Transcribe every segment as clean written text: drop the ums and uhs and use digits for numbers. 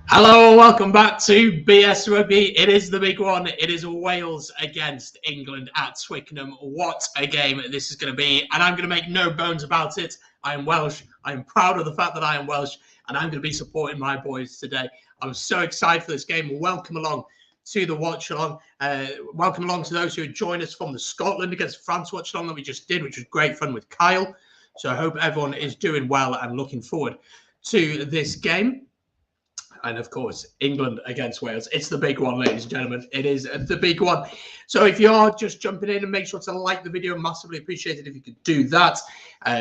Hello, welcome back to BS Rugby. It is the big one. It is Wales against England at Twickenham. What a game this is going to be. And I'm going to make no bones about it. I am Welsh. I am proud of the fact that I am Welsh. And I'm going to be supporting my boys today. I'm so excited for this game. Welcome along to the watch along. Welcome along to those who join us from the Scotland against France watch along that we just did, which was great fun with Kyle. So I hope everyone is doing well and looking forward to this game. And of course, England against Wales. It's the big one, ladies and gentlemen. It is the big one. So if you are just jumping in, and make sure to like the video, massively appreciated if you could do that.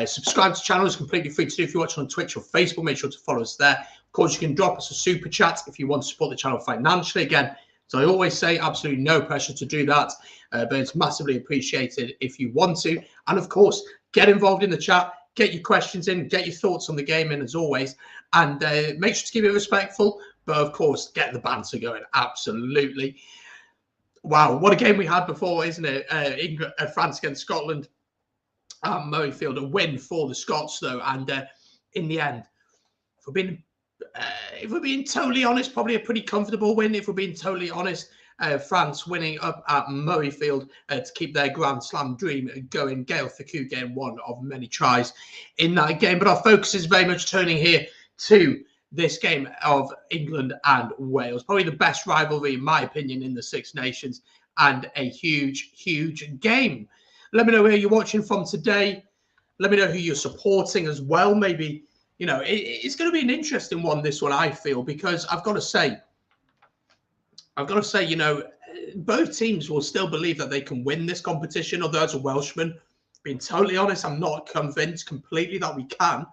Subscribe to the channel. It's completely free to do if you're watching on Twitch or Facebook. Make sure to follow us there. Of course, you can drop us a super chat if you want to support the channel financially. Again, so I always say, absolutely no pressure to do that, but it's massively appreciated if you want to. And of course, get involved in the chat. Get your questions in, get your thoughts on the game in as always, and make sure to keep it respectful, but of course, get the banter going, absolutely. Wow, what a game we had before, isn't it? England, France against Scotland at Murrayfield, a win for the Scots though, and in the end, if we're being totally honest, probably a pretty comfortable win, if we're being totally honest. France winning up at Murrayfield to keep their Grand Slam dream going. Gael Fickou getting one of many tries in that game. But our focus is very much turning here to this game of England and Wales. Probably the best rivalry, in my opinion, in the Six Nations, and a huge, huge game. Let me know where you're watching from today. Let me know who you're supporting as well. Maybe, you know, it's going to be an interesting one, this one, I feel, because I've got to say, you know, both teams will still believe that they can win this competition, although as a Welshman, being totally honest, I'm not convinced completely that we can.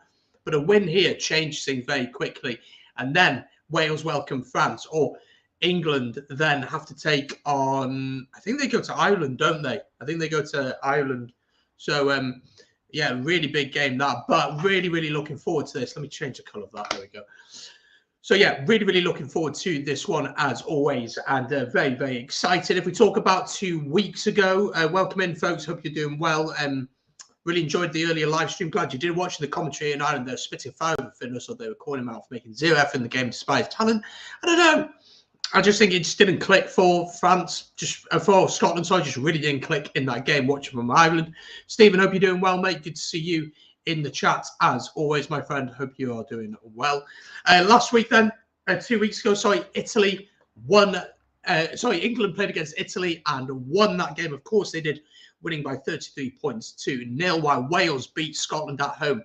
But a win here changed things very quickly. And then Wales welcome France, or England then have to take on, I think they go to Ireland, don't they? I think they go to Ireland. So, yeah, really big game that, but really, really looking forward to this. Let me change the colour of that. There we go. So, yeah, really, really looking forward to this one as always, and very, very excited. If we talk about 2 weeks ago, welcome in, folks. Hope you're doing well. Really enjoyed the earlier live stream. Glad you did watch the commentary in Ireland. They're spitting fire with Finland, so they were calling him out for making 0F in the game despite his talent. I don't know. I just think it just didn't click for France, just for Scotland. So I just really didn't click in that game watching from Ireland. Stephen, hope you're doing well, mate. Good to see you in the chat as always, my friend. Hope you are doing well. Last week then, 2 weeks ago, Italy won. England played against Italy and won that game. Of course they did, winning by 33 points to 0, while Wales beat Scotland at home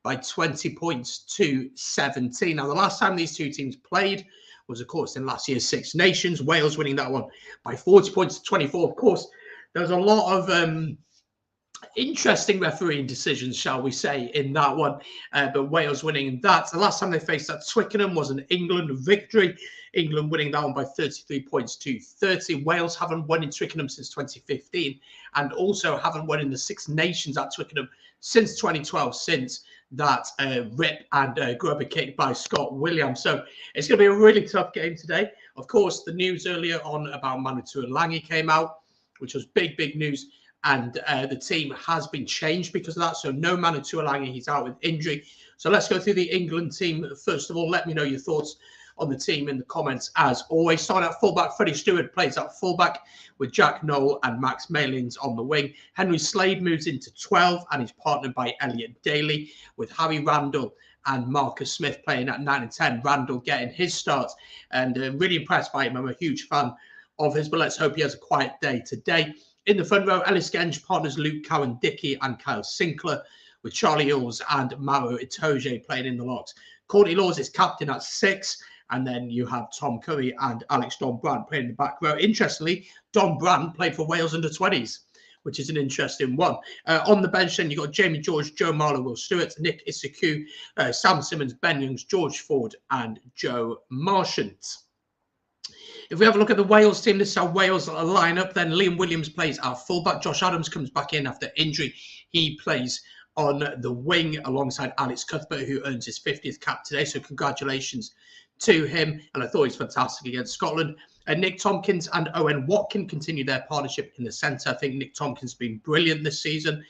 by 20 points to 17. Now, the last time these two teams played was, of course, in last year's Six Nations. Wales winning that one by 40 points to 24. Of course, there was a lot of interesting refereeing decisions, shall we say, in that one. But Wales winning that. The last time they faced at Twickenham was an England victory. England winning that one by 33 points to 30. Wales haven't won in Twickenham since 2015, and also haven't won in the Six Nations at Twickenham since 2012, since that rip and grubber kick by Scott Williams. So it's going to be a really tough game today. Of course, the news earlier on about Manu Tuilagi came out, which was big, big news. And the team has been changed because of that. So no Manu Tuilagi, he's out with injury. So let's go through the England team. First of all, let me know your thoughts on the team in the comments as always. Starting at fullback, Freddie Stewart plays at fullback with Jack Nowell and Max Malins on the wing. Henry Slade moves into 12 and is partnered by Elliot Daly, with Harry Randall and Marcus Smith playing at 9 and 10. Randall getting his start, and really impressed by him. I'm a huge fan of his, but let's hope he has a quiet day today. In the front row, Ellis Genge partners Luke Cowan-Dickie and Kyle Sinclair, with Charlie Earls and Maro Itoje playing in the locks. Courtney Lawes is captain at 6. And then you have Tom Curry and Alex Don Brandt playing in the back row. Interestingly, Don Brandt played for Wales under-20s, which is an interesting one. On the bench, then, you've got Jamie George, Joe Marler, Will Stewart, Nick Isaku, Sam Simmons, Ben Youngs, George Ford, and Joe Marchant. If we have a look at the Wales team, this is how Wales line up. Then Liam Williams plays at fullback. Josh Adams comes back in after injury. He plays on the wing alongside Alex Cuthbert, who earns his 50th cap today. So congratulations to him, and I thought he's fantastic against Scotland. Nick Tompkins and Owen Watkin continue their partnership in the centre. I think Nick Tompkins has been brilliant this season.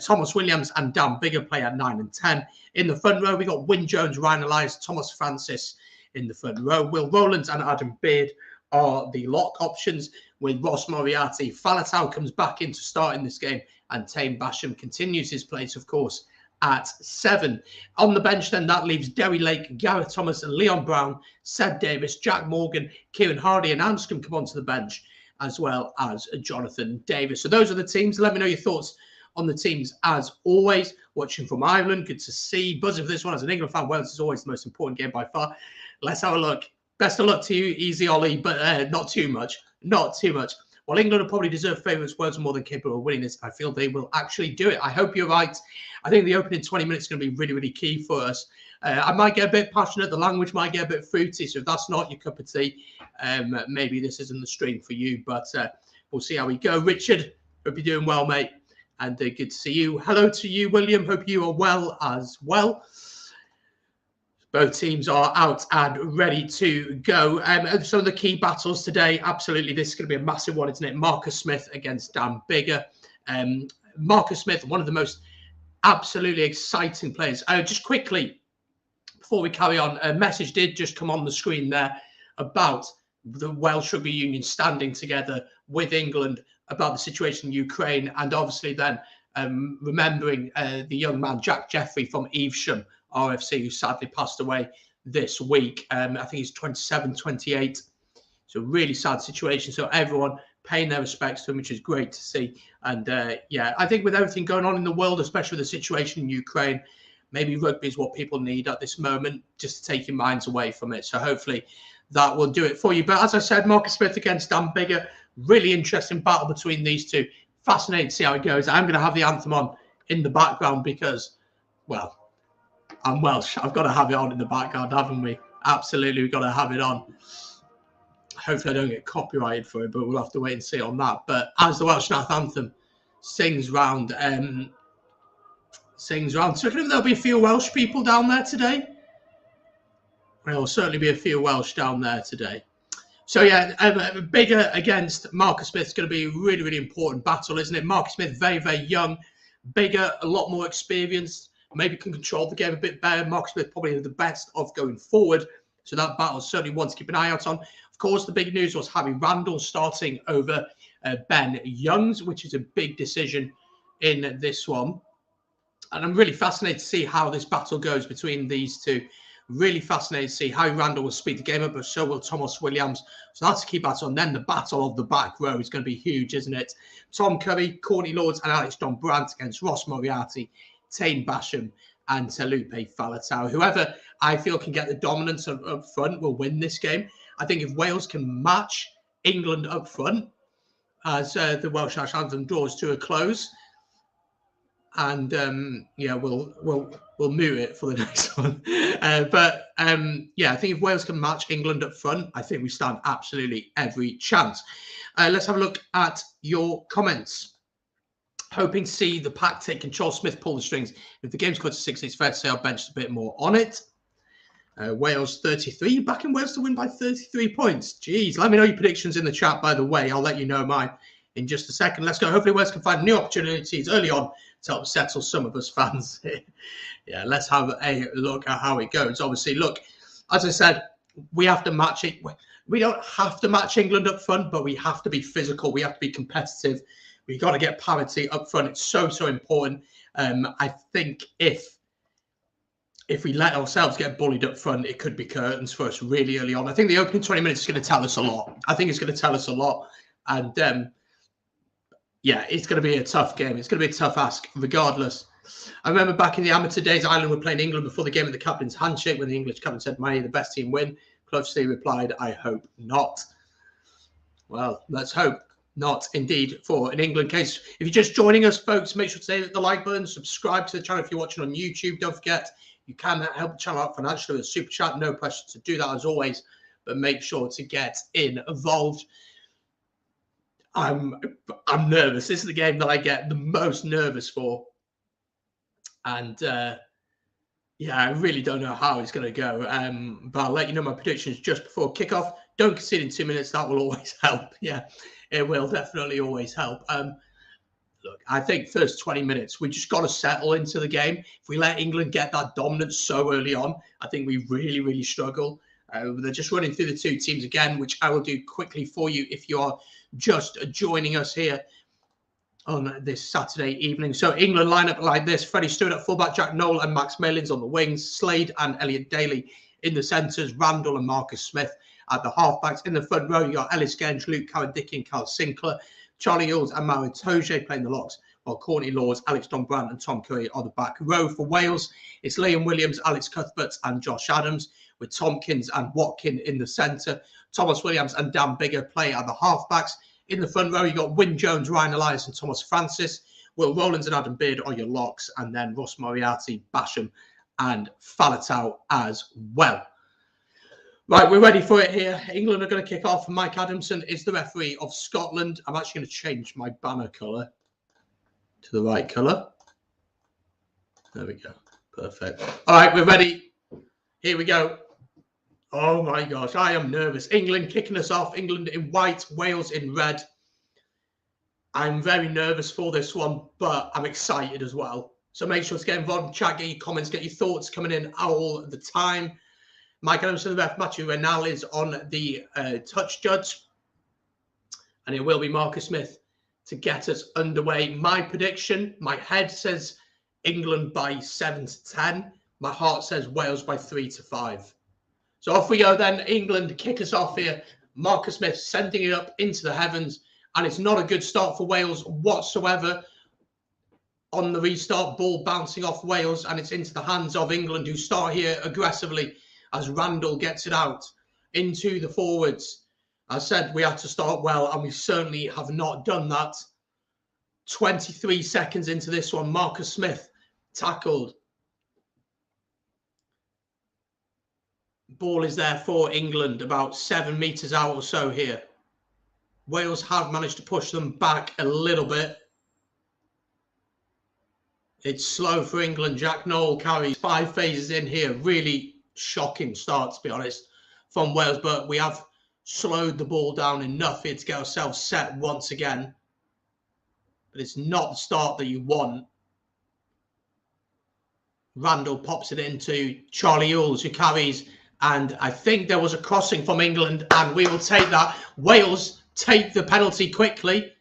Thomas Williams and Dan Biggar play at 9 and 10. In the front row, we got Wyn Jones, Ryan Elias, Thomas Francis in the front row. Will Rowlands and Adam Beard are the lock options, with Ross Moriarty. Faletau comes back in to start in this game, and Taine Basham continues his place, of course, at 7. On the bench, then, that leaves Derry Lake, Gareth Thomas, and Leon Brown, Seb Davis, Jack Morgan, Kieran Hardy, and Anscombe come onto the bench, as well as Jonathan Davis. So those are the teams. Let me know your thoughts on the teams, as always. Watching from Ireland, good to see. Buzzing for this one as an England fan. Wales is always the most important game by far. Let's have a look. Best of luck to you, easy Ollie, but not too much. Not too much. While England will probably deserve favourites, Wales are more than capable of winning this. I feel they will actually do it. I hope you're right. I think the opening 20 minutes is going to be really, really key for us. I might get a bit passionate. The language might get a bit fruity. So if that's not your cup of tea, maybe this isn't the stream for you. But we'll see how we go. Richard, hope you're doing well, mate. And good to see you. Hello to you, William. Hope you are well as well. Both teams are out and ready to go. Some of the key battles today, absolutely, this is going to be a massive one, isn't it? Marcus Smith against Dan Biggar. Marcus Smith, one of the most absolutely exciting players. Just quickly, before we carry on, a message did just come on the screen there about the Welsh Rugby Union standing together with England about the situation in Ukraine, and obviously then remembering the young man, Jack Jeffrey from Evesham RFC, who sadly passed away this week. I think he's 27, 28. It's a really sad situation. So everyone paying their respects to him, which is great to see. And yeah, I think with everything going on in the world, especially with the situation in Ukraine, maybe rugby is what people need at this moment, just to take your minds away from it. So hopefully that will do it for you. But as I said, Marcus Smith against Dan Biggar, really interesting battle between these two. Fascinating to see how it goes. I'm going to have the anthem on in the background because, well, I'm Welsh. I've got to have it on in the background, haven't we? Absolutely, we've got to have it on. Hopefully I don't get copyrighted for it, but we'll have to wait and see on that. But as the Welsh National Anthem sings round, so there'll be a few Welsh people down there today. There will certainly be a few Welsh down there today. So yeah, Biggar against Marcus Smith is going to be a really, really important battle, isn't it? Marcus Smith, very, very young. Biggar, a lot more experienced. Maybe can control the game a bit better. Marcus Smith probably the best of going forward. So that battle is certainly one to keep an eye out on. Of course, the big news was Harry Randall starting over Ben Youngs, which is a big decision in this one. And I'm really fascinated to see how this battle goes between these two. Really fascinated to see how Randall will speed the game up, but so will Thomas Williams. So that's a key battle. And then the battle of the back row is going to be huge, isn't it? Tom Curry, Courtney Lords, and Alex John Brandt against Ross Moriarty, Taine Basham, and Taulupe Faletau. Whoever I feel can get the dominance up front will win this game. I think if Wales can match England up front as the Welsh National Anthem draws to a close, and yeah, we'll mute it for the next one. Yeah, I think if Wales can match England up front, I think we stand absolutely every chance. Let's have a look at your comments. Hoping to see the pack take control. Smith pull the strings. If the game's cut to 6, it's fair to say I'll bench a bit more on it. Wales 33. You're backing Wales to win by 33 points. Jeez, let me know your predictions in the chat, by the way. I'll let you know mine in just a second. Let's go. Hopefully Wales can find new opportunities early on to help settle some of us fans. Yeah, let's have a look at how it goes. Obviously, look, as I said, we have to match it. We don't have to match England up front, but we have to be physical. We have to be competitive. We've got to get parity up front. It's so, so important. I think if we let ourselves get bullied up front, it could be curtains for us really early on. I think the opening 20 minutes is going to tell us a lot. I think it's going to tell us a lot. And yeah, it's going to be a tough game. It's going to be a tough ask regardless. I remember back in the amateur days, Ireland were playing England before the game of the captain's handshake when the English captain said, "May the best team win." Closely replied, "I hope not." Well, let's hope not indeed for an England case. If you're just joining us, folks, make sure to hit the like button, subscribe to the channel if you're watching on YouTube. Don't forget, you can help the channel out financially with a super chat. No pressure to do that as always, but make sure to get involved. I'm nervous. This is the game that I get the most nervous for. And yeah, I really don't know how it's going to go. But I'll let you know my predictions just before kickoff. Don't concede in 2 minutes. That will always help. Yeah, it will definitely always help. Look, I think first 20 minutes, we just got to settle into the game. If we let England get that dominance so early on, I think we really, really struggle. They're just running through the two teams again, which I will do quickly for you if you are just joining us here on this Saturday evening. So England line up like this: Freddie Stewart at fullback, Jack Nowell and Max Malins on the wings, Slade and Elliot Daly in the centres, Randall and Marcus Smith at the halfbacks. In the front row, you got Ellis Genge, Luke Cowan-Dickie and Carl Sinclair, Charlie Ewels and Maro Itoje playing the locks, while Courtney Laws, Alex Dombrandt and Tom Curry are the back row. For Wales, it's Liam Williams, Alex Cuthbert and Josh Adams, with Tompkins and Watkin in the centre. Thomas Williams and Dan Biggar play at the halfbacks. In the front row, you got Wyn Jones, Ryan Elias and Thomas Francis. Will Rowlands and Adam Beard are your locks. And then Ross Moriarty, Basham and Faletau as well. Right, we're ready for it here. England are going to kick off. Mike Adamson is the referee of Scotland. I'm actually going to change my banner colour to the right colour. There we go. Perfect. All right, we're ready. Here we go. Oh my gosh, I am nervous. England kicking us off. England in white, Wales in red. I'm very nervous for this one, but I'm excited as well. So make sure to get involved in chat, get your comments, get your thoughts coming in all the time. Mike Adamson, the ref, Matthew Renal is on the touch judge. And it will be Marcus Smith to get us underway. My prediction, my head says England by 7-10. My heart says Wales by 3-5. So off we go then. England kick us off here. Marcus Smith sending it up into the heavens. And it's not a good start for Wales whatsoever. On the restart, ball bouncing off Wales. And it's into the hands of England, who start here aggressively as Randall gets it out into the forwards. I said we had to start well, and we certainly have not done that. 23 seconds into this one, Marcus Smith tackled. Ball is there for England, about 7 metres out or so here. Wales have managed to push them back a little bit. It's slow for England. Jack Nowell carries 5 phases in here. Really shocking start, to be honest, from Wales. But we have slowed the ball down enough here to get ourselves set once again. But it's not the start that you want. Randall pops it into Charlie Ewels, who carries... And I think there was a crossing from England, and we will take that. Wales take the penalty quickly.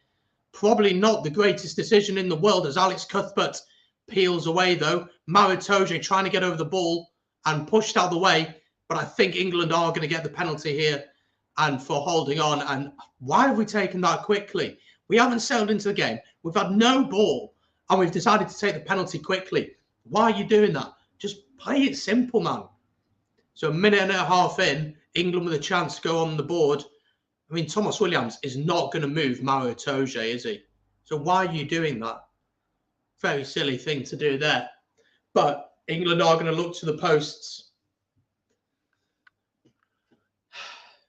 Probably not the greatest decision in the world as Alex Cuthbert peels away, though. Maro Itoje trying to get over the ball and pushed out the way. But I think England are going to get the penalty here and for holding on. And why have we taken that quickly? We haven't settled into the game. We've had no ball, and we've decided to take the penalty quickly. Why are you doing that? Just play it simple, man. So a minute and a half in, England with a chance to go on the board. I mean, Thomas Williams is not going to move Maro Itoje, is he? So why are you doing that? Very silly thing to do there. But England are going to look to the posts.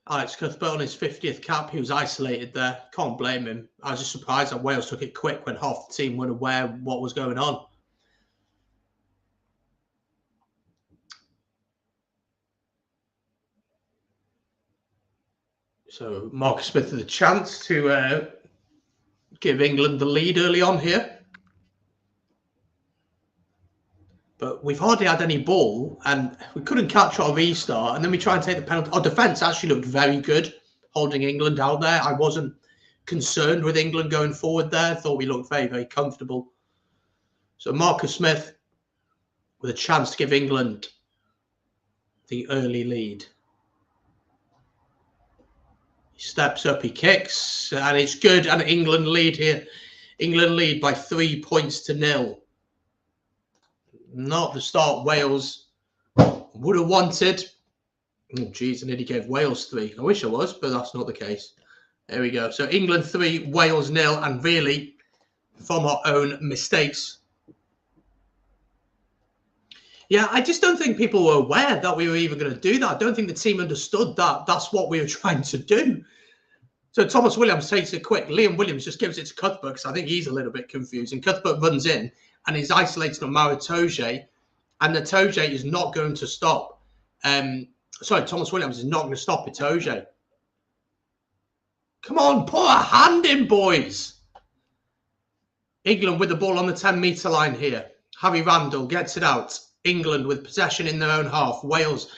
Alex Cuthbert on his 50th cap. He was isolated there. Can't blame him. I was just surprised that Wales took it quick when half the team weren't aware of what was going on. So Marcus Smith with a chance to give England the lead early on here. But we've hardly had any ball, and we couldn't capture our restart. And then we try and take the penalty. Our defence actually looked very good, holding England out there. I wasn't concerned with England going forward there. I thought we looked very, very comfortable. So Marcus Smith with a chance to give England the early lead. He steps up, he kicks, and it's good. And England lead here. England lead by 3 points to 0. Not the start Wales would have wanted. Oh, geez, I nearly gave Wales 3. I wish I was, but that's not the case. There we go. So England 3, Wales 0, and really from our own mistakes. Yeah, I just don't think people were aware that we were even going to do that. I don't think the team understood that that's what we were trying to do. So Thomas Williams takes it quick. Liam Williams just gives it to Cuthbert because I think he's a little bit confused. And Cuthbert runs in and he's isolated on Maro Itoje. And Itoje is not going to stop. Thomas Williams is not going to stop Itoje. Come on, put a hand in, boys. England with the ball on the 10-metre line here. Harry Randall gets it out. England with possession in their own half. Wales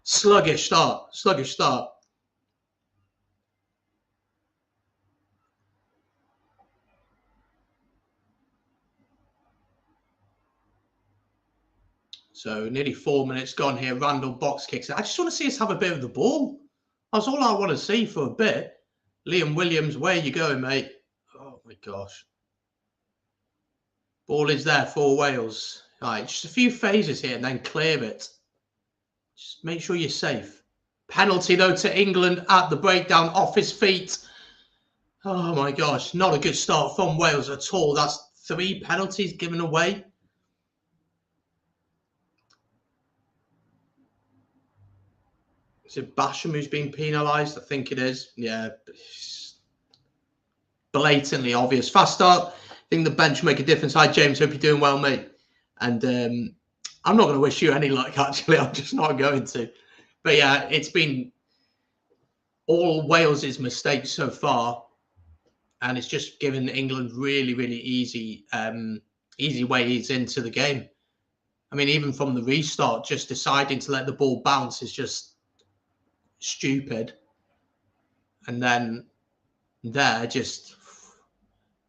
Sluggish start. Sluggish start. So nearly 4 minutes gone here. Randall box kicks it. I just want to see us have a bit of the ball. That's all I want to see for a bit. Liam Williams, where you going, mate? Oh, my gosh. Ball is there for Wales. All right, just a few phases here and then clear it. Just make sure you're safe. Penalty, though, to England at the breakdown off his feet. Oh, my gosh. Not a good start from Wales at all. That's 3 penalties given away. Is it Basham who's been penalised? I think it is. Yeah. Blatantly obvious. Fast start. I think the bench will make a difference. Hi, James. Hope you're doing well, mate. And I'm not going to wish you any luck, actually. I'm just not going to. But yeah, it's been all Wales's mistakes so far. And it's just given England really, really easy ways into the game. I mean, even from the restart, just deciding to let the ball bounce is just stupid. And then there, just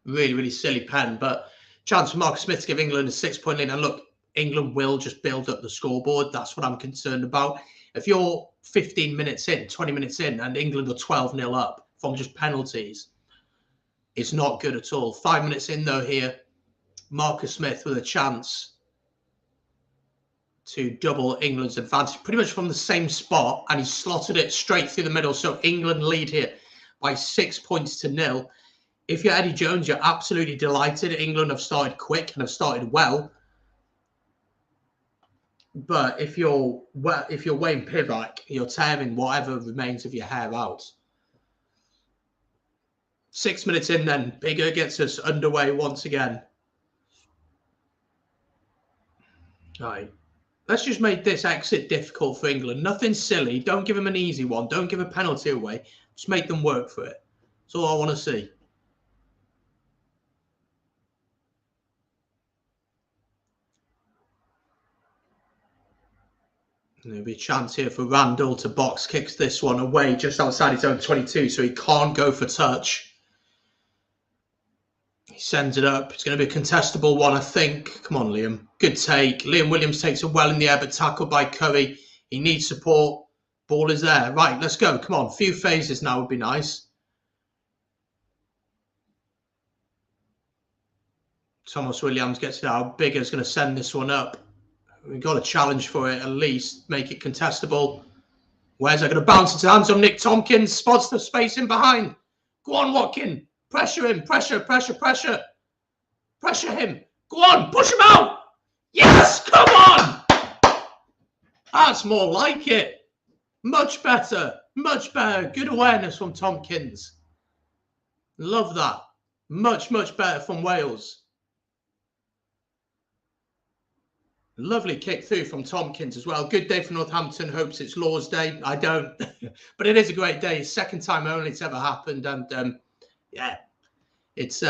really, really silly pen. But chance for Marcus Smith to give England a 6-point lead. And look, England will just build up the scoreboard. That's what I'm concerned about. If you're 15 minutes in, 20 minutes in, and England are 12-0 up from just penalties, it's not good at all. 5 minutes in, though, here, Marcus Smith with a chance to double England's advantage, pretty much from the same spot, and he slotted it straight through the middle. So England lead here by 6 points to 0. If you're Eddie Jones, you're absolutely delighted. England have started quick and have started well. But if you're Wayne Pivac, you're tearing whatever remains of your hair out. 6 minutes in, then Biggar gets us underway once again. All right. Let's just make this exit difficult for England. Nothing silly. Don't give them an easy one. Don't give a penalty away. Just make them work for it. That's all I want to see. There'll be a chance here for Randall to box kicks this one away just outside his own 22, so he can't go for touch. He sends it up. It's going to be a contestable one, I think. Come on, Liam. Good take. Liam Williams takes it well in the air, but tackled by Curry. He needs support. Ball is there. Right, let's go. Come on. A few phases now would be nice. Thomas Williams gets it out. Biggar's going to send this one up. We've got a challenge for it, at least. Make it contestable. Where's that going to bounce into the hands of Nick Tompkins? Spots the space in behind. Go on, Watkin. Pressure him. Pressure, pressure, pressure. Pressure him. Go on. Push him out. Yes. Come on. That's more like it. Much better. Much better. Good awareness from Tompkins. Love that. Much, much better from Wales. Lovely kick through from Tompkins as well. Good day for Northampton. Hopes it's Lord's Day. I don't. But it is a great day. Second time only it's ever happened. And yeah, it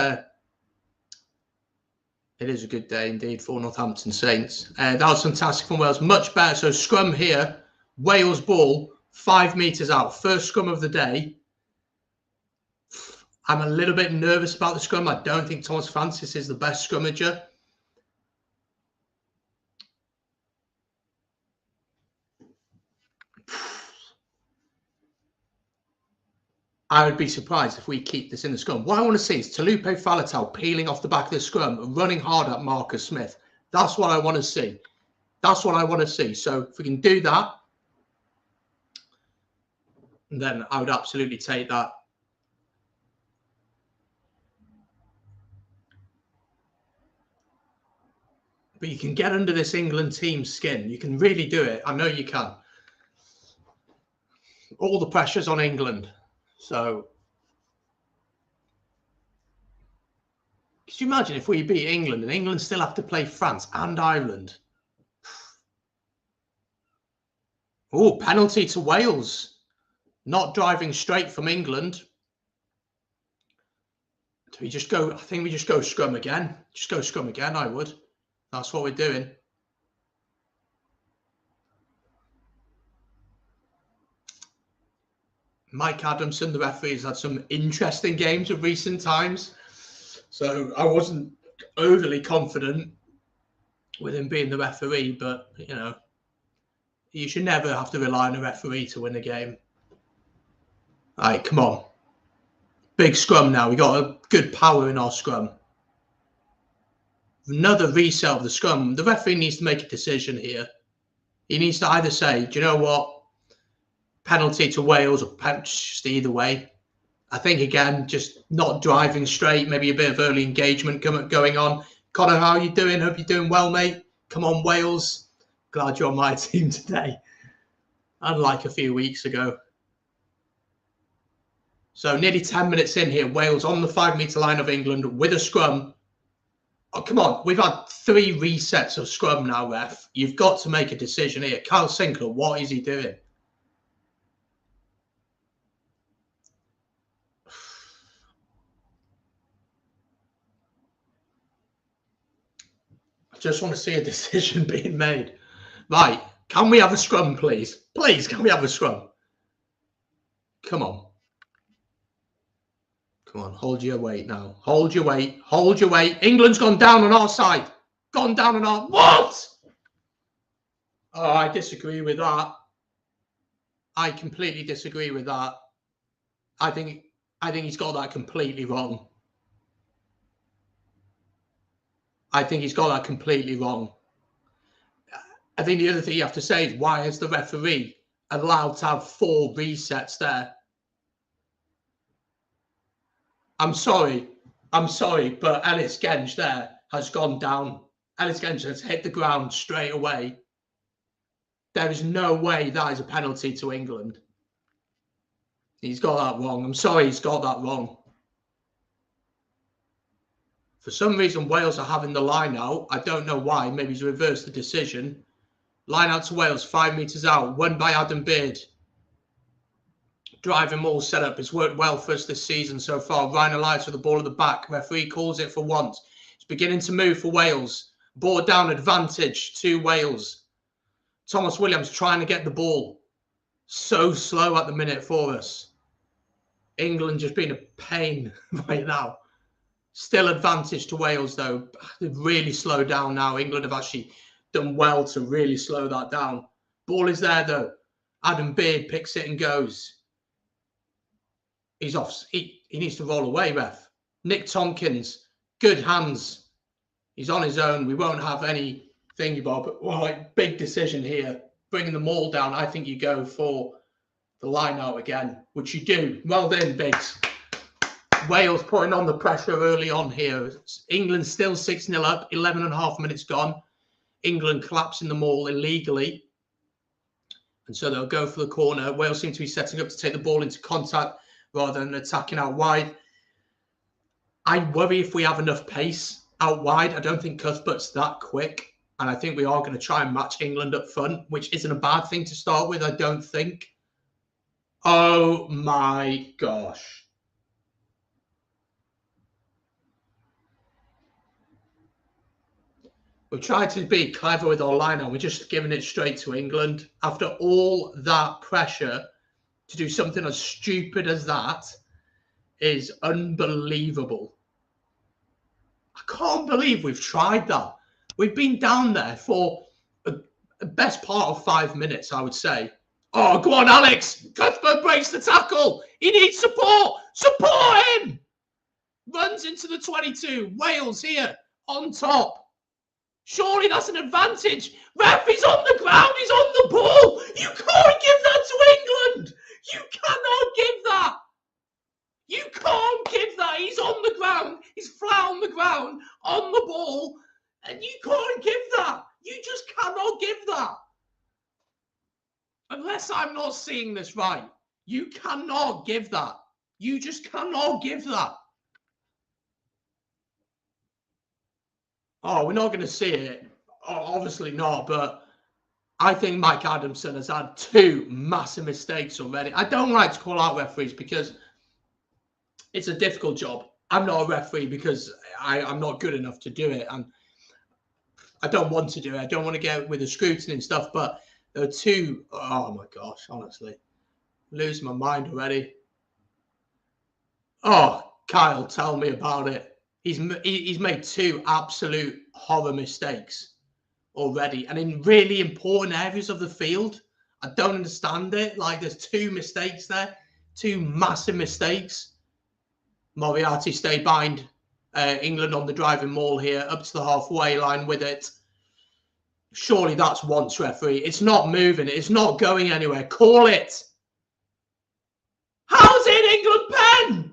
is a good day indeed for Northampton Saints. That was fantastic from Wales. Much better. So scrum here. Wales ball 5 meters out. First scrum of the day. I'm a little bit nervous about the scrum. I don't think Thomas Francis is the best scrummager. I would be surprised if we keep this in the scrum. What I want to see is Taulupe Faletau peeling off the back of the scrum and running hard at Marcus Smith. That's what I want to see. That's what I want to see. So if we can do that, then I would absolutely take that. But you can get under this England team's skin. You can really do it. I know you can. All the pressure's on England. So, could you imagine if we beat England and England still have to play France and Ireland? Oh, penalty to Wales. Not driving straight from England. Do we just go? I think we just go scrum again. Just go scrum again, I would. That's what we're doing. Mike Adamson, the referee, has had some interesting games of recent times. So I wasn't overly confident with him being the referee, but, you know, you should never have to rely on a referee to win a game. All right, come on. Big scrum now. We got a good power in our scrum. Another reset of the scrum. The referee needs to make a decision here. He needs to either say, do you know what? Penalty to Wales or just either way. I think, again, just not driving straight. Maybe a bit of early engagement going on. Connor, how are you doing? Hope you're doing well, mate. Come on, Wales. Glad you're on my team today. Unlike a few weeks ago. So nearly 10 minutes in here. Wales on the 5-metre line of England with a scrum. Oh, come on. We've had 3 resets of scrum now, ref. You've got to make a decision here. Kyle Sinclair, what is he doing? I just want to see a decision being made. Right. Can we have a scrum, please? Please, can we have a scrum? Come on. Come on, hold your weight now. Hold your weight. Hold your weight. England's gone down on our side. Gone down on our... What? Oh, I disagree with that. I completely disagree with that. I think he's got that completely wrong. I think he's got that completely wrong. I think the other thing you have to say is, why is the referee allowed to have 4 resets there? I'm sorry, but Ellis Genge there has gone down. Ellis Genge has hit the ground straight away. There is no way that is a penalty to England. He's got that wrong. I'm sorry, he's got that wrong. For some reason, Wales are having the line out. I don't know why. Maybe he's reversed the decision. Line out to Wales, 5 metres out. Won by Adam Beard. Driving maul setup. It's worked well for us this season so far. Ryan Elias with the ball at the back. Referee calls it for once. It's beginning to move for Wales. Ball down, advantage to Wales. Thomas Williams trying to get the ball. So slow at the minute for us. England just being a pain right now. Still advantage to Wales, though. They've really slowed down now. England have actually done well to really slow that down. Ball is there, though. Adam Beard picks it and goes. He's off. He needs to roll away, ref. Nick Tompkins, good hands. He's on his own. We won't have any thingy, Bob. Right, big decision here. Bringing the maul down. I think you go for the line out again, which you do. Well done, Biggs. Wales putting on the pressure early on here. England still 6-0 up, 11.5 minutes gone. England collapsing the maul illegally. And so they'll go for the corner. Wales seem to be setting up to take the ball into contact rather than attacking out wide. I worry if we have enough pace out wide. I don't think Cuthbert's that quick. And I think we are going to try and match England up front, which isn't a bad thing to start with, I don't think. Oh my gosh. We've tried to be clever with our line out. We're just giving it straight to England. After all that pressure, to do something as stupid as that is unbelievable. I can't believe we've tried that. We've been down there for the best part of 5 minutes, I would say. Oh, go on, Alex. Cuthbert breaks the tackle. He needs support. Support him. Runs into the 22. Wales here on top. Surely that's an advantage. Ref, he's on the ground. He's on the ball. You can't give that to England. You cannot give that. You can't give that. He's on the ground. He's flat on the ground, on the ball. And you can't give that. You just cannot give that. Unless I'm not seeing this right. You cannot give that. You just cannot give that. Oh, we're not going to see it. Oh, obviously not, but I think Mike Adamson has had 2 massive mistakes already. I don't like to call out referees because it's a difficult job. I'm not a referee because I'm not good enough to do it. And I don't want to do it. I don't want to get with the scrutiny and stuff, but there are 2, oh my gosh, honestly. Lose my mind already. Oh, Kyle, tell me about it. He's made 2 absolute horror mistakes already, and in really important areas of the field. I don't understand it. Like, there's 2 mistakes there, 2 massive mistakes. Moriarty stayed behind England on the driving maul here, up to the halfway line with it. Surely that's once, referee. It's not moving. It's not going anywhere. Call it. How's it England pen?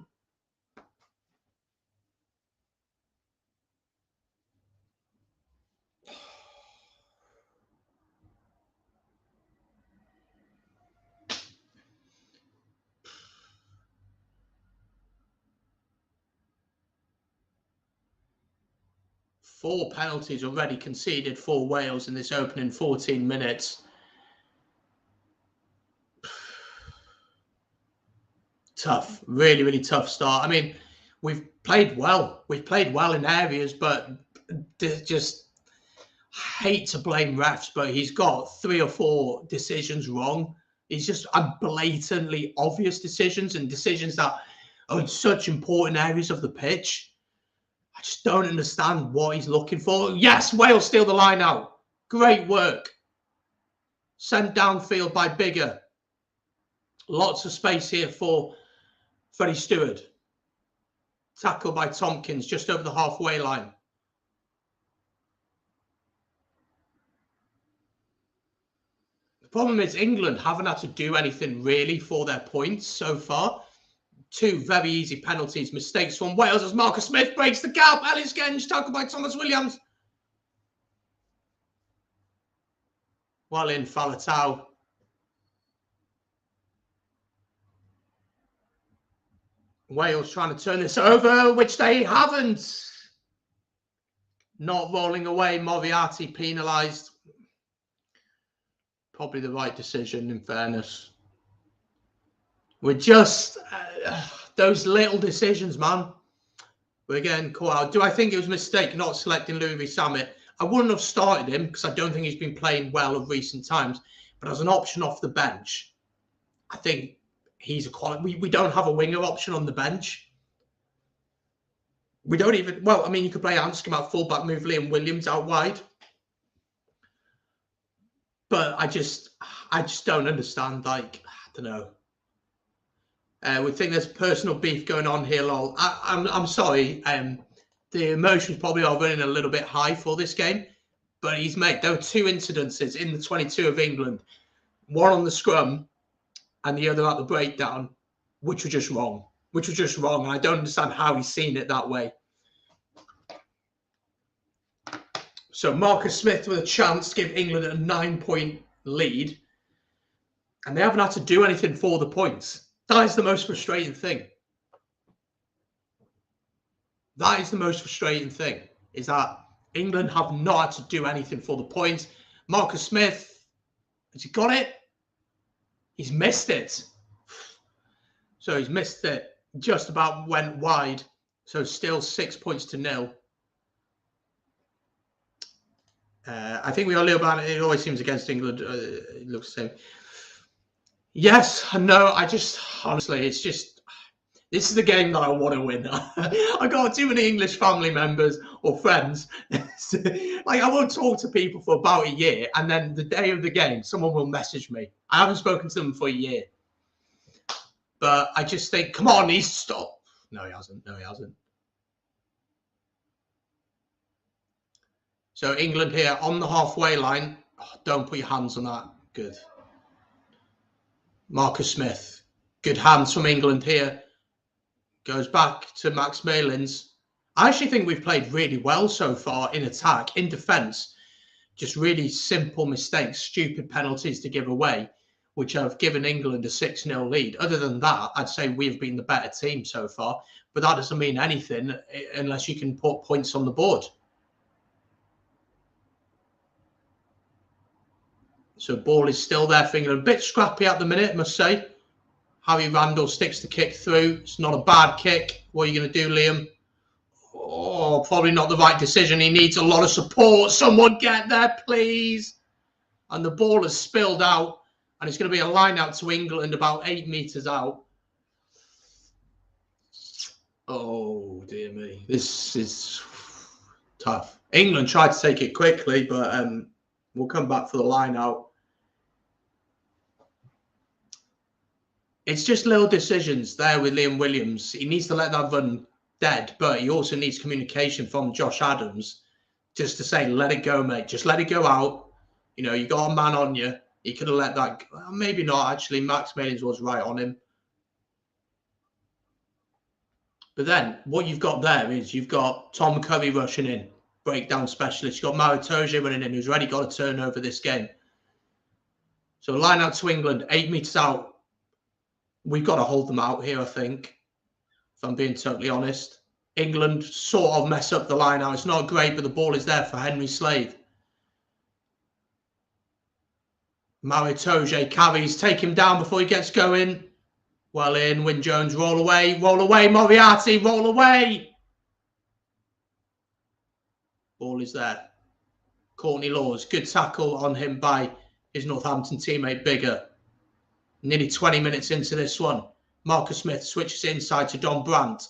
Four penalties already conceded for Wales in this opening 14 minutes. Tough, really, really tough start. I mean, we've played well. We've played well in areas, but just hate to blame refs, but he's got 3 or 4 decisions wrong. It's just blatantly obvious decisions, and decisions that are in such important areas of the pitch. I just don't understand what he's looking for. Yes, Wales steal the line out. Great work. Sent downfield by Biggar. Lots of space here for Freddie Stewart. Tackled by Tompkins just over the halfway line. The problem is England haven't had to do anything really for their points so far. 2 very easy penalties, mistakes from Wales as Marcus Smith breaks the gap. Ellis Genge tackled by Thomas Williams. Well in, Faletau. Wales trying to turn this over, which they haven't. Not rolling away. Moriarty penalised. Probably the right decision, in fairness. We're just those little decisions, man. We're getting caught out. Do I think it was a mistake not selecting Louis Samet? I wouldn't have started him because I don't think he's been playing well of recent times. But as an option off the bench, I think he's a quality. We don't have a winger option on the bench. We don't even. Well, I mean, you could play Anscombe at fullback, move Liam Williams out wide. But I just don't understand. Like, I don't know. We think there's personal beef going on here, lol. I'm sorry. The emotions probably are running a little bit high for this game, but there were 2 incidences in the 22 of England, one on the scrum and the other at the breakdown, which were just wrong. And I don't understand how he's seen it that way. So Marcus Smith with a chance to give England a 9-point lead, and they haven't had to do anything for the points. That is the most frustrating thing. That is the most frustrating thing, is that England have not had to do anything for the points. Marcus Smith, has he got it? He's missed it. So he's missed it. Just about went wide. So still 6-0. I think we are a little bit. It always seems against England. It looks the same. Yes, no, honestly, it's just, this is the game that I want to win. I got too many English family members or friends. Like, I won't talk to people for about a year, and then the day of the game, someone will message me. I haven't spoken to them for a year. But I just think, come on, he's stop. No, he hasn't. So England here on the halfway line. Oh, don't put your hands on that. Good. Marcus Smith. Good hands from England here. Goes back to Max Malins. I actually think we've played really well so far in attack. In defence, just really simple mistakes, stupid penalties to give away, which have given England a 6-0 lead. Other than that, I'd say we've been the better team so far. But that doesn't mean anything unless you can put points on the board. So ball is still there for England. A bit scrappy at the minute, I must say. Harry Randall sticks the kick through. It's not a bad kick. What are you going to do, Liam? Oh, probably not the right decision. He needs a lot of support. Someone get there, please. And the ball has spilled out. And it's going to be a line out to England about 8 metres out. Oh, dear me. This is tough. England tried to take it quickly, but we'll come back for the line out. It's just little decisions there with Liam Williams. He needs to let that run dead, but he also needs communication from Josh Adams just to say, let it go, mate. Just let it go out. You know, you got a man on you. He could have let that... Well, maybe not, actually. Max Malins was right on him. But then what you've got there is you've got Tom Curry rushing in, breakdown specialist. You've got Maro Itoje running in, who's already got a turnover this game. So line out to England, 8 metres out. We've got to hold them out here, I think, if I'm being totally honest. England sort of mess up the line out. It's not great, but the ball is there for Henry Slade. Maro Itoje carries, take him down before he gets going. Well in, Wyn Jones, roll away, Moriarty, roll away. Ball is there. Courtney Lawes, good tackle on him by his Northampton teammate Biggar. Nearly 20 minutes into this one. Marcus Smith switches inside to Don Brandt.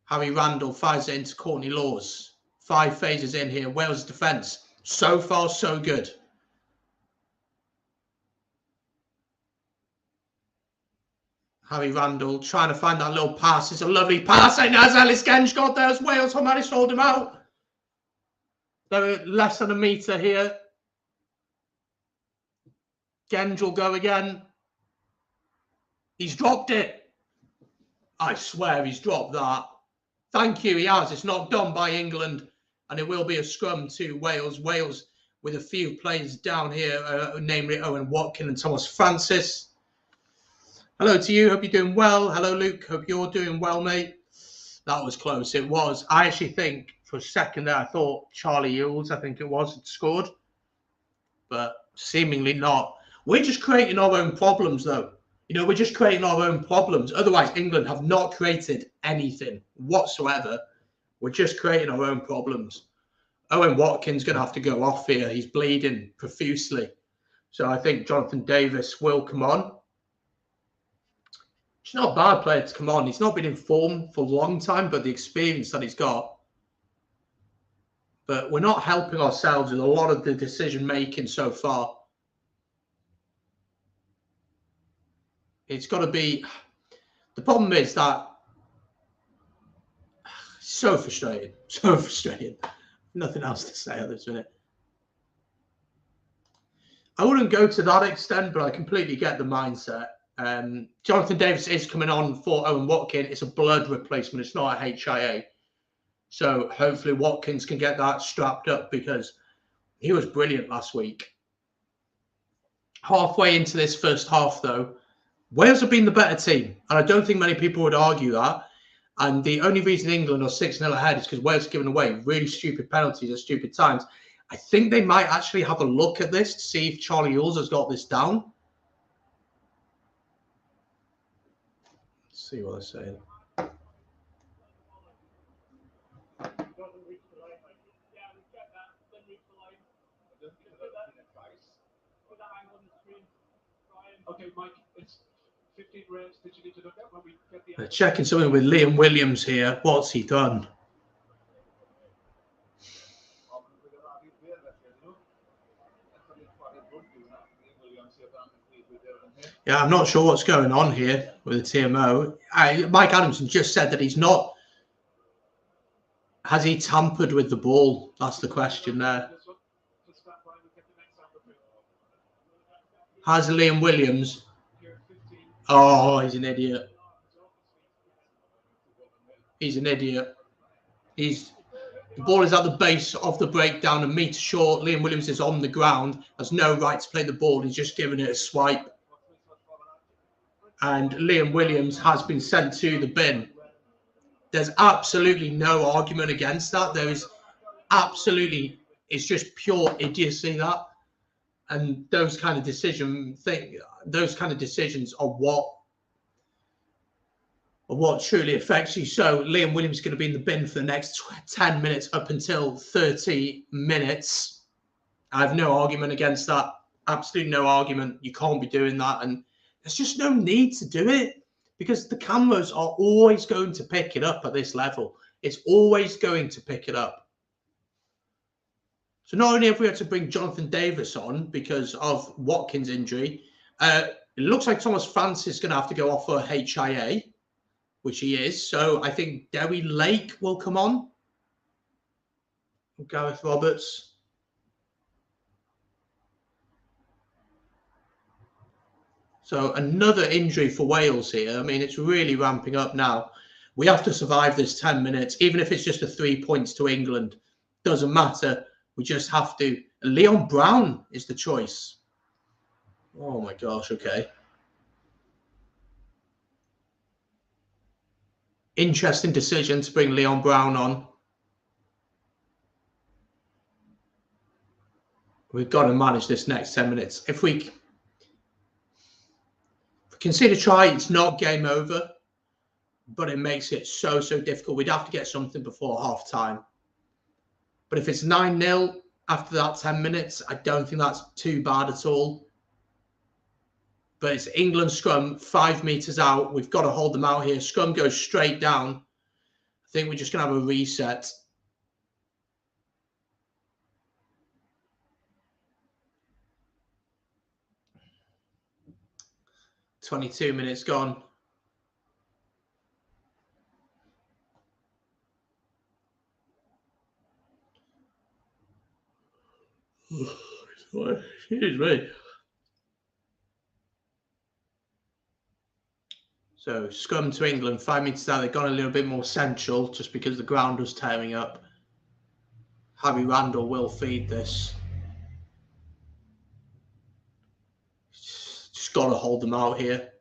Harry Randall fires it into Courtney Lawes. 5 phases in here. Wales' defence. So far, so good. Harry Randall trying to find that little pass. It's a lovely pass. And as Ellis Genge got there as Wales, how managed to hold him out. They're less than a metre here. Genge will go again. He's dropped it. I swear he's dropped that. Thank you, he has. It's not done by England. And it will be a scrum to Wales. Wales with a few players down here, namely Owen Watkin and Thomas Francis. Hello to you. Hope you're doing well. Hello, Luke. Hope you're doing well, mate. That was close. It was. I actually think for a second there, I thought Charlie Ewells, I think it was, had scored. But seemingly not. We're just creating our own problems, though. You know, we're just creating our own problems. Otherwise, England have not created anything whatsoever. We're just creating our own problems. Owen Watkins going to have to go off here. He's bleeding profusely. So I think Jonathan Davies will come on. He's not a bad player to come on. He's not been in form for a long time, but the experience that he's got. But we're not helping ourselves with a lot of the decision-making so far. It's got to be... The problem is that... So frustrating. So frustrating. Nothing else to say at this minute. I wouldn't go to that extent, but I completely get the mindset. Jonathan Davies is coming on for Owen Watkin. It's a blood replacement. It's not a HIA. So hopefully Watkins can get that strapped up because he was brilliant last week. Halfway into this first half, though, Wales have been the better team. And I don't think many people would argue that. And the only reason England are 6-0 ahead is because Wales have given away really stupid penalties at stupid times. I think they might actually have a look at this to see if Charlie Ewells has got this down. Let's see what they're saying. Okay, Mike, it's 15 rounds that you need to look at when we get the... They're checking something with Liam Williams here. What's he done? Yeah, I'm not sure what's going on here with the TMO. Mike Adamson just said that he's not... Has he tampered with the ball? That's the question there. Has Liam Williams... Oh, he's an idiot. He's an idiot. The ball is at the base of the breakdown, a metre short. Liam Williams is on the ground. Has no right to play the ball. He's just given it a swipe. And Liam Williams has been sent to the bin. There's absolutely no argument against that. There is absolutely... It's just pure idiocy, that. And those kind of decisions are what truly affects you. So Liam Williams is going to be in the bin for the next 10 minutes up until 30 minutes. I have no argument against that. Absolutely no argument. You can't be doing that. And there's just no need to do it because the cameras are always going to pick it up at this level. It's always going to pick it up. So not only have we had to bring Jonathan Davis on because of Watkins' injury, it looks like Thomas Francis is going to have to go off for HIA, which he is. So I think Dewi Lake will come on. Gareth Roberts. So another injury for Wales here. I mean, it's really ramping up now. We have to survive this 10 minutes, even if it's just a 3 points to England. Doesn't matter. We just have to. Leon Brown is the choice. Oh my gosh, okay. Interesting decision to bring Leon Brown on. We've got to manage this next 10 minutes. If we concede a try, it's not game over, but it makes it so difficult. We'd have to get something before half time. But if it's 9-0 after that 10 minutes, I don't think that's too bad at all. But it's England scrum 5 meters out. We've got to hold them out here. Scrum goes straight down. I think we're just going to have a reset. "22 minutes gone." Excuse me. So scrum to England, 5 meters out. They've gone a little bit more central just because the ground was tearing up. Harry Randall will feed this. Just got to hold them out here.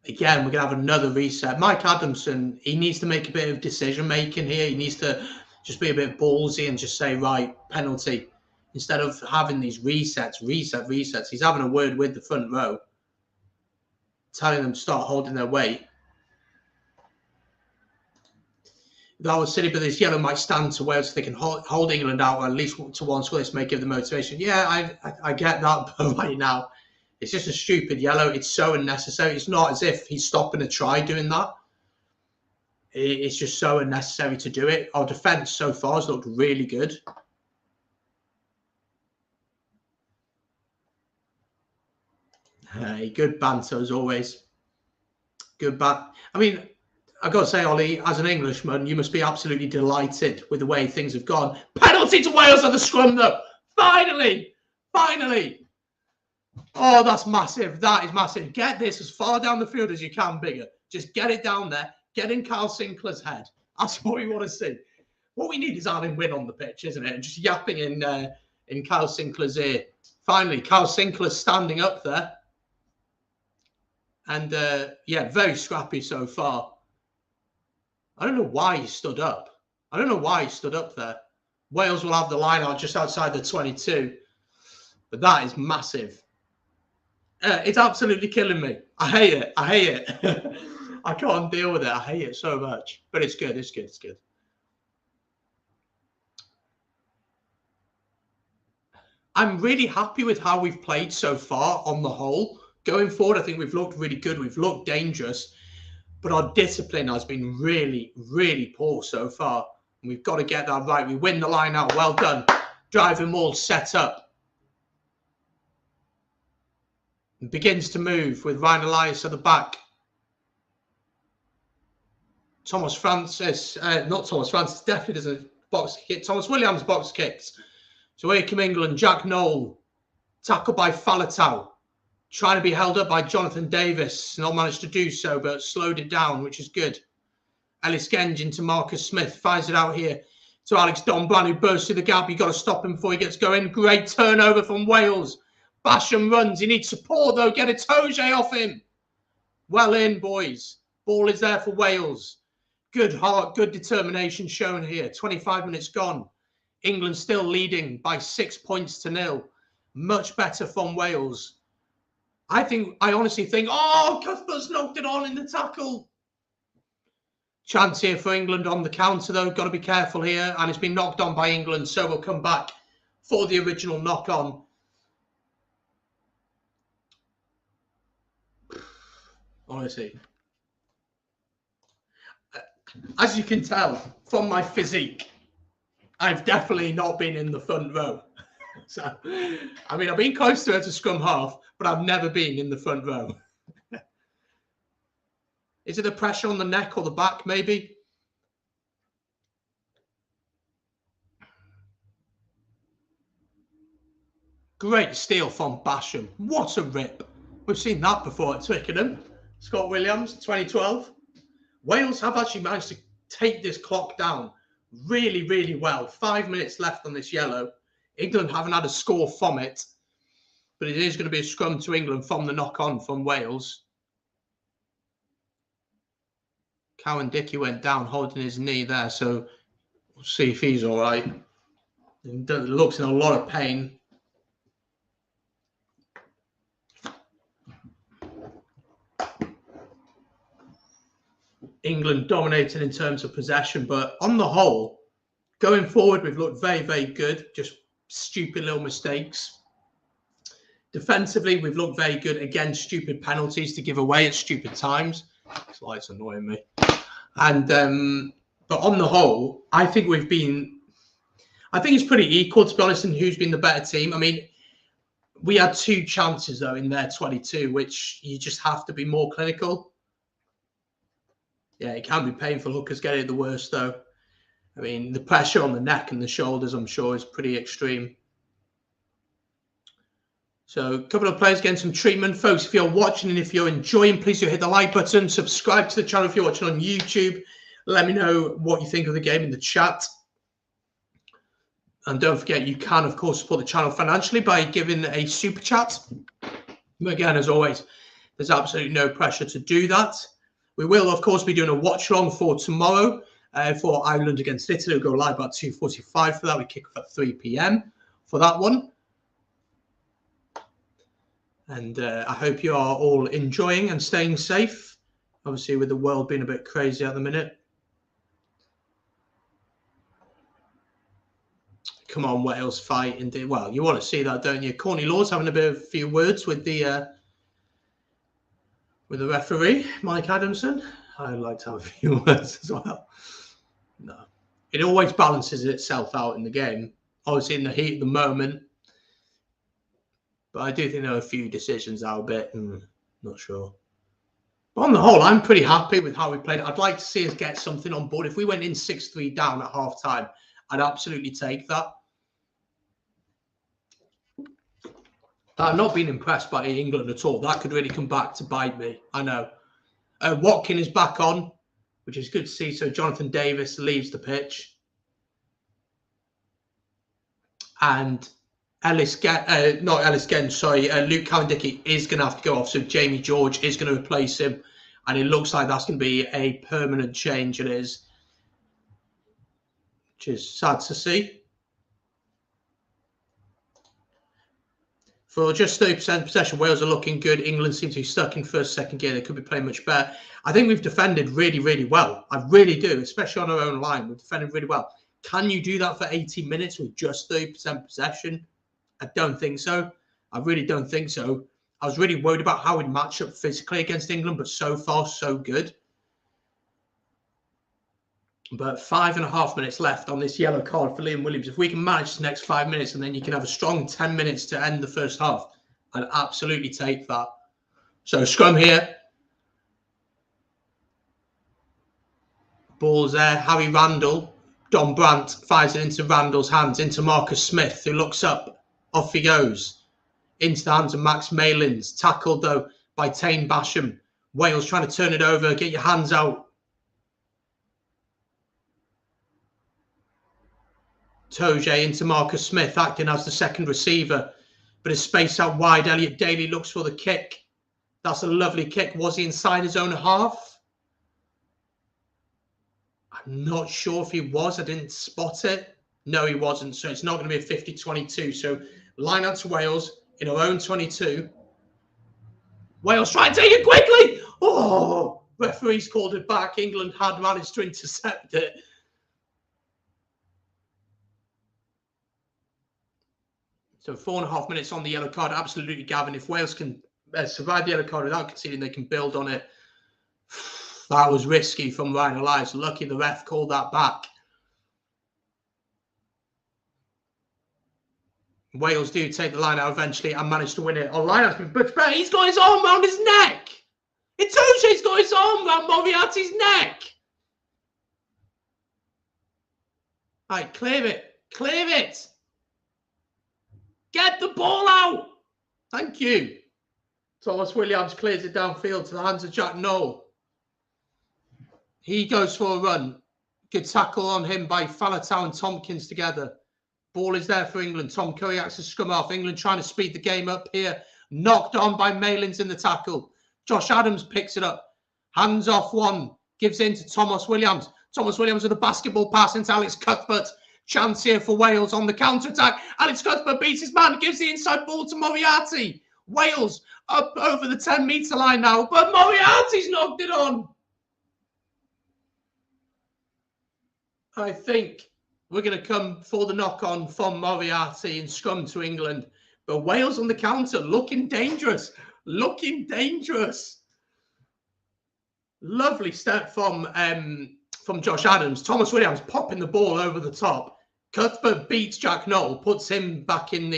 Again, we're going to have another reset. Mike Adamson, he needs to make a bit of decision making here. He needs to just be a bit ballsy and just say, right, penalty. Instead of having these resets. He's having a word with the front row, telling them to start holding their weight. That was silly, but this yellow might stand to Wales so they can hold England out, or at least to one score. This may give them motivation. Yeah, I get that, but right now, it's just a stupid yellow. It's so unnecessary. It's not as if he's stopping a try doing that. It's just so unnecessary to do it. Our defence so far has looked really good. Hey, good banter as always. Good I mean, I've got to say, Ollie, as an Englishman, you must be absolutely delighted with the way things have gone. Penalty to Wales at the scrum, though. Finally. Oh, that's massive. That is massive. Get this as far down the field as you can, Bigger. Just get it down there. Get in Kyle Sinclair's head. That's what we want to see. What we need is Alan Wynne on the pitch, isn't it? And just yapping in Kyle Sinclair's ear. Finally, Kyle Sinclair's standing up there. And, yeah, very scrappy so far. I don't know why he stood up. There. Wales will have the line out just outside the 22. But that is massive. It's absolutely killing me. I hate it. I can't deal with it. I hate it so much. But it's good. It's good. I'm really happy with how we've played so far on the whole. Going forward, I think we've looked really good. We've looked dangerous. But our discipline has been really, really poor so far. And we've got to get that right. We win the line out. Well done. Driving Maul set up. And begins to move with Ryan Elias at the back. Thomas Francis, not Thomas Francis, definitely doesn't box kick. Thomas Williams box kicks. So here come England. Jack Nowell. Tackled by Faletau. Trying to be held up by Jonathan Davis. Not managed to do so, but slowed it down, which is good. Ellis Genge into Marcus Smith. Fires it out here to Alex Donblan, who bursts through the gap. You've got to stop him before he gets going. Great turnover from Wales. Basham runs. He needs support, though. Get a Toje off him. Well in, boys. Ball is there for Wales. Good heart, good determination shown here. 25 minutes gone. England still leading by 6 points to 0. Much better from Wales. I honestly think, oh, Cuthbert's knocked it on in the tackle. Chance here for England on the counter, though. Got to be careful here. And it's been knocked on by England, so we'll come back for the original knock-on. honestly. As you can tell from my physique, I've definitely not been in the front row. So, I mean, I've been close to her to scrum half, but I've never been in the front row. Is it the pressure on the neck or the back, maybe? Great steal from Basham. What a rip. We've seen that before at Twickenham. Scott Williams, 2012. Wales have actually managed to take this clock down really, really well. 5 minutes left on this yellow. England haven't had a score from it, but it is going to be a scrum to England from the knock-on from Wales. Cowan-Dickie went down holding his knee there, so we'll see if he's all right. He looks in a lot of pain. England dominated in terms of possession, but on the whole, going forward, we've looked very, very good. Just stupid little mistakes. Defensively, we've looked very good. Again, stupid penalties to give away at stupid times. This light's annoying me. And but on the whole, I think we've been. I think it's pretty equal, to be honest, in who's been the better team. I mean, we had 2 chances though in their 22, which you just have to be more clinical. Yeah, it can be painful. Hookers get it the worst, though. I mean, the pressure on the neck and the shoulders, I'm sure, is pretty extreme. So a couple of players getting some treatment. Folks, if you're watching and if you're enjoying, please do hit the like button. Subscribe to the channel if you're watching on YouTube. Let me know what you think of the game in the chat. And don't forget, you can, of course, support the channel financially by giving a super chat. Again, as always, there's absolutely no pressure to do that. We will, of course, be doing a watch-along for tomorrow for Ireland against Italy. We'll go live about 2:45 for that. We kick off at 3 p.m. for that one. And I hope you are all enjoying and staying safe. Obviously, with the world being a bit crazy at the minute. Come on, Wales, fight. Indeed. Well, you want to see that, don't you? Corny Laws having a few words with the referee, Mike Adamson. I'd like to have a few words as well. No, it always balances itself out in the game. Obviously, in the heat of the moment. But I do think there are a few decisions that are a bit, not sure. But on the whole, I'm pretty happy with how we played. I'd like to see us get something on board. If we went in 6-3 down at half-time, I'd absolutely take that. I've not been impressed by England at all. That could really come back to bite me. I know. Watkin is back on, which is good to see. So Jonathan Davis leaves the pitch. And Luke Cowan-Dickie is going to have to go off. So Jamie George is going to replace him. And it looks like that's going to be a permanent change. It is. Which is sad to see. For just 30% possession, Wales are looking good. England seems to be stuck in first, second gear. They could be playing much better. I think we've defended really, really well. I really do, especially on our own line. We've defended really well. Can you do that for 80 minutes with just 30% possession? I don't think so. I really don't think so. I was really worried about how we'd match up physically against England, but so far, so good. But 5.5 minutes left on this yellow card for Liam Williams. If we can manage the next 5 minutes and then you can have a strong 10 minutes to end the first half, I'd absolutely take that. So scrum here. Ball's there. Harry Randall. Don Brandt fires it into Randall's hands, into Marcus Smith, who looks up. Off he goes. Into the hands of Max Malins. Tackled, though, by Taine Basham. Wales trying to turn it over. Get your hands out. Toje into Marcus Smith, acting as the second receiver. But his space out wide. Elliot Daly looks for the kick. That's a lovely kick. Was he inside his own half? I'm not sure if he was. I didn't spot it. No, he wasn't. So it's not going to be a 50-22. So line out to Wales in our own 22. Wales try and take it quickly. Oh, referee's called it back. England had managed to intercept it. So 4.5 minutes on the yellow card. Absolutely, Gavin. If Wales can survive the yellow card without conceding, they can build on it. That was risky from Ryan Elias. Lucky the ref called that back. Wales do take the line out eventually and manage to win it. Oh, line out's been much better. He's got his arm around his neck. Itoje's got his arm around Moriarty's neck. All right, clear it. Clear it. Get the ball out. Thank you. Thomas Williams clears it downfield to the hands of Jack Nowell. He goes for a run. Good tackle on him by Faletau and Tompkins together. Ball is there for England. Tom Curry acts as scrum half. England trying to speed the game up here. Knocked on by Malins in the tackle. Josh Adams picks it up. Hands off one. Gives in to Thomas Williams. Thomas Williams with a basketball pass into Alex Cuthbert. Chance here for Wales on the counter-attack. Alex Cuthbert beats his man. Gives the inside ball to Moriarty. Wales up over the 10-metre line now. But Moriarty's knocked it on. I think we're going to come for the knock-on from Moriarty and scrum to England. But Wales on the counter, looking dangerous. Looking dangerous. Lovely step from Josh Adams. Thomas Williams popping the ball over the top. Cuthbert beats Jack Nowell, puts him back on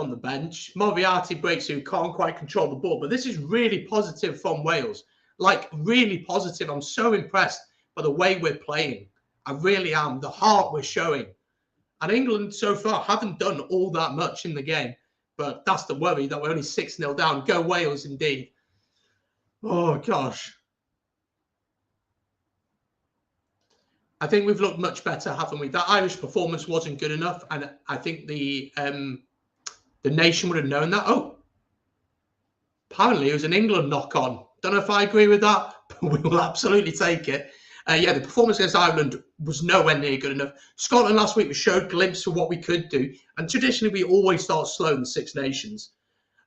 the bench. Moriarty breaks through, can't quite control the ball. But this is really positive from Wales. Like, really positive. I'm so impressed by the way we're playing. I really am. The heart we're showing. And England so far haven't done all that much in the game. But that's the worry, that we're only 6-0 down. Go Wales indeed. Oh, gosh. I think we've looked much better, haven't we? That Irish performance wasn't good enough. And I think the nation would have known that. Oh, apparently it was an England knock-on. Don't know if I agree with that, but we will absolutely take it. Yeah, the performance against Ireland was nowhere near good enough. Scotland last week, we showed a glimpse of what we could do. And traditionally, we always start slow in the Six Nations.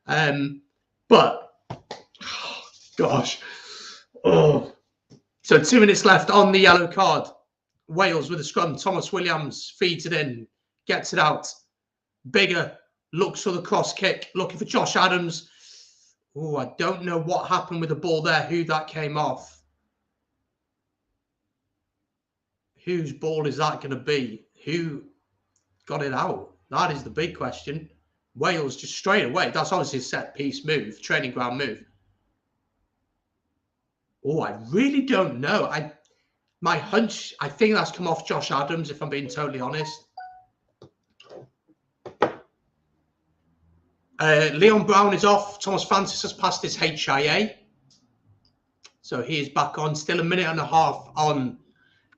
But, oh, gosh. Oh. So 2 minutes left on the yellow card. Wales with a scrum. Thomas Williams feeds it in, gets it out. Bigger, looks for the cross kick, looking for Josh Adams. Oh, I don't know what happened with the ball there, who that came off. Whose ball is that going to be? Who got it out? That is the big question. Wales just straight away. That's obviously a set-piece move, training ground move. Oh, I really don't know. My hunch, I think that's come off Josh Adams, if I'm being totally honest. Leon Brown is off. Thomas Francis has passed his HIA. So he is back on. Still a minute and a half on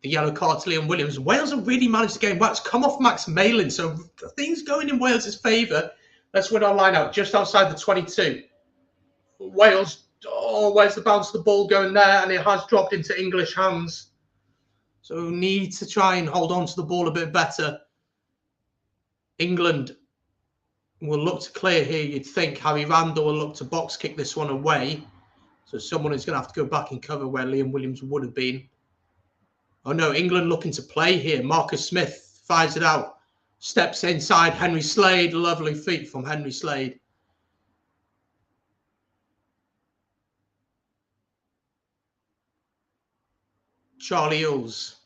the yellow card to Liam Williams. Wales have really managed the game well. It's come off Max Malin, so things going in Wales' favour. Let's win our line out just outside the 22. Wales, oh, where's the bounce of the ball going there? And it has dropped into English hands. So need to try and hold on to the ball a bit better. England will look to clear here, you'd think. Harry Randall will look to box kick this one away. So someone is going to have to go back and cover where Liam Williams would have been. Oh no, England looking to play here. Marcus Smith fires it out. Steps inside Henry Slade. Lovely feet from Henry Slade. Charlie Eels.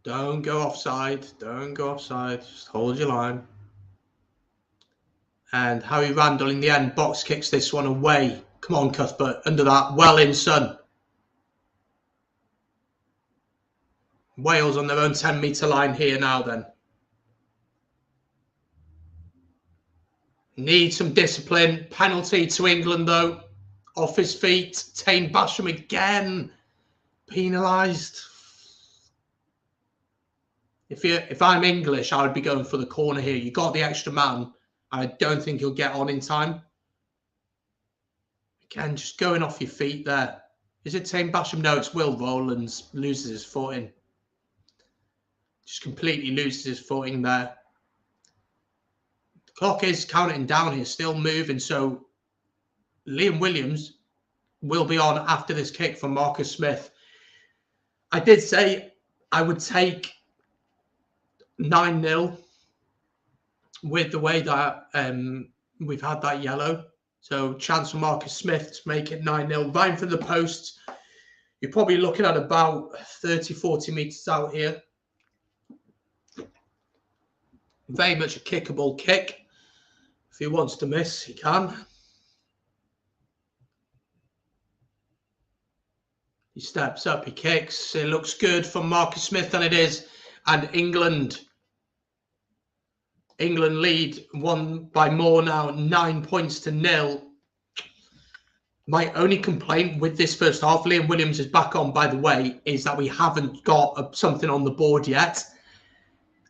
Don't go offside. Don't go offside. Just hold your line. And Harry Randall in the end box kicks this one away. Come on, Cuthbert. Under that. Well in, son. Wales on their own 10-metre line here now then. Need some discipline. Penalty to England though. Off his feet. Taine Basham again. Penalised. If I'm English, I would be going for the corner here. You got the extra man. I don't think he'll get on in time. Again, just going off your feet there. Is it Taine Basham? No, it's Will Rowlands. Loses his footing. Just completely loses his footing there. The clock is counting down here, still moving. So Liam Williams will be on after this kick from Marcus Smith. I did say I would take 9-0 with the way that we've had that yellow. So chance for Marcus Smith to make it 9-0. Vying for the post. You're probably looking at about 30, 40 metres out here. Very much a kickable kick. If he wants to miss, he can. He steps up, he kicks. It looks good for Marcus Smith, and it is. And England lead one by more now, 9 points to 0. My only complaint with this first half, Liam Williams is back on, by the way, is that we haven't got something on the board yet.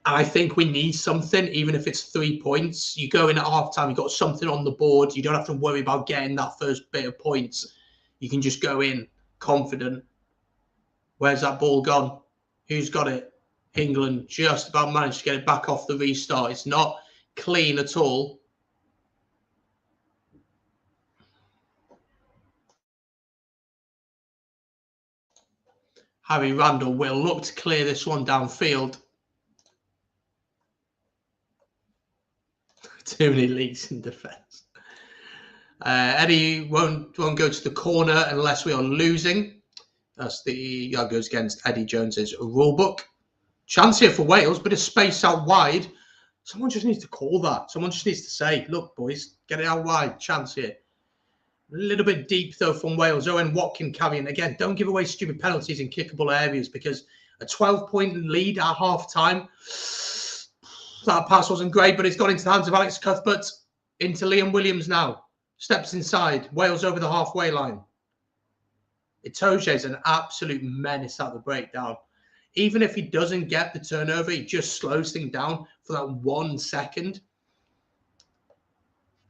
And I think we need something, even if it's 3 points. You go in at halftime, you've got something on the board. You don't have to worry about getting that first bit of points. You can just go in confident. Where's that ball gone? Who's got it? England just about managed to get it back off the restart. It's not clean at all. Harry Randall will look to clear this one downfield. Too many leaks in defence. Eddie won't go to the corner unless we are losing. That goes against Eddie Jones's rule book. Chance here for Wales, bit of space out wide. Someone just needs to call that. Someone just needs to say, look, boys, get it out wide. Chance here. A little bit deep, though, from Wales. Owen Watkin carrying. Again, don't give away stupid penalties in kickable areas, because a 12-point lead at half-time, that pass wasn't great, but it's gone into the hands of Alex Cuthbert. Into Liam Williams now. Steps inside. Wales over the halfway line. Itoje is an absolute menace at the breakdown. Even if he doesn't get the turnover, he just slows things down for that 1 second.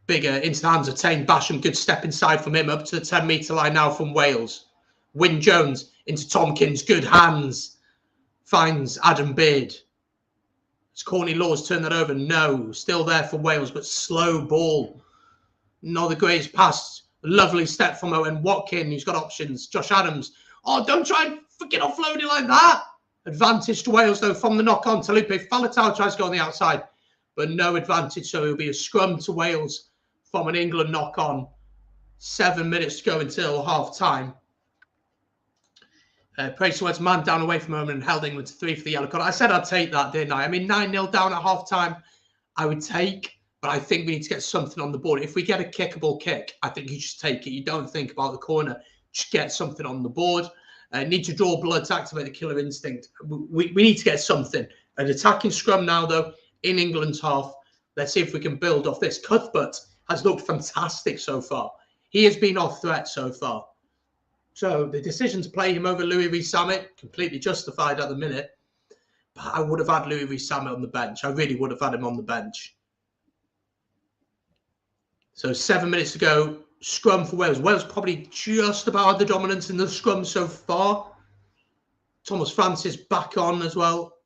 Bigger into the hands of Tane Basham. Good step inside from him up to the 10-metre line now from Wales. Wyn Jones into Tompkins. Good hands. Finds Adam Beard. Has Courtney Laws turned that over? No. Still there for Wales, but slow ball. Not the greatest pass. Lovely step from Owen Watkin. He's got options. Josh Adams. Oh, don't try and freaking offload it like that. Advantage to Wales, though, from the knock-on. Talupe Faletau tries to go on the outside, but no advantage. So it'll be a scrum to Wales from an England knock-on. 7 minutes to go until half-time. Praceworth's man down away from home and held England to 3 for the yellow card. I said I'd take that, didn't I? I mean, 9-0 down at half-time, I would take, but I think we need to get something on the board. If we get a kickable kick, I think you just take it. You don't think about the corner. Just get something on the board. Need to draw blood to activate the killer instinct. We need to get something. An attacking scrum now, though, in England's half. Let's see if we can build off this. Cuthbert has looked fantastic so far. He has been off threat so far. So the decision to play him over Louis Rees-Zammit, completely justified at the minute. But I would have had Louis Rees-Zammit on the bench. I really would have had him on the bench. So 7 minutes to go. Scrum for Wales. Wales probably just about had the dominance in the scrum so far. Thomas Francis back on as well.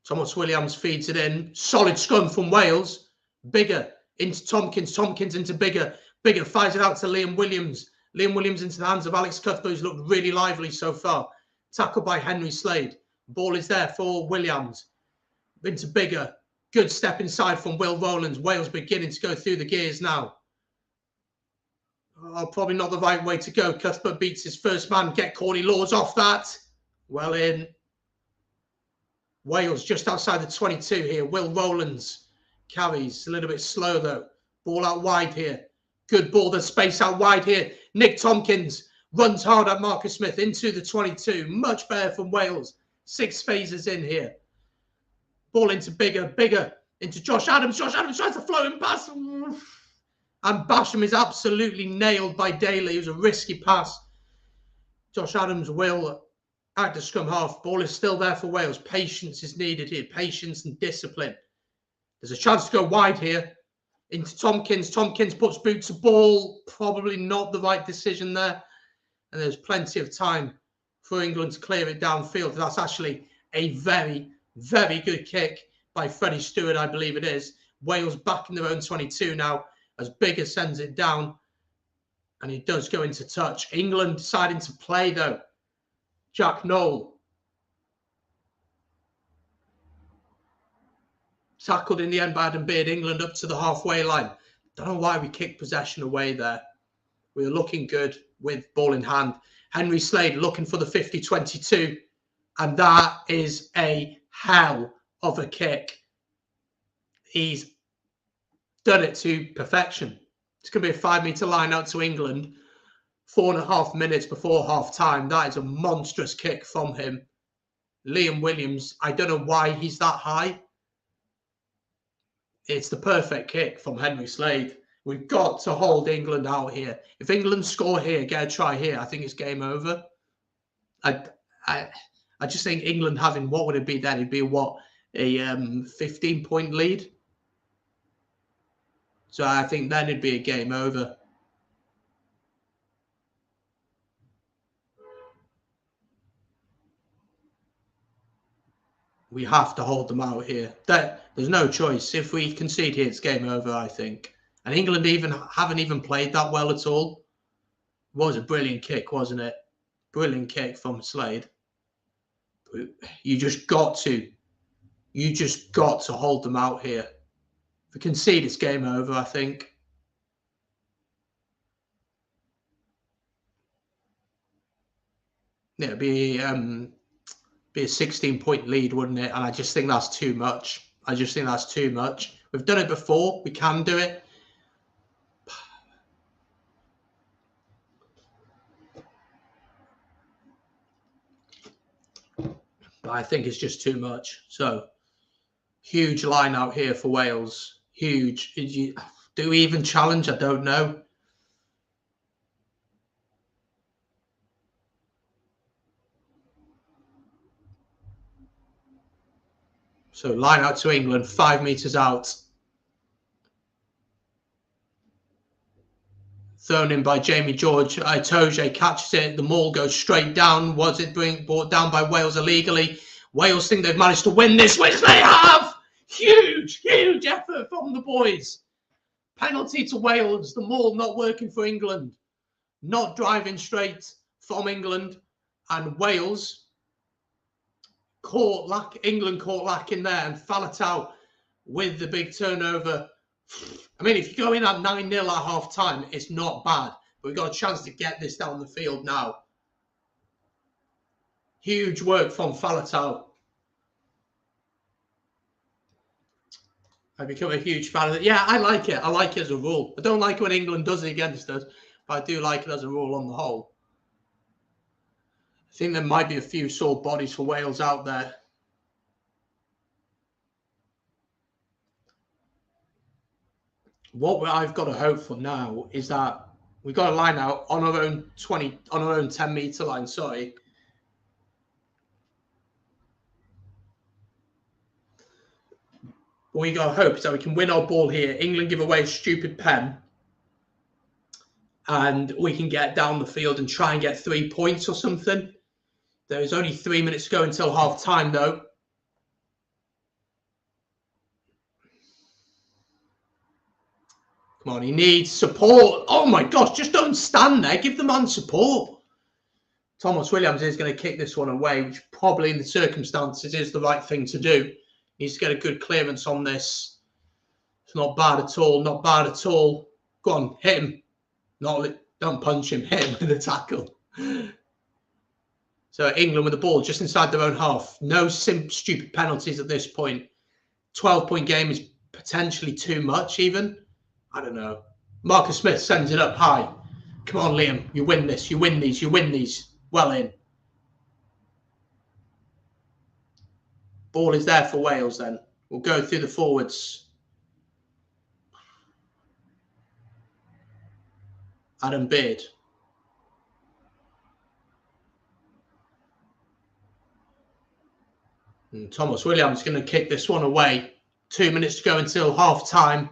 Thomas Williams feeds it in. Solid scrum from Wales. Bigger into Tompkins. Tompkins into Bigger. Bigger fires it out to Liam Williams. Liam Williams into the hands of Alex Cuthbert, who's looked really lively so far. Tackled by Henry Slade. Ball is there for Williams. Into Bigger. Good step inside from Will Rowlands. Wales beginning to go through the gears now. Oh, probably not the right way to go. Cuthbert beats his first man. Get Courtney Laws off that. Well in. Wales just outside the 22 here. Will Rowlands carries. A little bit slow though. Ball out wide here. Good ball. There's space out wide here. Nick Tompkins runs hard at Marcus Smith into the 22. Much better from Wales. 6 phases in here. Ball into Bigger into Josh Adams. Josh Adams tries to float him pass. And Basham is absolutely nailed by Daly. It was a risky pass. Josh Adams will act as scrum half. Ball is still there for Wales. Patience is needed here. Patience and discipline. There's a chance to go wide here. Into Tompkins. Tompkins puts boot to ball. Probably not the right decision there. And there's plenty of time for England to clear it downfield. That's actually a very, very good kick by Freddie Stewart, I believe it is. Wales back in their own 22 now as Bigger sends it down. And he does go into touch. England deciding to play, though. Jack Nowell. Tackled in the end by Adam Beard. England up to the halfway line. Don't know why we kicked possession away there. We were looking good with ball in hand. Henry Slade looking for the 50-22. And that is a hell of a kick. He's done it to perfection. It's going to be a 5-metre line out to England. 4.5 minutes before half-time. That is a monstrous kick from him. Liam Williams, I don't know why he's that high. It's the perfect kick from Henry Slade. We've got to hold England out here. If England score here, get a try here, I think it's game over. I just think England having, what would it be then? It'd be what, a 15-point lead? So I think then it'd be a game over. We have to hold them out here. There's no choice. If we concede here, it's game over, I think. And England haven't even played that well at all. It was a brilliant kick, wasn't it? Brilliant kick from Slade. You just got to hold them out here. If we concede, it's game over, I think. Yeah, it'd be a 16-point lead, wouldn't it? And I just think that's too much. We've done it before. We can do it. But I think it's just too much. So, huge line out here for Wales. Huge. Do we even challenge? I don't know. So line out to England, 5 metres out. Thrown in by Jamie George. Itoje catches it. The maul goes straight down. Was it brought down by Wales illegally? Wales think they've managed to win this, which they have! Huge effort from the boys. Penalty to Wales. The maul not working for England. Not driving straight from England. And Wales... England caught lacking there, and Faletau with the big turnover. I mean, if you go in at 9-0 at half time, it's not bad. But we've got a chance to get this down the field now. Huge work from Faletau. I become a huge fan of it. Yeah, I like it. I like it as a rule. I don't like it when England does it against us, but I do like it as a rule on the whole. I think there might be a few sore bodies for Wales out there. What I've got to hope for now is that we've got a line out on our own 10-metre line. Sorry. What we got to hope is that we can win our ball here. England give away a stupid pen. And we can get down the field and try and get 3 points or something. There is only 3 minutes to go until half time, though. Come on, he needs support. Oh my gosh, just don't stand there. Give the man support. Thomas Williams is going to kick this one away, which probably in the circumstances is the right thing to do. He needs to get a good clearance on this. It's not bad at all. Not bad at all. Go on, hit him. Don't punch him. Hit him with a tackle. So England with the ball just inside their own half. No stupid penalties at this point. 12-point game is potentially too much even. I don't know. Marcus Smith sends it up high. Come on, Liam. You win this. You win these. You win these. Well in. Ball is there for Wales then. We'll go through the forwards. Adam Beard. And Thomas Williams is going to kick this one away. 2 minutes to go until half time.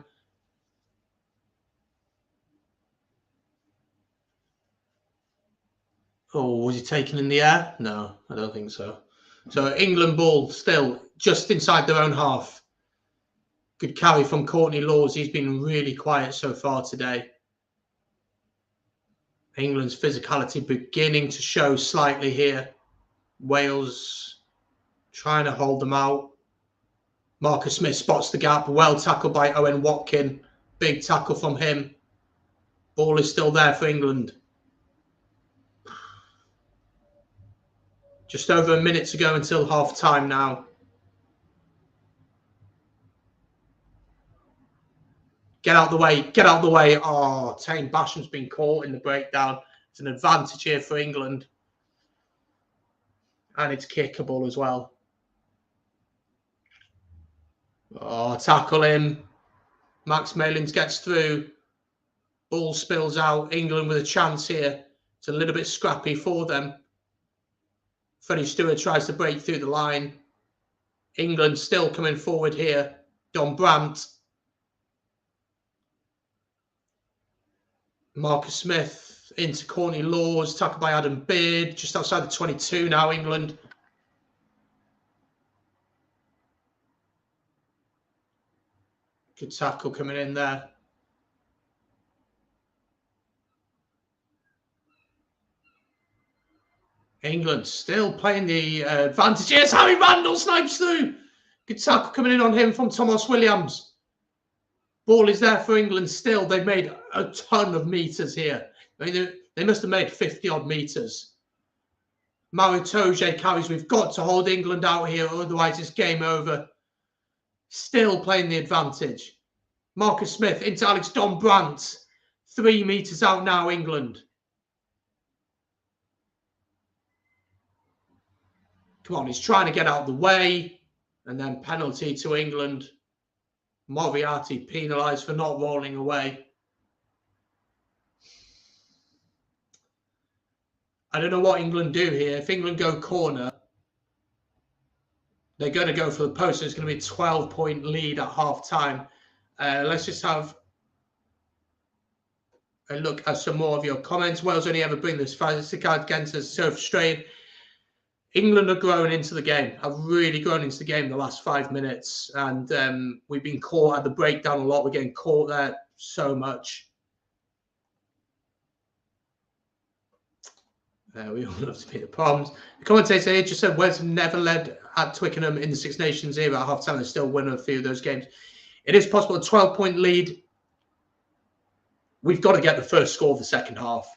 Oh, was he taken in the air? No, I don't think so. So England ball still just inside their own half. Good carry from Courtney Laws. He's been really quiet so far today. England's physicality beginning to show slightly here. Wales trying to hold them out. Marcus Smith spots the gap. Well tackled by Owen Watkin. Big tackle from him. Ball is still there for England. Just over a minute to go until half time now. Get out the way. Get out the way. Oh, Taine Basham's been caught in the breakdown. It's an advantage here for England. And it's kickable as well. Oh, tackle him. Max Malins gets through. Ball spills out. England with a chance here. It's a little bit scrappy for them. Freddie Stewart tries to break through the line. England still coming forward here. Don Brandt. Marcus Smith into Courtney Laws. Tackled by Adam Beard. Just outside the 22 now, England. Good tackle coming in there. England still playing the advantage. Yes, Harry Randall snipes through. Good tackle coming in on him from Thomas Williams. Ball is there for England still. They've made a ton of meters here. I mean, they must have made 50-odd meters. Mario Toje carries. We've got to hold England out here, otherwise it's game over. Still playing the advantage. Marcus Smith into Alex Don Brandt. 3 meters out now, England. Come on, he's trying to get out of the way. And then penalty to England. Moriarty penalised for not rolling away. I don't know what England do here. If England go corner, they're going to go for the post. It's going to be a 12-point lead at half-time. Let's just have a look at some more of your comments. Wales only ever bring this fantasy card against us. So frustrating. England have grown into the game. Have really grown into the game in the last 5 minutes. And we've been caught at the breakdown a lot. We're getting caught there so much. We all love to be the problems. The commentator here just said Wales never led at Twickenham in the Six Nations era at half-time. They still win a few of those games. It is possible, a 12-point lead. We've got to get the first score of the second half.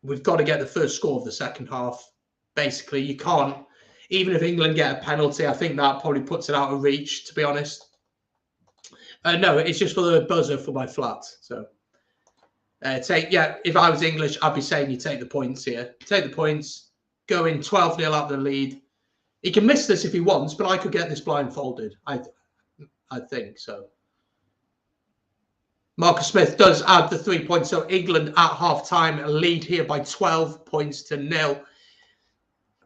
We've got to get the first score of the second half. Basically, you can't, even if England get a penalty, I think that probably puts it out of reach, to be honest. No, it's just for the buzzer for my flat. So, if I was English, I'd be saying you take the points here. Take the points, go in 12-0 up the lead. He can miss this if he wants, but I could get this blindfolded. I think so. Marcus Smith does add the 3 points. So England at half-time lead here by 12 points to 0.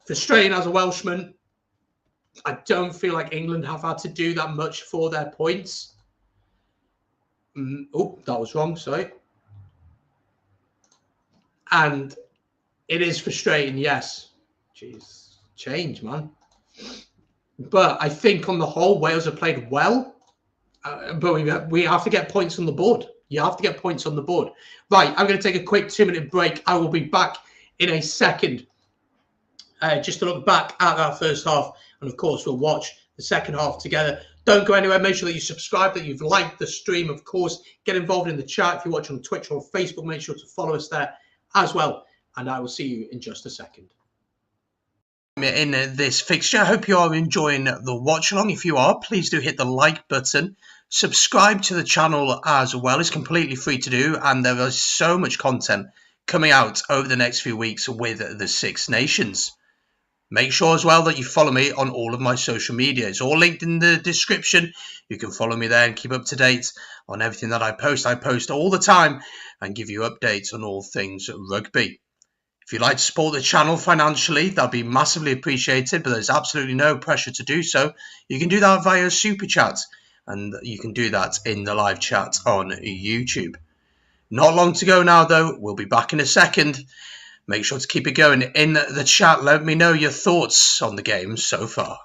Frustrating as a Welshman. I don't feel like England have had to do that much for their points. Oh, that was wrong. Sorry. And it is frustrating, yes. Jeez, change, man. But I think on the whole, Wales have played well. But we have to get points on the board. You have to get points on the board. Right, I'm going to take a quick 2-minute break. I will be back in a second. Just to look back at that first half. And of course, we'll watch the second half together. Don't go anywhere. Make sure that you subscribe, that you've liked the stream. Of course, get involved in the chat. If you watch on Twitch or Facebook, make sure to follow us there as well. And I will see you in just a second. In this fixture, I hope you are enjoying the watch along. If you are, please do hit the like button. Subscribe to the channel as well. It's completely free to do. And there is so much content coming out over the next few weeks with the Six Nations. Make sure as well that you follow me on all of my social media. It's all linked in the description. You can follow me there and keep up to date on everything that I post. I post all the time and give you updates on all things rugby. If you'd like to support the channel financially, that'd be massively appreciated, but there's absolutely no pressure to do so. You can do that via Super Chat, and you can do that in the live chat on YouTube. Not long to go now, though. We'll be back in a second. Make sure to keep it going in the chat. Let me know your thoughts on the game so far.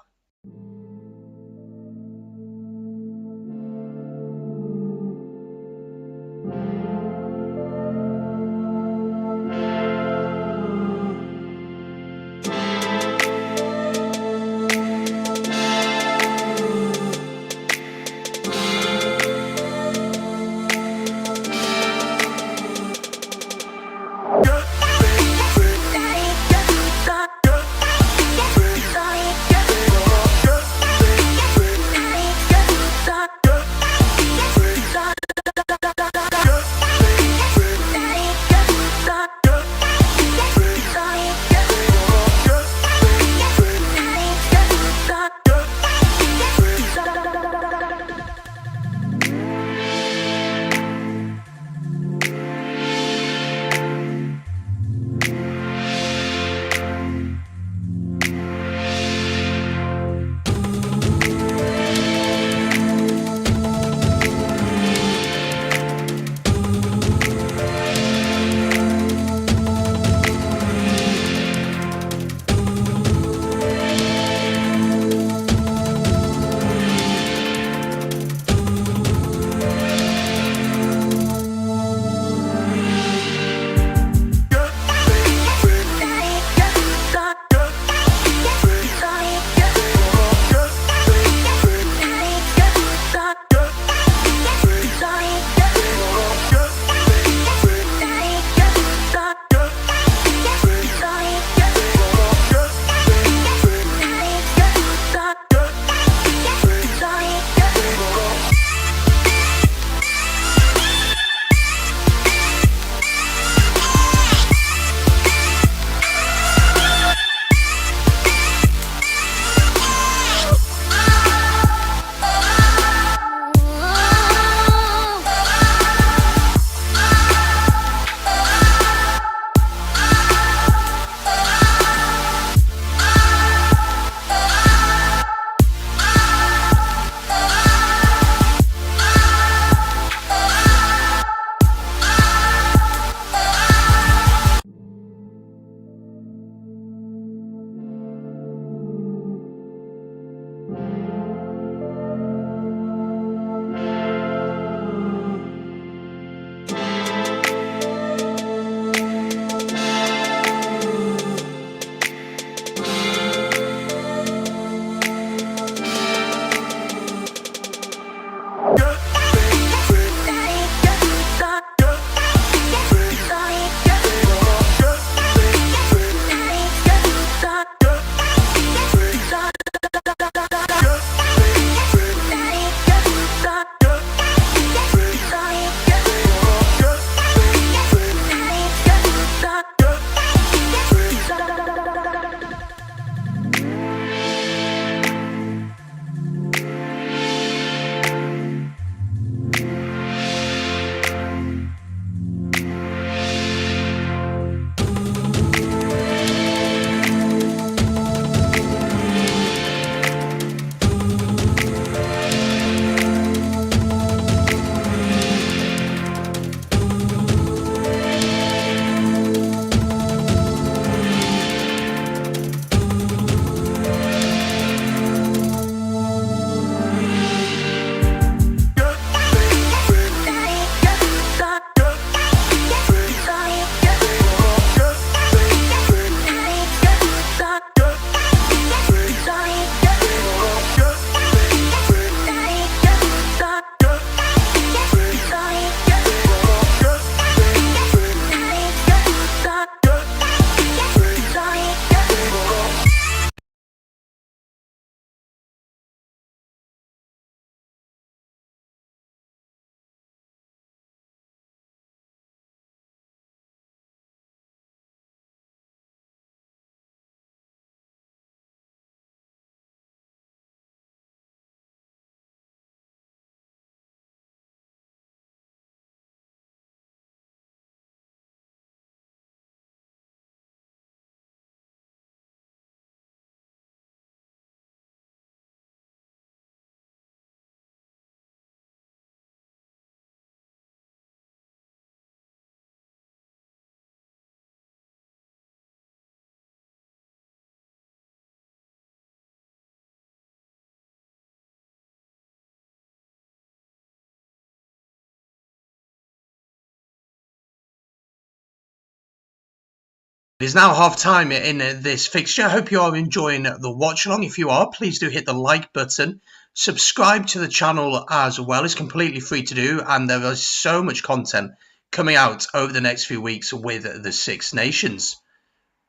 It is now half time in this fixture. I hope you are enjoying the watch along. If you are, please do hit the like button. Subscribe to the channel as well. It's completely free to do, and there is so much content coming out over the next few weeks with the Six Nations.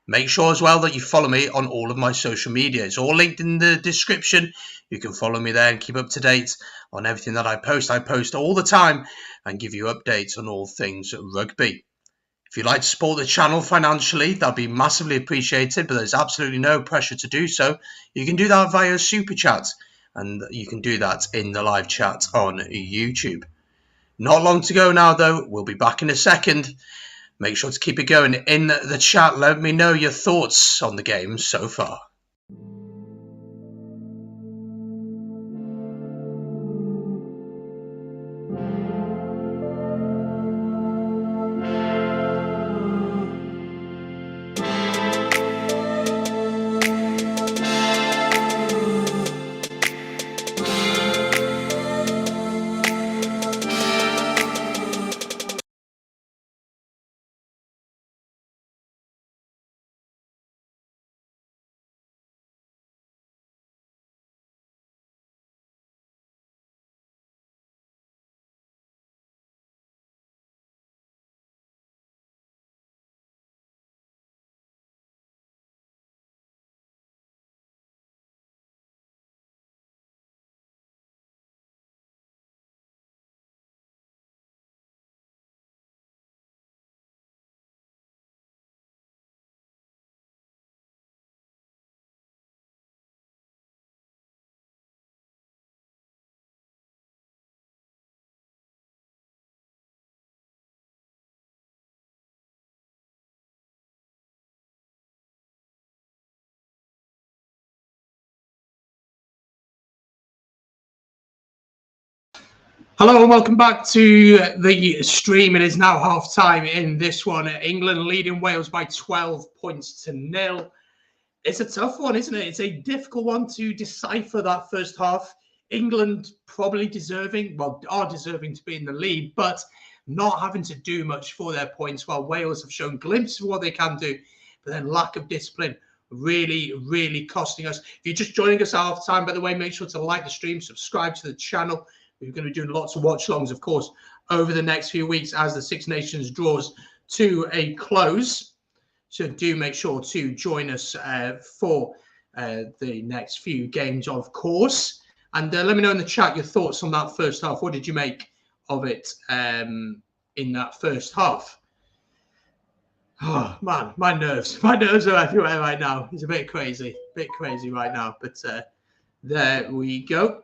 Make sure as well that you follow me on all of my social media. It's all linked in the description. You can follow me there and keep up to date on everything that I post. I post all the time and give you updates on all things rugby. If you'd like to support the channel financially, that'd be massively appreciated, but there's absolutely no pressure to do so. You can do that via Super Chat, and you can do that in the live chat on YouTube. Not long to go now, though. We'll be back in a second. Make sure to keep it going in the chat. Let me know your thoughts on the game so far. Hello and welcome back to the stream. It is now half time in this one. England leading Wales by 12 points to 0. It's a tough one, isn't it? It's a difficult one to decipher that first half. England probably are deserving to be in the lead, but not having to do much for their points, while Wales have shown glimpses of what they can do, but then lack of discipline really costing us. If you're just joining us at half time, by the way, make sure to like the stream, subscribe to the channel. We're going to be doing lots of watch-alongs, of course, over the next few weeks as the Six Nations draws to a close. So do make sure to join us for the next few games, of course. And let me know in the chat your thoughts on that first half. What did you make of it in that first half? Oh, man, my nerves are everywhere right now. It's a bit crazy right now. But there we go.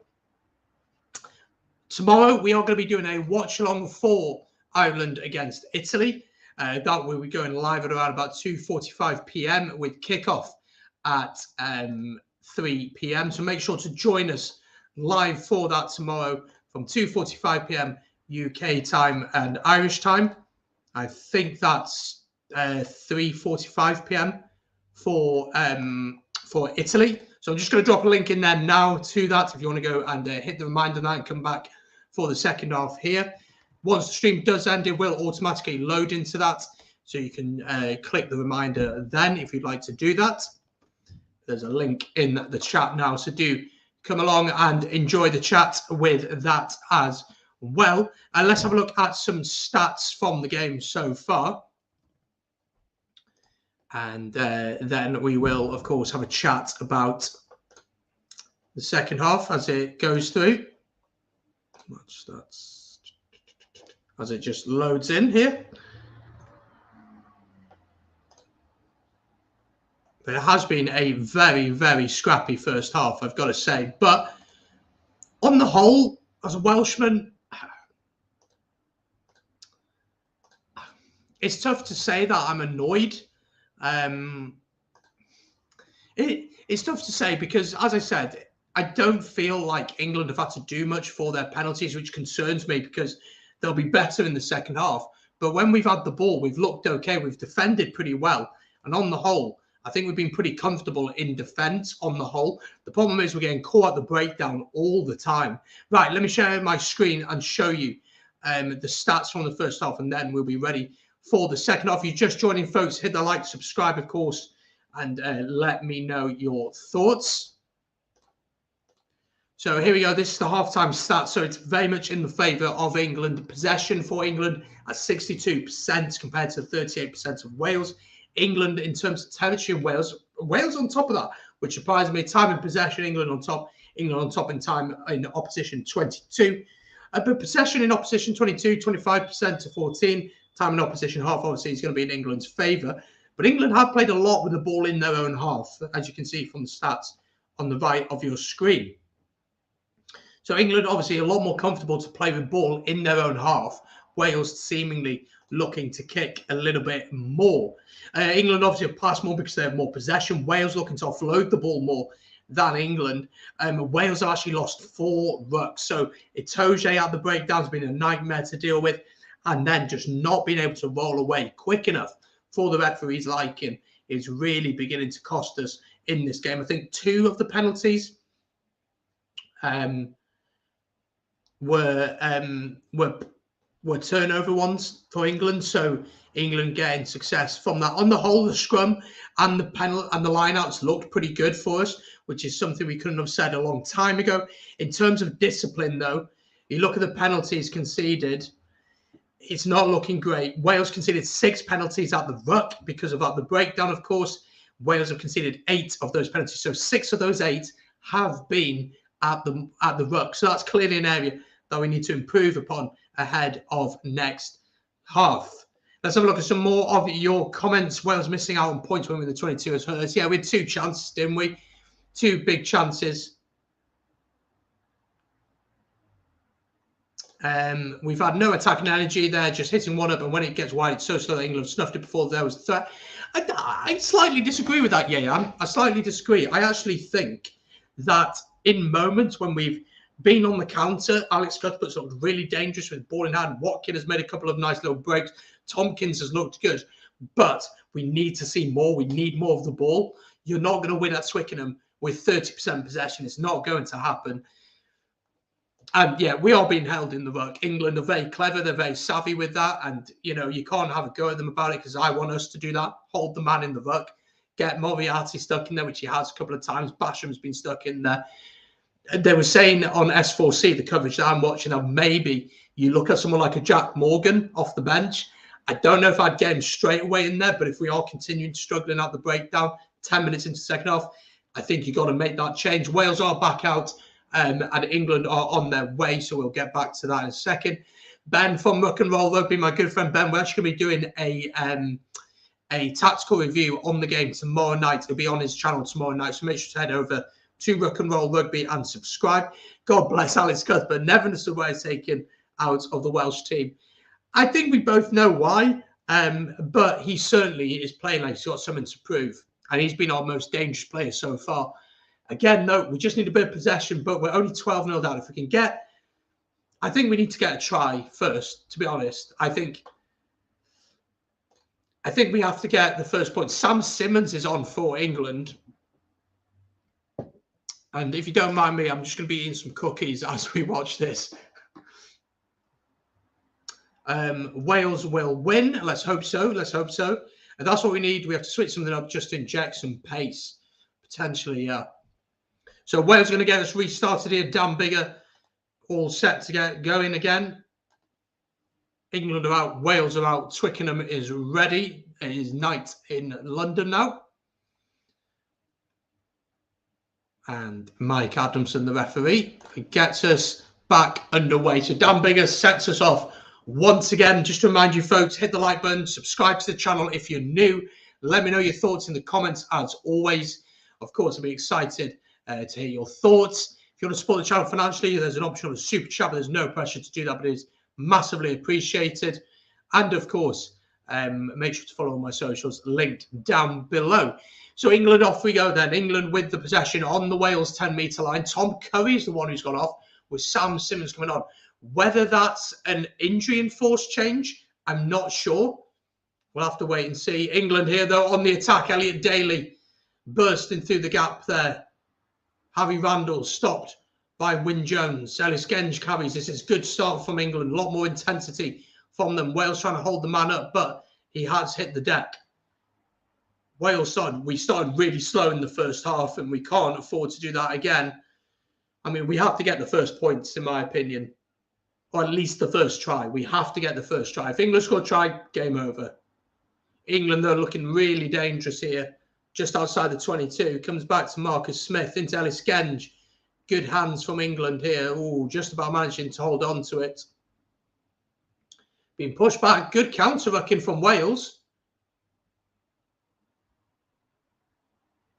Tomorrow, we are going to be doing a watch-along for Ireland against Italy. That will be going live at around about 2:45 p.m. with kickoff at 3 p.m. So make sure to join us live for that tomorrow from 2:45 p.m. UK time and Irish time. I think that's 3:45 p.m. for Italy. So I'm just going to drop a link in there now to that if you want to go and hit the reminder that and come back for the second half here. Once the stream does end, it will automatically load into that. So you can click the reminder then if you'd like to do that. There's a link in the chat now. So do come along and enjoy the chat with that as well. And let's have a look at some stats from the game so far. And then we will, of course, have a chat about the second half as it goes through. Watch that as it just loads in here. But it has been a very scrappy first half, I've got to say. But on the whole, as a Welshman, it's tough to say that I'm annoyed. It's tough to say because, as I said, I don't feel like England have had to do much for their penalties, which concerns me because they'll be better in the second half. But when we've had the ball, we've looked okay. We've defended pretty well. And on the whole, I think we've been pretty comfortable in defence on the whole. The problem is we're getting caught at the breakdown all the time. Right, let me share my screen and show you the stats from the first half, and then we'll be ready for the second half. If you're just joining, folks, hit the like, subscribe, of course, and let me know your thoughts. So here we go. This is the halftime stats. So it's very much in the favour of England. Possession for England, at 62% compared to 38% of Wales. England, in terms of territory, and Wales on top of that, which surprised me. Time in possession, England on top in time in opposition, 22. But possession in opposition, 22, 25% to 14. Time in opposition half, obviously, is going to be in England's favour. But England have played a lot with the ball in their own half, as you can see from the stats on the right of your screen. So England, obviously, a lot more comfortable to play with ball in their own half. Wales seemingly looking to kick a little bit more. England obviously have passed more because they have more possession. Wales looking to offload the ball more than England. Wales have actually lost 4 rucks. So Itoje at the breakdown has been a nightmare to deal with. And then just not being able to roll away quick enough for the referees' liking is really beginning to cost us in this game. I think 2 of the penalties were turnover ones for England, so England getting success from that. On the whole, the scrum and the penalty and the lineouts looked pretty good for us, which is something we couldn't have said a long time ago. In terms of discipline, though, you look at the penalties conceded, it's not looking great. Wales conceded 6 penalties at the ruck because of the breakdown, of course. Wales have conceded 8 of those penalties, so 6 of those 8 have been at the ruck. So that's clearly an area that we need to improve upon ahead of next half. Let's have a look at some more of your comments. Wales missing out on points when we were the 22 as hers. Yeah, we had 2 chances, didn't we? 2 big chances. We've had no attacking energy there, just hitting one up, and when it gets wide, it's so slow that England snuffed it before there was a threat. I slightly disagree with that, yeah. I slightly disagree. I actually think that in moments when we've been on the counter, Alex Cuthbert's looked really dangerous with ball in hand. Watkin has made a couple of nice little breaks. Tompkins has looked good, but we need to see more. We need more of the ball. You're not going to win at Twickenham with 30% possession. It's not going to happen. And yeah, we are being held in the ruck. England are very clever. They're very savvy with that. And, you know, you can't have a go at them about it because I want us to do that. Hold the man in the ruck. Get Moriarty stuck in there, which he has a couple of times. Basham's been stuck in there. They were saying on S4C, the coverage that I'm watching, that maybe you look at someone like a Jack Morgan off the bench. I don't know if I'd get him straight away in there, but if we are continuing struggling at the breakdown, 10 minutes into the second half, I think you've got to make that change. Wales are back out. And England are on their way, so we'll get back to that in a second. Ben from Rock and Roll Rugby, my good friend Ben, we're actually going to be doing a tactical review on the game tomorrow night. It'll be on his channel tomorrow night, so make sure to head over to Rock and Roll Rugby and subscribe. God bless Alex Cuthbert, never understood why he's taken out of the Welsh team. I think we both know why, but he certainly is playing like he's got something to prove, and he's been our most dangerous player so far. Again, no, we just need a bit of possession, but we're only 12-0 down. If we can get, I think we need to get a try first, to be honest. I think we have to get the first point. Sam Simmons is on for England. And if you don't mind me, I'm just going to be eating some cookies as we watch this. Wales will win. Let's hope so. Let's hope so. And that's what we need. We have to switch something up just to inject some pace. Potentially, yeah. So Wales going to get us restarted here. Dan Biggar all set to get going again. England are out. Wales are out. Twickenham is ready. It is night in London now. And Mike Adamson, the referee, gets us back underway. So Dan Biggar sets us off once again. Just to remind you folks, hit the like button, subscribe to the channel if you're new. Let me know your thoughts in the comments as always. Of course, I'll be excited to hear your thoughts. If you want to support the channel financially, there's an option on the super chat, but there's no pressure to do that, but it is massively appreciated. And of course, make sure to follow my socials linked down below. So England, off we go then. England with the possession on the Wales 10-metre line. Tom Curry is the one who's gone off with Sam Simmons coming on. Whether that's an injury-enforced change, I'm not sure. We'll have to wait and see. England here, though, on the attack. Elliot Daly bursting through the gap there. Harry Randall stopped by Wyn Jones. Ellis Genge carries. This is a good start from England. A lot more intensity from them. Wales trying to hold the man up, but he has hit the deck. We started really slow in the first half, and we can't afford to do that again. I mean, we have to get the first points, in my opinion. or at least the first try. We have to get the first try. If England score a try, game over. England, though, looking really dangerous here. Just outside the 22. Comes back to Marcus Smith into Ellis Genge. Good hands from England here. Ooh, just about managing to hold on to it. Being pushed back. Good counter-rucking from Wales.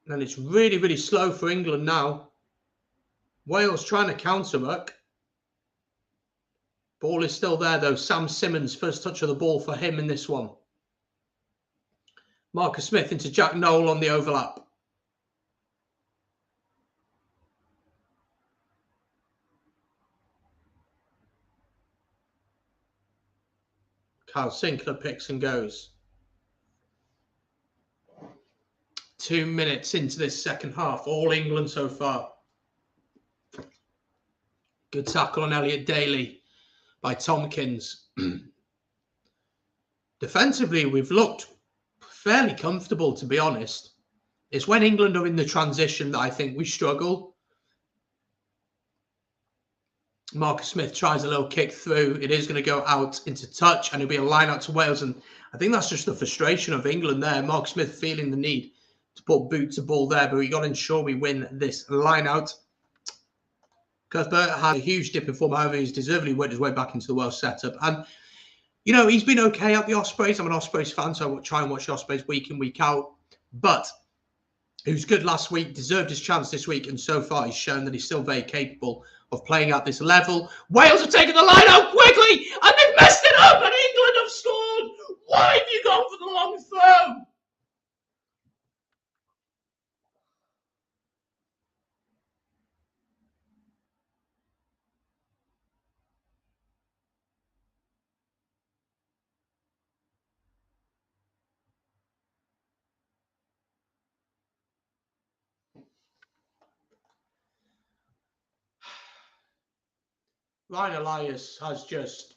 And it's really, really slow for England now. Wales trying to counter-ruck. Ball is still there, though. Sam Simmonds, first touch of the ball for him in this one. Marcus Smith into Jack Nowell on the overlap. Kyle Sinckler picks and goes. 2 minutes into this second half. All England so far. Good tackle on Elliot Daly by Tompkins. Defensively, we've looked fairly comfortable, to be honest. It's when England are in the transition that I think we struggle. Marcus Smith tries a little kick through. It is going to go out into touch and it'll be a line out to Wales. And I think that's just the frustration of England there. Marcus Smith feeling the need to put boot to ball there, but we got to ensure we win this line out. Cuthbert had a huge dip in form. However, he's deservedly worked his way back into the Welsh setup. And, you know, he's been okay at the Ospreys. I'm an Ospreys fan, so I try and watch the Ospreys week in, week out. But he was good last week, deserved his chance this week, and so far he's shown that he's still very capable of playing at this level. Wales have taken the line out quickly, and they've messed it up, and England have scored. Why have you gone for the long throw? Ryan Elias has just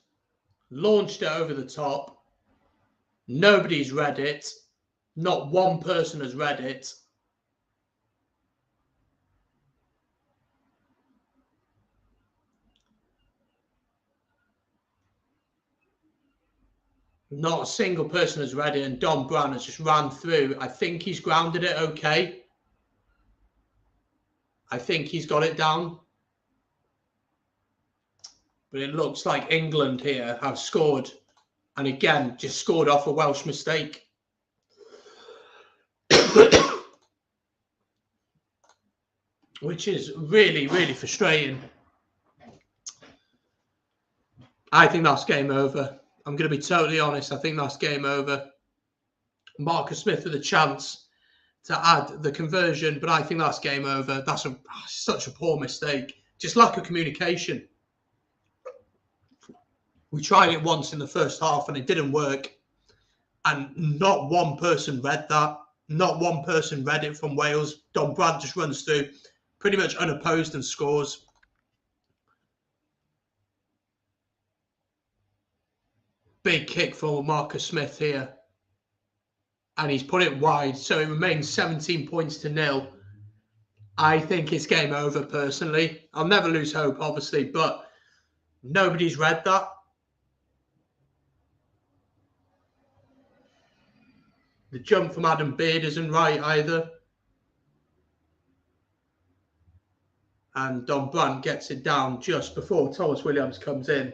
launched it over the top. Nobody's read it. Not one person has read it. Not a single person has read it, and Don Brown has just ran through. I think he's grounded it okay. I think he's got it down. But it looks like England here have scored. And again, just scored off a Welsh mistake. Which is really, really frustrating. I think that's game over. I'm going to be totally honest. I think that's game over. Marcus Smith with a chance to add the conversion, but I think that's game over. That's such a poor mistake. Just lack of communication. We tried it once in the first half and it didn't work. And not one person read that. Not one person read it from Wales. Don Brandt just runs through pretty much unopposed and scores. Big kick for Marcus Smith here. And he's put it wide. So it remains 17 points to 0. I think it's game over personally. I'll never lose hope, obviously, but nobody's read that. The jump from Adam Beard isn't right either. And Don Brandt gets it down just before Thomas Williams comes in.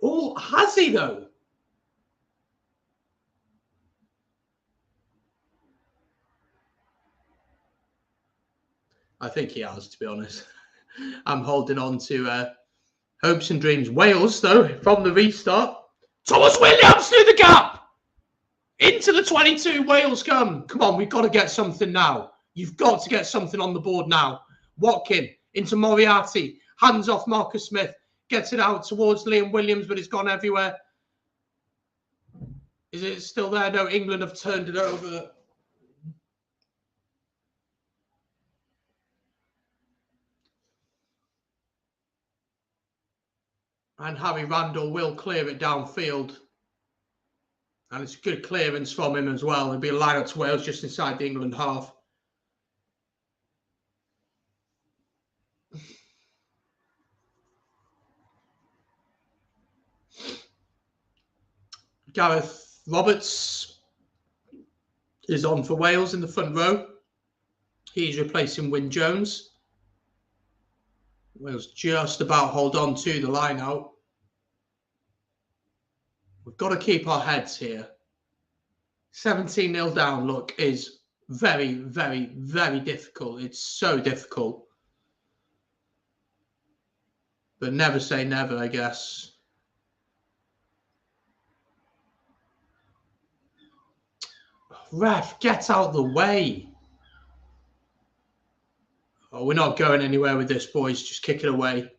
Oh, has he though? I think he has, to be honest. I'm holding on to hopes and dreams. Wales, though, from the restart. Thomas Williams through the gap. Into the 22, Wales come. Come on, we've got to get something now. You've got to get something on the board now. Watkin into Moriarty. Hands off Marcus Smith. Gets it out towards Liam Williams, but it's gone everywhere. Is it still there? No, England have turned it over. And Harry Randall will clear it downfield. And it's a good clearance from him as well. It'll be a line out to Wales just inside the England half. Gareth Roberts is on for Wales in the front row. He's replacing Wyn Jones. Wales just about hold on to the line out. We've got to keep our heads here. 17-0 down, look, is very, very, very difficult. It's so difficult. But never say never, I guess. Ref, get out the way. Oh, we're not going anywhere with this, boys. Just kick it away.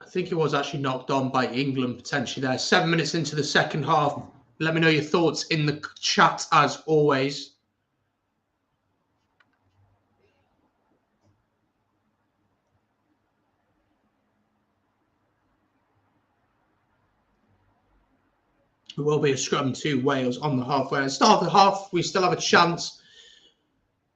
I think it was actually knocked on by England potentially there. 7 minutes into the second half. Let me know your thoughts in the chat as always. It will be a scrum to Wales on the halfway. At the start of the half, we still have a chance.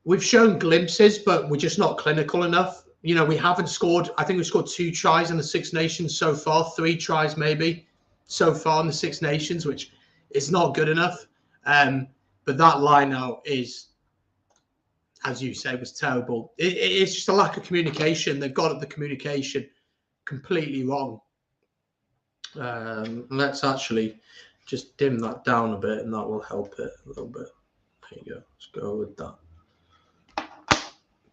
We've shown glimpses, but we're just not clinical enough. You know, we haven't scored. I think we've scored 2 tries in the Six Nations so far, 3 tries maybe so far in the Six Nations, which is not good enough. But that line out is, as you say, was terrible. It's just a lack of communication. They've got the communication completely wrong. Let's actually just dim that down a bit, and that will help it a little bit. There you go. Let's go with that.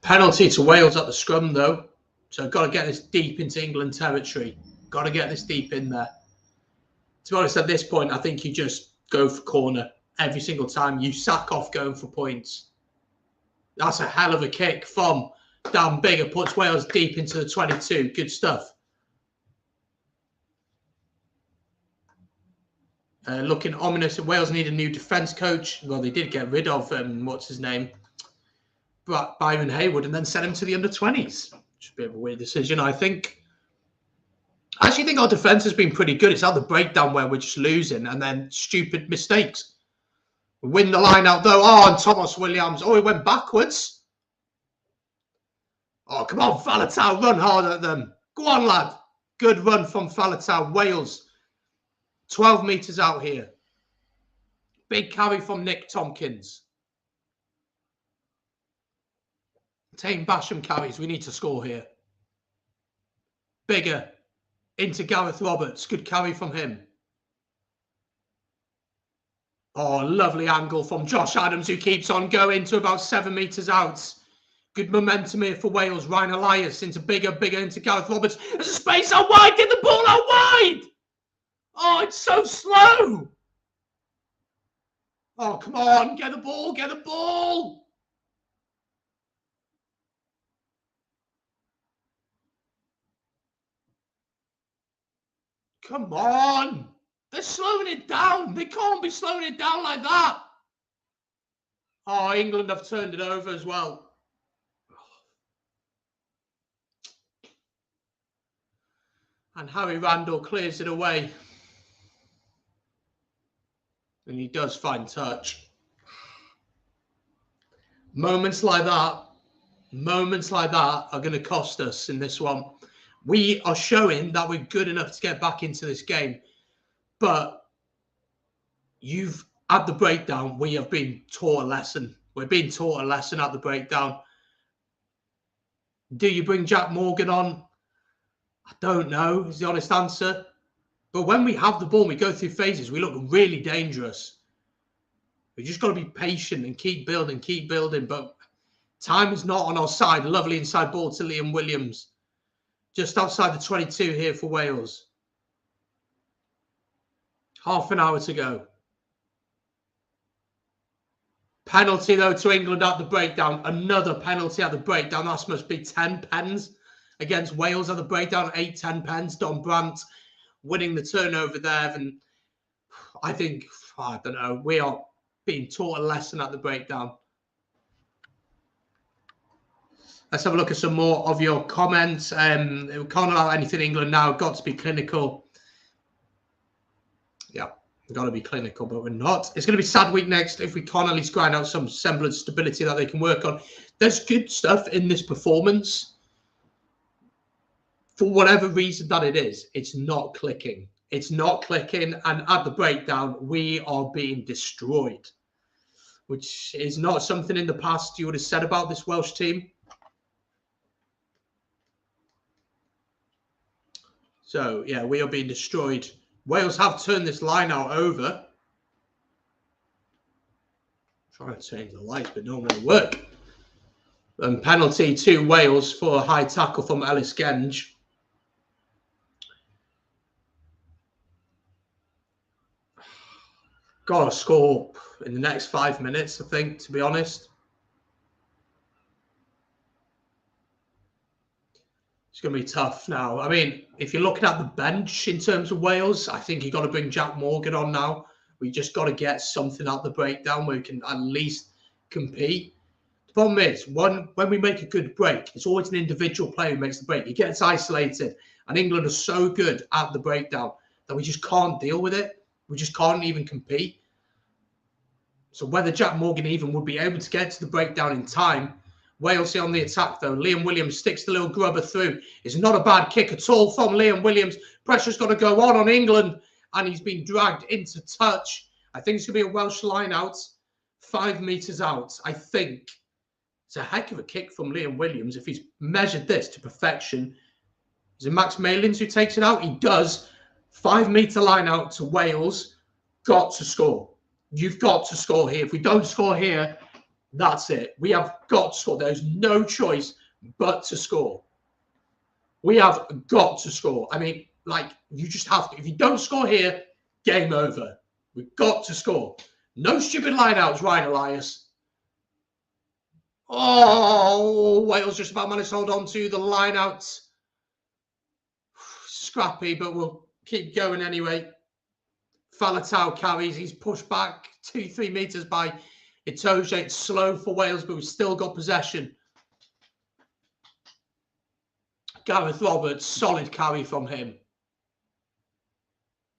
Penalty to Wales at the scrum, though. So got to get this deep into England territory. Got to get this deep in there. To be honest, at this point, I think you just go for corner every single time. You sack off going for points. That's a hell of a kick from Dan Biggar. Puts Wales deep into the 22. Good stuff. Looking ominous. Wales need a new defence coach. Well, they did get rid of, what's his name? Byron Hayward, and then sent him to the under-20s. Which is a bit of a weird decision, I think. I actually think our defence has been pretty good. It's at the breakdown where we're just losing, and then stupid mistakes. We win the line out, though. Oh, and Thomas Williams. Oh, he went backwards. Oh, come on, Faletau. Run hard at them. Go on, lad. Good run from Faletau. Wales. 12 metres out here. Big carry from Nick Tompkins. Taine Basham carries. We need to score here. Biggar into Gareth Roberts. Good carry from him. Oh, lovely angle from Josh Adams, who keeps on going to about 7 metres out. Good momentum here for Wales. Ryan Elias into Biggar into Gareth Roberts. There's a space out wide. Get the ball out wide. Oh, it's so slow. Oh, come on. Get the ball. Get the ball. Come on. They're slowing it down. They can't be slowing it down like that. Oh, England have turned it over as well. And Harry Randall clears it away. And he does find touch. Moments like that are going to cost us in this one. We are showing that we're good enough to get back into this game. But at the breakdown, we have been taught a lesson. We're being taught a lesson at the breakdown. Do you bring Jack Morgan on? I don't know, is the honest answer. But when we have the ball, we go through phases, we look really dangerous. We just got to be patient and keep building. But time is not on our side. Lovely inside ball to Liam Williams. Just outside the 22 here for Wales. Half an hour to go. Penalty, though, to England at the breakdown. Another penalty at the breakdown. That must be 10 pens against Wales at the breakdown. 8-10 pens. Don Brandt winning the turnover there. And I think, I don't know, we are being taught a lesson at the breakdown. Let's have a look at some more of your comments. We can't allow anything England now. Got to be clinical. Yeah, we've got to be clinical, but we're not. It's going to be a sad week next if we can't at least grind out some semblance of stability that they can work on. There's good stuff in this performance. for whatever reason that it is, it's not clicking. It's not clicking. And at the breakdown, we are being destroyed, which is not something in the past you would have said about this Welsh team. So, yeah, we are being destroyed. Wales have turned this line out over. Trying to change the lights, but no one will work. And penalty to Wales for a high tackle from Ellis Genge. Got to score in the next 5 minutes, I think, to be honest. It's going to be tough now. I mean, if you're looking at the bench in terms of Wales, I think you've got to bring Jack Morgan on now. We just got to get something out the breakdown where we can at least compete. The problem is, when we make a good break, it's always an individual player who makes the break. He gets isolated, and England are so good at the breakdown that we just can't deal with it. We just can't even compete. So whether Jack Morgan even would be able to get to the breakdown in time. Wales on the attack, though. Liam Williams sticks the little grubber through. It's not a bad kick at all from Liam Williams. Pressure's got to go on England, and he's been dragged into touch. I think it's going to be a Welsh line out, 5 meters out, I think. It's a heck of a kick from Liam Williams if he's measured this to perfection. Is it Max Malins who takes it out? He does. 5 meter line out to Wales. Got to score. You've got to score here. If we don't score here, that's it. We have got to score. There's no choice but to score. We have got to score. I mean, like, you just have to. If you don't score here, game over. We've got to score. No stupid line-outs, Ryan Elias. Oh, Wales just about managed to hold on to the line-outs. Scrappy, but we'll keep going anyway. Faletau carries. He's pushed back 2-3 meters by Itoje. It's slow for Wales, but we've still got possession. Gareth Roberts, solid carry from him.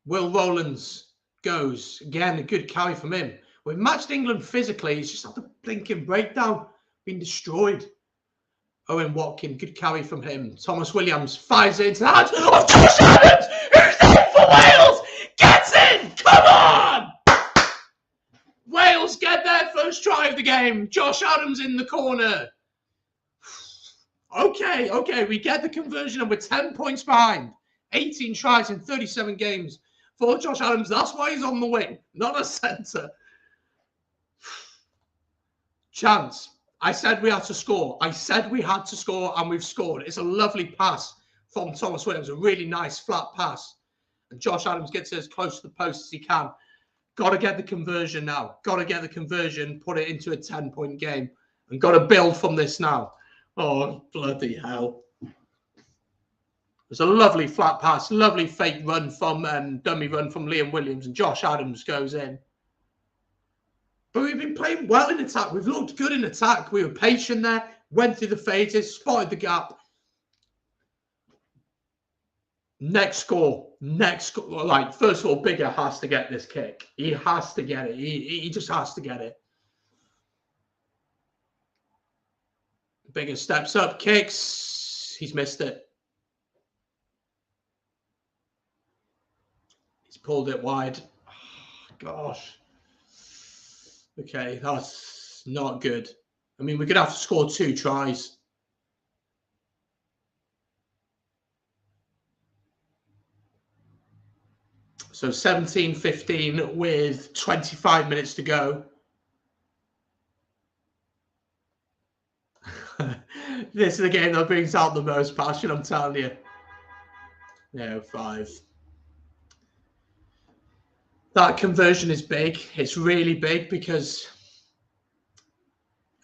Will Rowlands goes. Again, a good carry from him. We've matched England physically. It's just had the blinking breakdown. Been destroyed. Owen Watkin, good carry from him. Thomas Williams fires it into the hands of Josh Adams, who's in for Wales. Gets in! Come on! Wales get their first try of the game. Josh Adams in the corner. Okay, we get the conversion and we're 10 points behind. 18 tries in 37 games for Josh Adams. That's why he's on the wing, not a centre. Chance. I said we had to score. I said we had to score, and we've scored. It's a lovely pass from Thomas Williams, a really nice flat pass. And Josh Adams gets as close to the post as he can. Got to get the conversion now. Got to get the conversion, put it into a 10-point game, and got to build from this now. Oh, bloody hell. There's a lovely flat pass, lovely fake run from dummy run from Liam Williams, and Josh Adams goes in. But we've been playing well in attack. We've looked good in attack. We were patient there, went through the phases, spotted the gap. Next score. Like, first of all, Biggar has to get this kick. He has to get it. He just has to get it. Biggar steps up, kicks. He's missed it. He's pulled it wide. Oh, gosh. Okay, that's not good. I mean, we're going to have to score 2 tries. So 17-15 with 25 minutes to go. This is the game that brings out the most passion, I'm telling you. No, 5. That conversion is big. It's really big because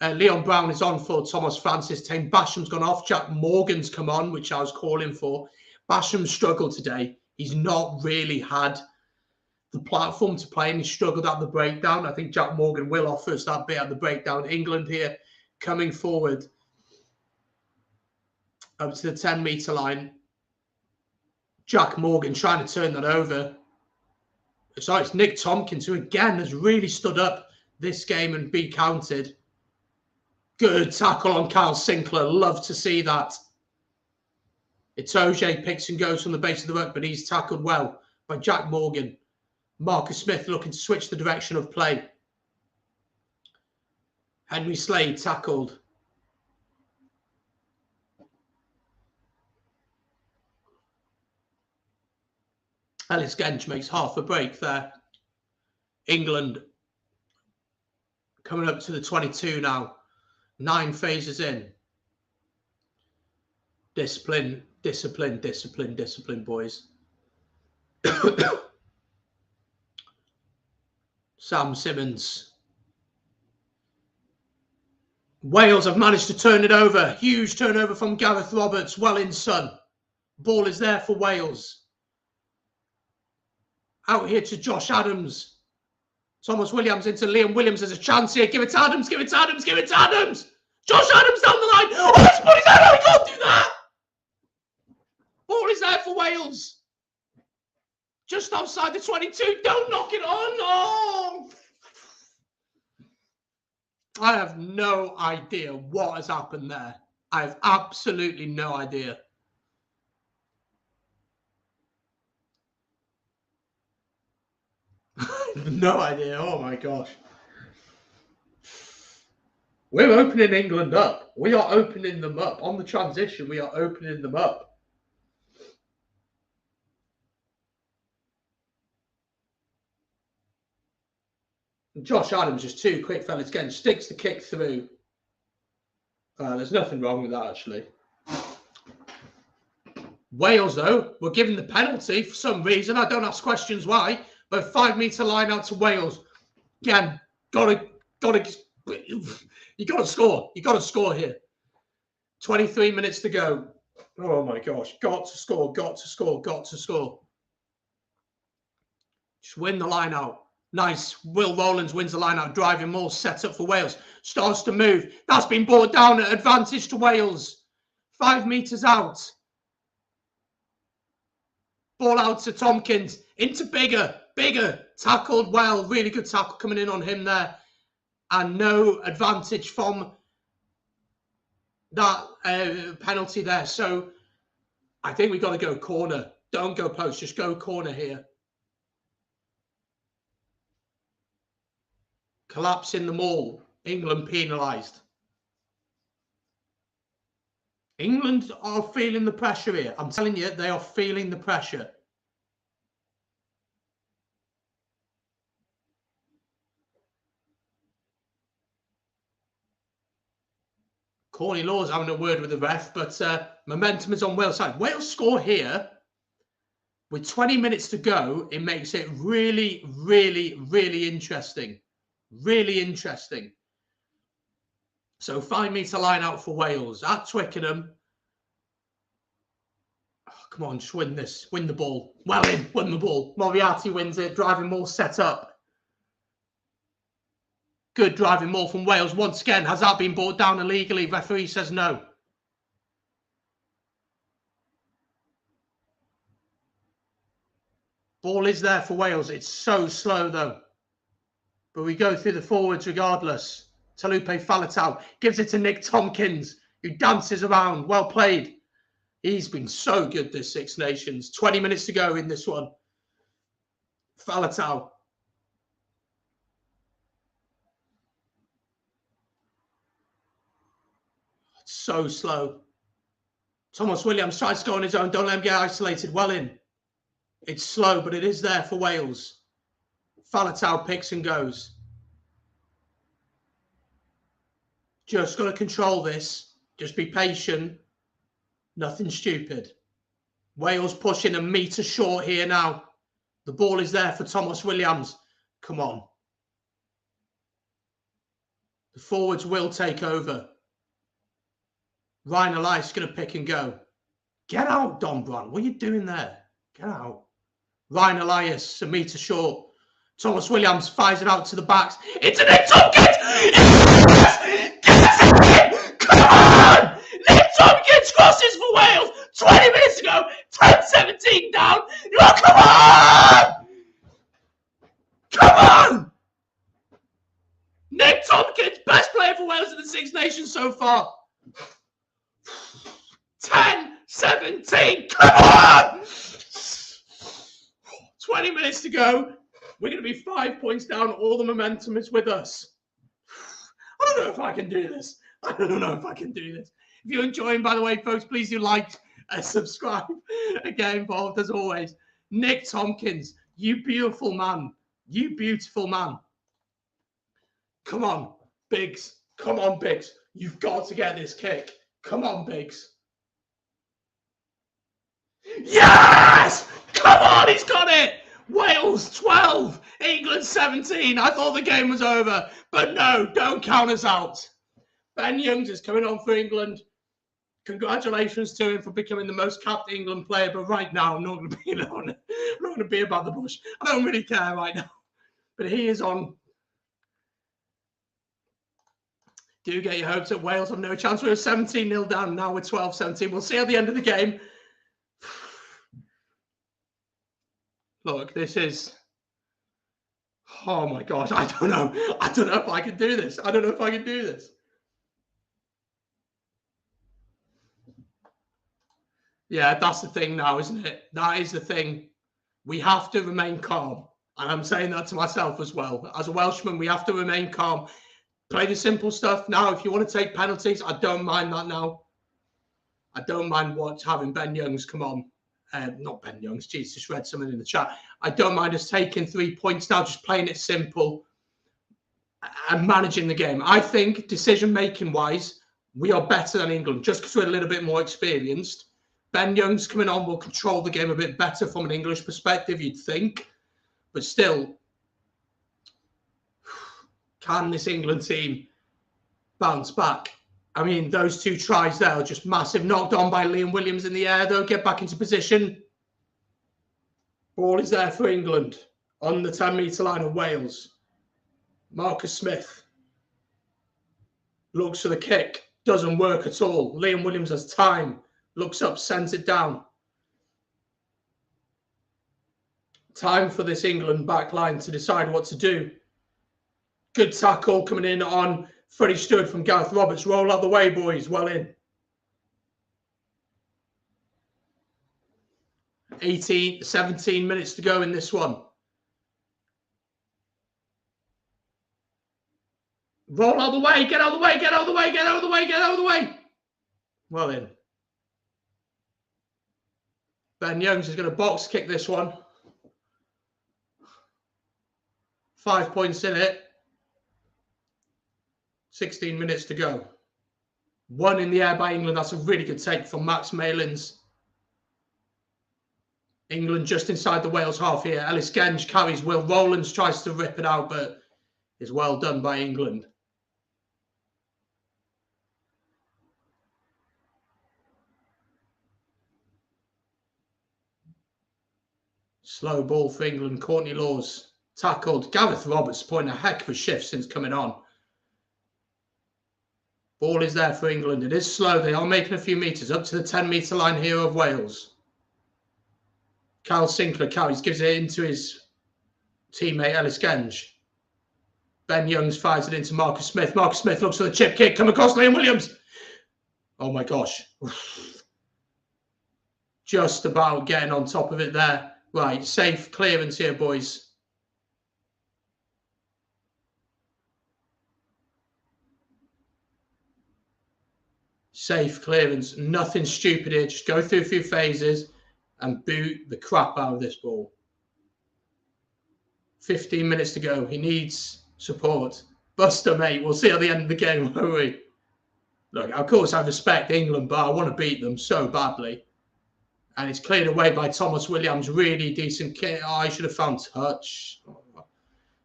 Leon Brown is on for Thomas Francis' team. Basham's gone off. Jack Morgan's come on, which I was calling for. Basham struggled today. He's not really had the platform to play, and he struggled at the breakdown. I think Jack Morgan will offer us that bit at the breakdown. England here coming forward up to the 10-meter line. Jack Morgan trying to turn that over. So it's Nick Tompkins, who again has really stood up this game and be counted. Good tackle on Kyle Sinclair. Love to see that. Itoje picks and goes from the base of the ruck, but he's tackled well by Jack Morgan. Marcus Smith looking to switch the direction of play. Henry Slade tackled. Ellis Gench makes half a break there. England coming up to the 22 now. 9 phases in. Discipline, discipline, discipline, discipline, boys. Sam Simmons. Wales have managed to turn it over. Huge turnover from Gareth Roberts. Well in, son. Ball is there for Wales. Out here to Josh Adams. Thomas Williams into Liam Williams. There's a chance here. Give it to Adams. Give it to Adams. Give it to Adams. Josh Adams down the line. Oh, that's put his head out. He can't do that. Ball is there for Wales. Just outside the 22. Don't knock it on. Oh. I have no idea what has happened there. I have absolutely no idea. No idea. Oh my gosh. We're opening England up. We are opening them up. On the transition, we are opening them up. Josh Adams just too quick, fellas. Again, sticks the kick through. There's nothing wrong with that, actually. Wales, though, were given the penalty for some reason. I don't ask questions why. But 5-meter line out to Wales. Again, you gotta score. You gotta score here. 23 minutes to go. Oh my gosh. Got to score, got to score, got to score. Just win the line out. Nice. Will Rowlands wins the line out, driving more set up for Wales. Starts to move. That's been brought down at advantage to Wales. 5 meters out. Ball out to Tompkins. Into Bigger. Bigger. Tackled well. Really good tackle coming in on him there. And no advantage from that penalty there. So I think we've got to go corner. Don't go post. Just go corner here. Collapse in the maul. England penalised. England are feeling the pressure here. I'm telling you, they are feeling the pressure. Corny Law's having a word with the ref, but momentum is on Wales' side. Wales score here. With 20 minutes to go, it makes it really, really, really interesting. Really interesting. So 5-meter line out for Wales at Twickenham. Oh, come on, just win this. Win the ball. Well in, win the ball. Moriarty wins it, driving more set up. Good driving more from Wales. Once again, has that been brought down illegally? Referee says no. Ball is there for Wales. It's so slow, though. But we go through the forwards regardless. Talupe Faletau gives it to Nick Tompkins, who dances around. Well played. He's been so good this Six Nations. 20 minutes to go in this one. Faletau. It's so slow. Thomas Williams tries to go on his own. Don't let him get isolated. Well in. It's slow, but it is there for Wales. Faletau picks and goes. Just got to control this. Just be patient. Nothing stupid. Wales pushing a metre short here now. The ball is there for Thomas Williams. Come on. The forwards will take over. Ryan Elias going to pick and go. Get out, Don Brand. What are you doing there? Get out. Ryan Elias, a metre short. Thomas Williams fires it out to the backs. It's a Nick Tompkins! Come on! Nick Tompkins crosses for Wales! 20 minutes ago! 10-17 down! Oh, come on! Come on! Nick Tompkins, best player for Wales in the Six Nations so far. 10-17! 17. Come on! 20 minutes to go. We're going to be 5 points down. All the momentum is with us. I don't know if I can do this. I don't know if I can do this. If you're enjoying, by the way, folks, please do like and subscribe. Get involved as always. Nick Tompkins, you beautiful man. You beautiful man. Come on, Biggs. Come on, Biggs. You've got to get this kick. Come on, Biggs. Yes! Come on, he's got it! Wales 12, England 17. I thought the game was over, but no, don't count us out. Ben Youngs is coming on for England. Congratulations to him for becoming the most capped England player, but right now I'm not going to be on it. I'm not going to be about the bush. I don't really care right now. But he is on. Do get your hopes up. Wales have no chance. We were 17-0 down. Now we're 12-17. We'll see at the end of the game. Look, this is. Oh my gosh, I don't know. I don't know if I can do this. I don't know if I can do this. Yeah, that's the thing now, isn't it? That is the thing. We have to remain calm. And I'm saying that to myself as well. As a Welshman, we have to remain calm. Play the simple stuff. Now, if you want to take penalties, I don't mind that now. I don't mind having Ben Youngs come on. Not Ben Youngs. Jeez, just read something in the chat. I don't mind us taking 3 points now, just playing it simple and managing the game. I think decision-making wise, we are better than England just because we're a little bit more experienced. Ben Youngs coming on will control the game a bit better from an English perspective, you'd think. But still, can this England team bounce back? I mean, those 2 tries there are just massive. Knocked on by Liam Williams in the air, though. Get back into position. Ball is there for England on the 10-metre line of Wales. Marcus Smith looks for the kick. Doesn't work at all. Liam Williams has time. Looks up, sends it down. Time for this England back line to decide what to do. Good tackle coming in on Freddie Stewart from Gareth Roberts. Roll out the way, boys. Well in. 17 minutes to go in this one. Roll out of the way. Get out of the way. Get out of the way. Get out of the way. Get out of the way. Well in. Ben Youngs is going to box kick this one. 5 points in it. 16 minutes to go. 1 in the air by England. That's a really good take from Max Malins. England just inside the Wales half here. Ellis Genge carries. Will Rowlands tries to rip it out, but is well done by England. Slow ball for England. Courtney Laws tackled. Gareth Roberts putting a heck of a shift since coming on. Ball is there for England. It is slow. They are making a few metres up to the 10-metre line here of Wales. Kyle Sinclair carries, gives it into his teammate Ellis Genge. Ben Youngs fires it into Marcus Smith. Marcus Smith looks for the chip kick. Come across Liam Williams. Oh my gosh. Just about getting on top of it there. Right, safe clearance here, boys. Safe clearance. Nothing stupid here. Just go through a few phases and boot the crap out of this ball. 15 minutes to go. He needs support. Buster, mate. We'll see at the end of the game, won't we? Look, of course, I respect England, but I want to beat them so badly. And it's cleared away by Thomas Williams. Really decent kick. Oh, I should have found touch.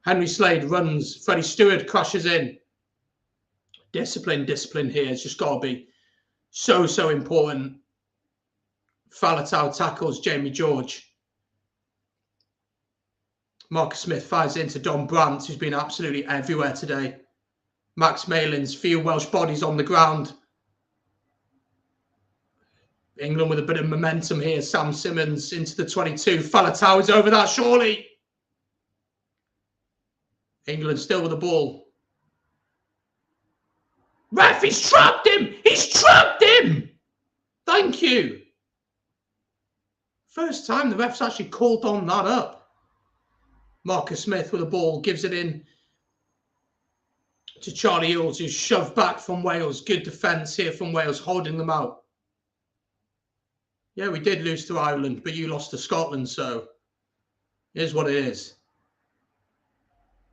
Henry Slade runs. Freddie Stewart crashes in. Discipline here. It's just got to be so important. Faletau tackles Jamie George. Marcus Smith fires into Don Brandt, who's been absolutely everywhere today. Max Malins, few Welsh bodies on the ground. England with a bit of momentum here. Sam Simmons into the 22. Faletau is over that, surely. England still with the ball. Ref, he's trapped him! He's trapped him! Thank you. First time the ref's actually called on that up. Marcus Smith with the ball, gives it in to Charlie Ewels, who's shoved back from Wales. Good defence here from Wales, holding them out. Yeah, we did lose to Ireland, but you lost to Scotland, so here's what it is.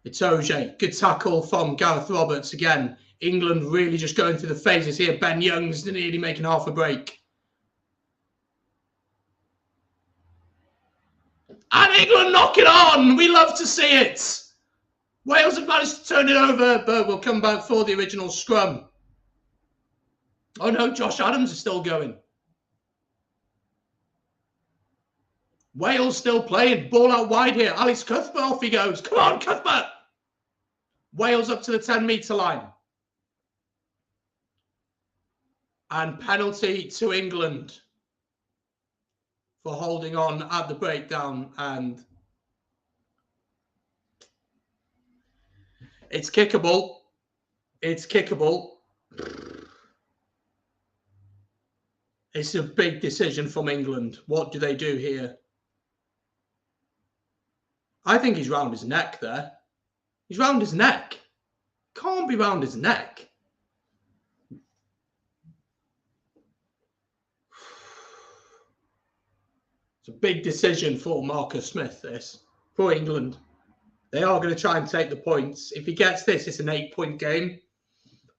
It's Itoje. Good tackle from Gareth Roberts again. England really just going through the phases here. Ben Young's nearly making half a break. And England knock it on. We love to see it. Wales have managed to turn it over, but we'll come back for the original scrum. Oh no, Josh Adams is still going. Wales still playing. Ball out wide here. Alex Cuthbert, off he goes. Come on, Cuthbert. Wales up to the 10-metre line. And penalty to England for holding on at the breakdown. And it's kickable. It's kickable. It's a big decision from England. What do they do here? I think he's round his neck there. He's round his neck. Can't be round his neck. It's a big decision for Marcus Smith, this, for England. They are going to try and take the points. If he gets this, it's an 8-point game,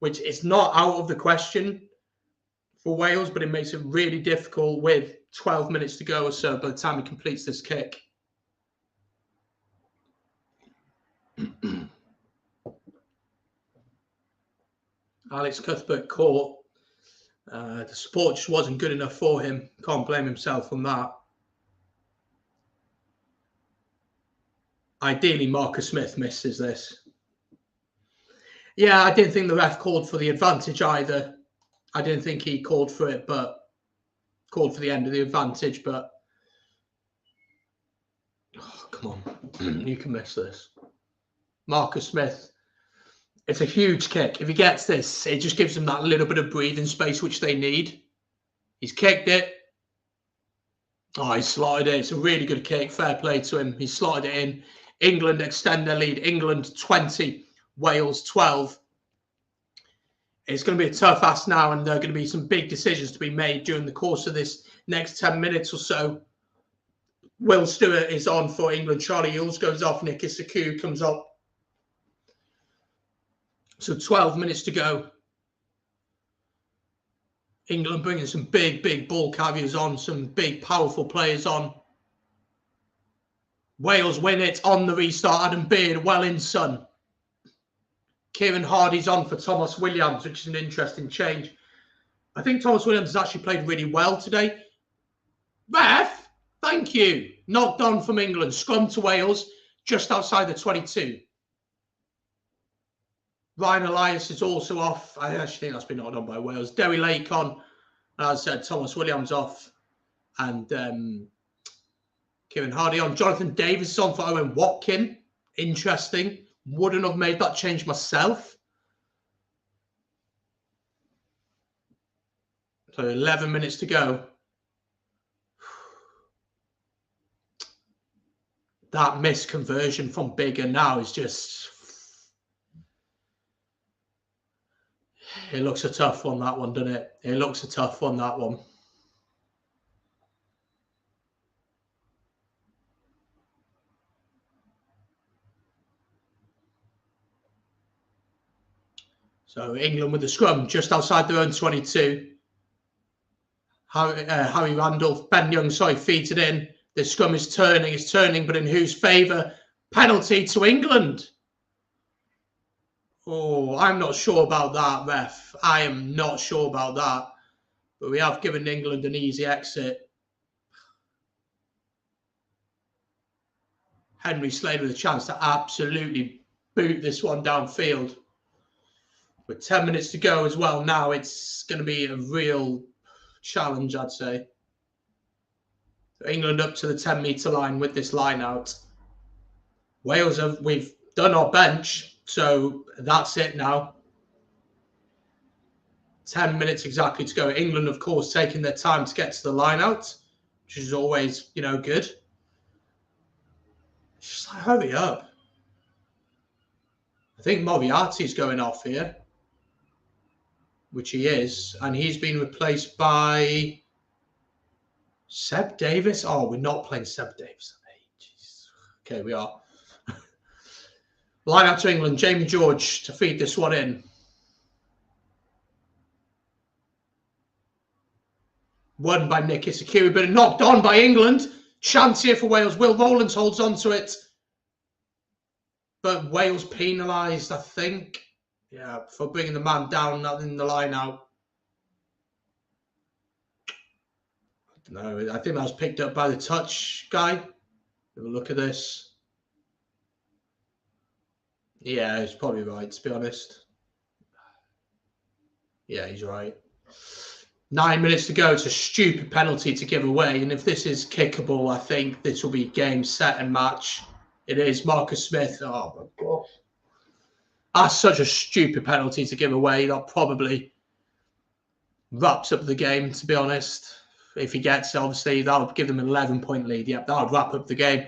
which is not out of the question for Wales, but it makes it really difficult with 12 minutes to go or so by the time he completes this kick. Alex Cuthbert caught. The support just wasn't good enough for him. Can't blame himself on that. Ideally, Marcus Smith misses this. Yeah, I didn't think the ref called for the advantage either. I didn't think he called for it, but called for the end of the advantage. But oh, come on, you can miss this. Marcus Smith. It's a huge kick. If he gets this, it just gives them that little bit of breathing space which they need. He's kicked it. Oh, he slotted it. It's a really good kick. Fair play to him. He slotted it in. England extend their lead. England 20, Wales 12. It's going to be a tough ask now, and there are going to be some big decisions to be made during the course of this next 10 minutes or so. Will Stewart is on for England. Charlie Ewels goes off. Nicky Saku comes up. So 12 minutes to go. England bringing some big ball carriers on, some big, powerful players on. Wales win it on the restart. Adam Beard, well in, son. Kieran Hardy's on for Thomas Williams, which is an interesting change. I think Thomas Williams has actually played really well today. Ref, thank you. Knocked on from England. Scrum to Wales, just outside the 22. Ryan Elias is also off. I actually think that's been knocked on by Wales. Derry Lake on. And as I said, Thomas Williams off. And Kieran Hardy on. Jonathan Davis is on for Owen Watkin. Interesting. Wouldn't have made that change myself. So 11 minutes to go. That missed conversion from Biggar now is just... It looks a tough one, that one, doesn't it? It looks a tough one, that one. So England with the scrum just outside their own 22. Harry Randolph, Ben Young, feeds it in. The scrum is turning, but in whose favour? Penalty to England. Oh, I'm not sure about that, ref. I am not sure about that. But we have given England an easy exit. Henry Slade with a chance to absolutely boot this one downfield. With 10 minutes to go as well now, it's going to be a real challenge, I'd say. So England up to the 10-metre line with this line out. Wales, we've done our bench. So that's it now. 10 minutes exactly to go. England, of course, taking their time to get to the line out. which is always, you know, good. It's just like, hurry up. I think Moriarty's going off here, which he is, and he's been replaced by Seb Davis. Oh, we're not playing Seb Davis. Okay, we are. Line out to England. Jamie George to feed this one in. Won by Nick Isakiri, but knocked on by England. Chance here for Wales. Will Rowlands holds on to it. But Wales penalised, I think. Yeah, for bringing the man down, not in the line out. I don't know. I think that was picked up by the touch guy. Have a look at this. Yeah, he's probably right, to be honest. Yeah, he's right. 9 minutes to go. It's a stupid penalty to give away. And if this is kickable, I think this will be game, set, and match. It is. Marcus Smith. Oh, my God. That's such a stupid penalty to give away. That probably wraps up the game, to be honest. If he gets it, obviously, that'll give them an 11-point lead. Yep, that'll wrap up the game.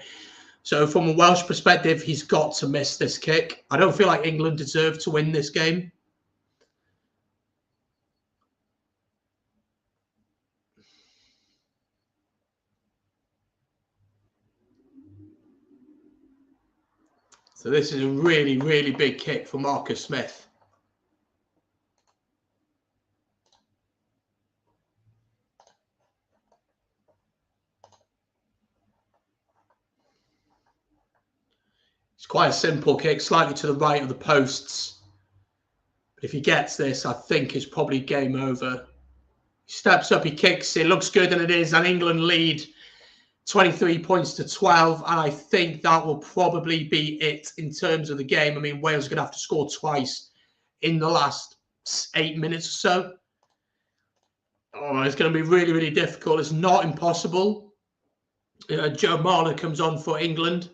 So from a Welsh perspective, he's got to miss this kick. I don't feel like England deserve to win this game. So this is a really, really big kick for Marcus Smith. It's quite a simple kick, slightly to the right of the posts. But if he gets this, I think it's probably game over. He steps up, he kicks, it looks good, and it is. And England lead 23 points to 12. And I think that will probably be it in terms of the game. I mean, Wales are going to have to score twice in the last 8 minutes or so. Oh, it's going to be really, really difficult. It's not impossible. Joe Marler comes on for England.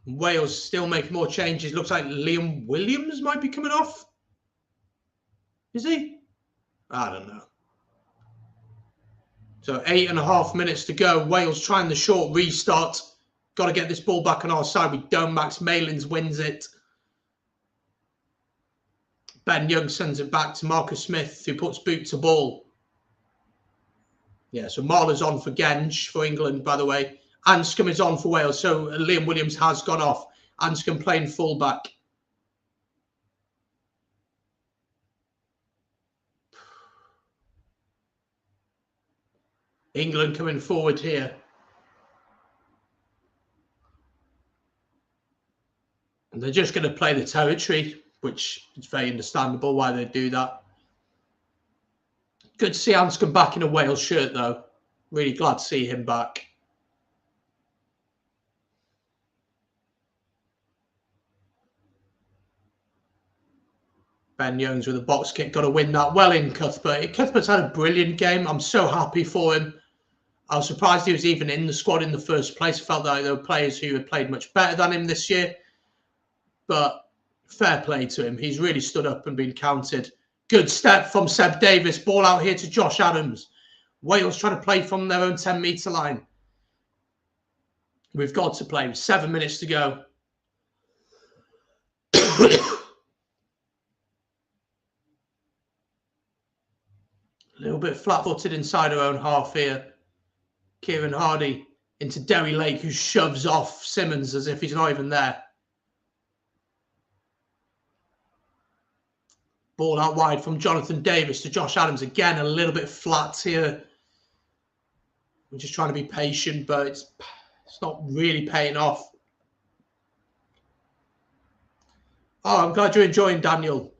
Wales still making more changes. Looks like Liam Williams might be coming off. Is he? I don't know. So 8.5 minutes to go. Wales trying the short restart. Got to get this ball back on our side. We don't. Max Malins wins it. Ben Young sends it back to Marcus Smith, who puts boot to ball. Yeah, so Marler's on for Genge for England, by the way. Anscombe is on for Wales, so Liam Williams has gone off. Anscombe playing fullback. England coming forward here. And they're just going to play the territory, which is very understandable why they do that. Good to see Anscombe back in a Wales shirt, though. Really glad to see him back. Ben Youngs with a box kick. Got to win that. Well in, Cuthbert. Cuthbert's had a brilliant game. I'm so happy for him. I was surprised he was even in the squad in the first place. I felt like there were players who had played much better than him this year. But fair play to him. He's really stood up and been counted. Good step from Seb Davis. Ball out here to Josh Adams. Wales trying to play from their own 10-metre line. We've got to play. 7 minutes to go. A little bit flat-footed inside our own half here. Kieran Hardy into Derry Lake, who shoves off Simmons as if he's not even there. Ball out wide from Jonathan Davis to Josh Adams. Again, a little bit flat here. We're just trying to be patient, but it's not really paying off. Oh, I'm glad you're enjoying, Daniel.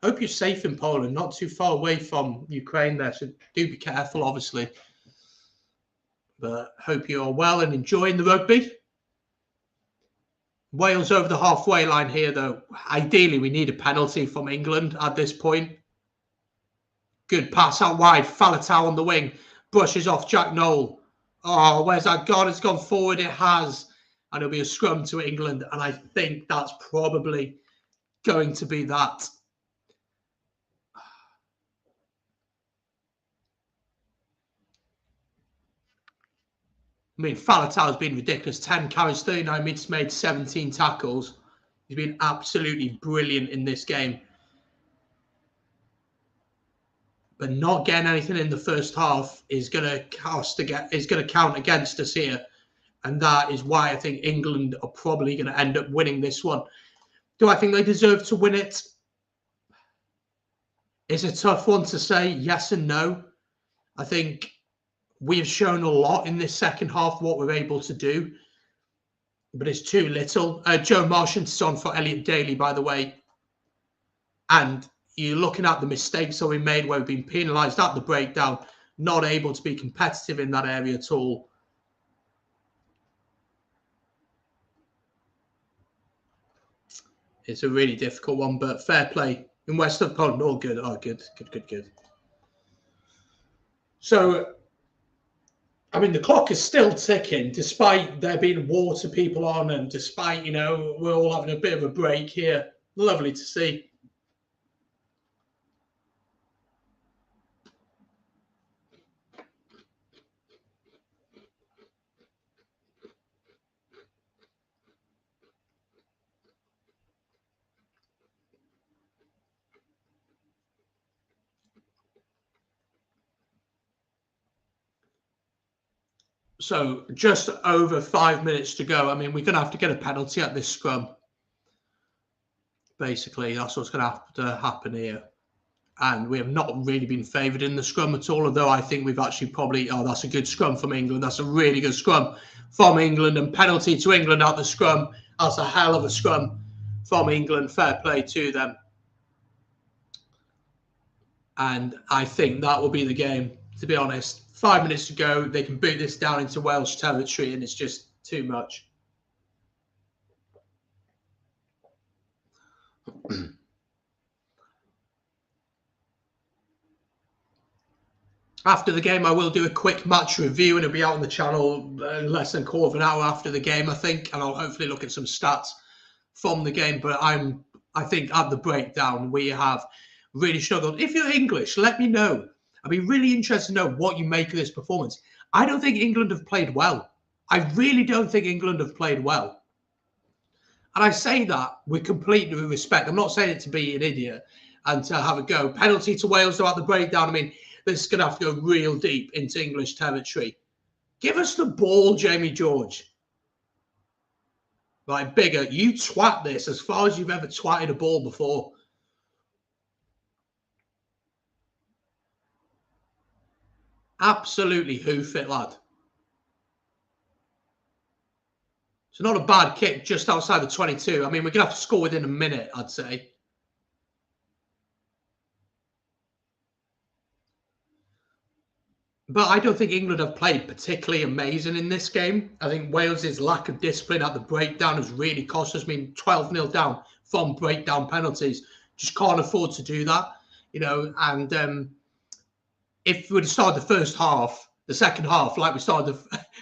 Hope you're safe in Poland, not too far away from Ukraine there. So do be careful, obviously. But hope you're well and enjoying the rugby. Wales over the halfway line here, though. Ideally, we need a penalty from England at this point. Good pass out wide. Faletau on the wing. Brushes off Jack Nowell. Oh, where's that gone? It's gone forward. It has. And it'll be a scrum to England. And I think that's probably going to be that. I mean, Faletau's been ridiculous. 10 carries, 39 minutes made, 17 tackles. He's been absolutely brilliant in this game. But not getting anything in the first half is going to count against us here. And that is why I think England are probably going to end up winning this one. Do I think they deserve to win it? It's a tough one to say yes and no. I think we've shown a lot in this second half, what we're able to do. But it's too little. Joe Marchant's on for Elliot Daly, by the way. And you're looking at the mistakes that we made where we've been penalised at the breakdown, not able to be competitive in that area at all. It's a really difficult one, but fair play. In West of Poland, all good. Oh, good. So, I mean, the clock is still ticking, despite there being water people on and despite, we're all having a bit of a break here. Lovely to see. So just over 5 minutes to go. I mean, we're going to have to get a penalty at this scrum. Basically, that's what's going to have to happen here. And we have not really been favoured in the scrum at all, although I think we've actually probably... Oh, that's a good scrum from England. That's a really good scrum from England. And penalty to England out the scrum. That's a hell of a scrum from England. Fair play to them. And I think that will be the game, to be honest. 5 minutes to go. They can boot this down into Welsh territory, and it's just too much. After the game, I will do a quick match review, and it'll be out on the channel less than a quarter of an hour after the game, I think. And I'll hopefully look at some stats from the game. But I think at the breakdown, we have really struggled. If you're English, let me know. I'd be really interested to know what you make of this performance. I don't think England have played well. I really don't think England have played well. And I say that with complete respect. I'm not saying it to be an idiot and to have a go. Penalty to Wales throughout the breakdown. I mean, this is going to have to go real deep into English territory. Give us the ball, Jamie George. Right, Bigger, you twat this as far as you've ever twatted a ball before. Absolutely hoof it, lad. It's not a bad kick just outside the 22. I mean, we're going to have to score within a minute, I'd say. But I don't think England have played particularly amazing in this game. I think Wales's lack of discipline at the breakdown has really cost us. I mean, 12-0 down from breakdown penalties. Just can't afford to do that, and if we'd started the first half, the second half, like we started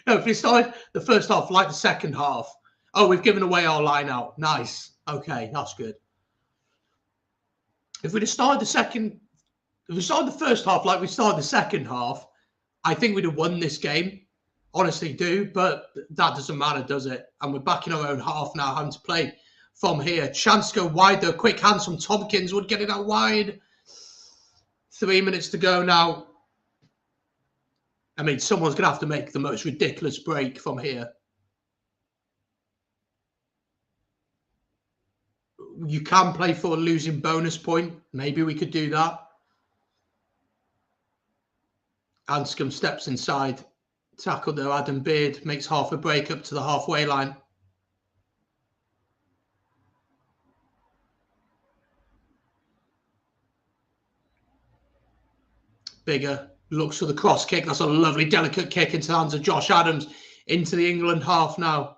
if we started the first half like the second half, oh, we've given away our line out. Nice. Okay, that's good. If we'd have started if we started the first half like we started the second half, I think we'd have won this game. Honestly do, but that doesn't matter, does it? And we're back in our own half now, having to play from here. Chance to go wide, though. Quick hands from Tompkins would get it out wide. 3 minutes to go now. I mean, someone's going to have to make the most ridiculous break from here. You can play for a losing bonus point. Maybe we could do that. Anscombe steps inside. Tackle there. Adam Beard makes half a break up to the halfway line. Bigger looks for the cross kick. That's a lovely, delicate kick into the hands of Josh Adams into the England half now.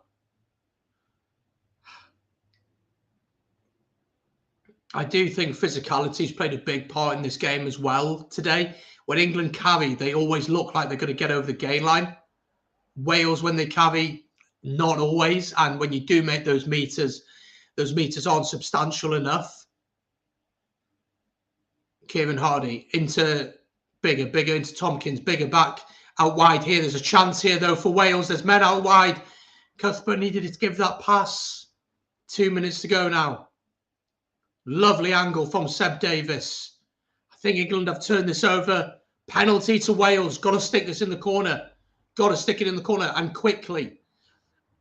I do think physicality's played a big part in this game as well today. When England carry, they always look like they're going to get over the gain line. Wales, when they carry, not always. And when you do make those meters aren't substantial enough. Kieran Hardy into Bigger into Tompkins, Bigger back Out wide here. There's a chance here, though, for Wales. There's men out wide. Cuthbert needed to give that pass. 2 minutes to go now. Lovely angle from Seb Davis. I think England have turned this over. Penalty to Wales. Got to stick this in the corner. Got to stick it in the corner and quickly.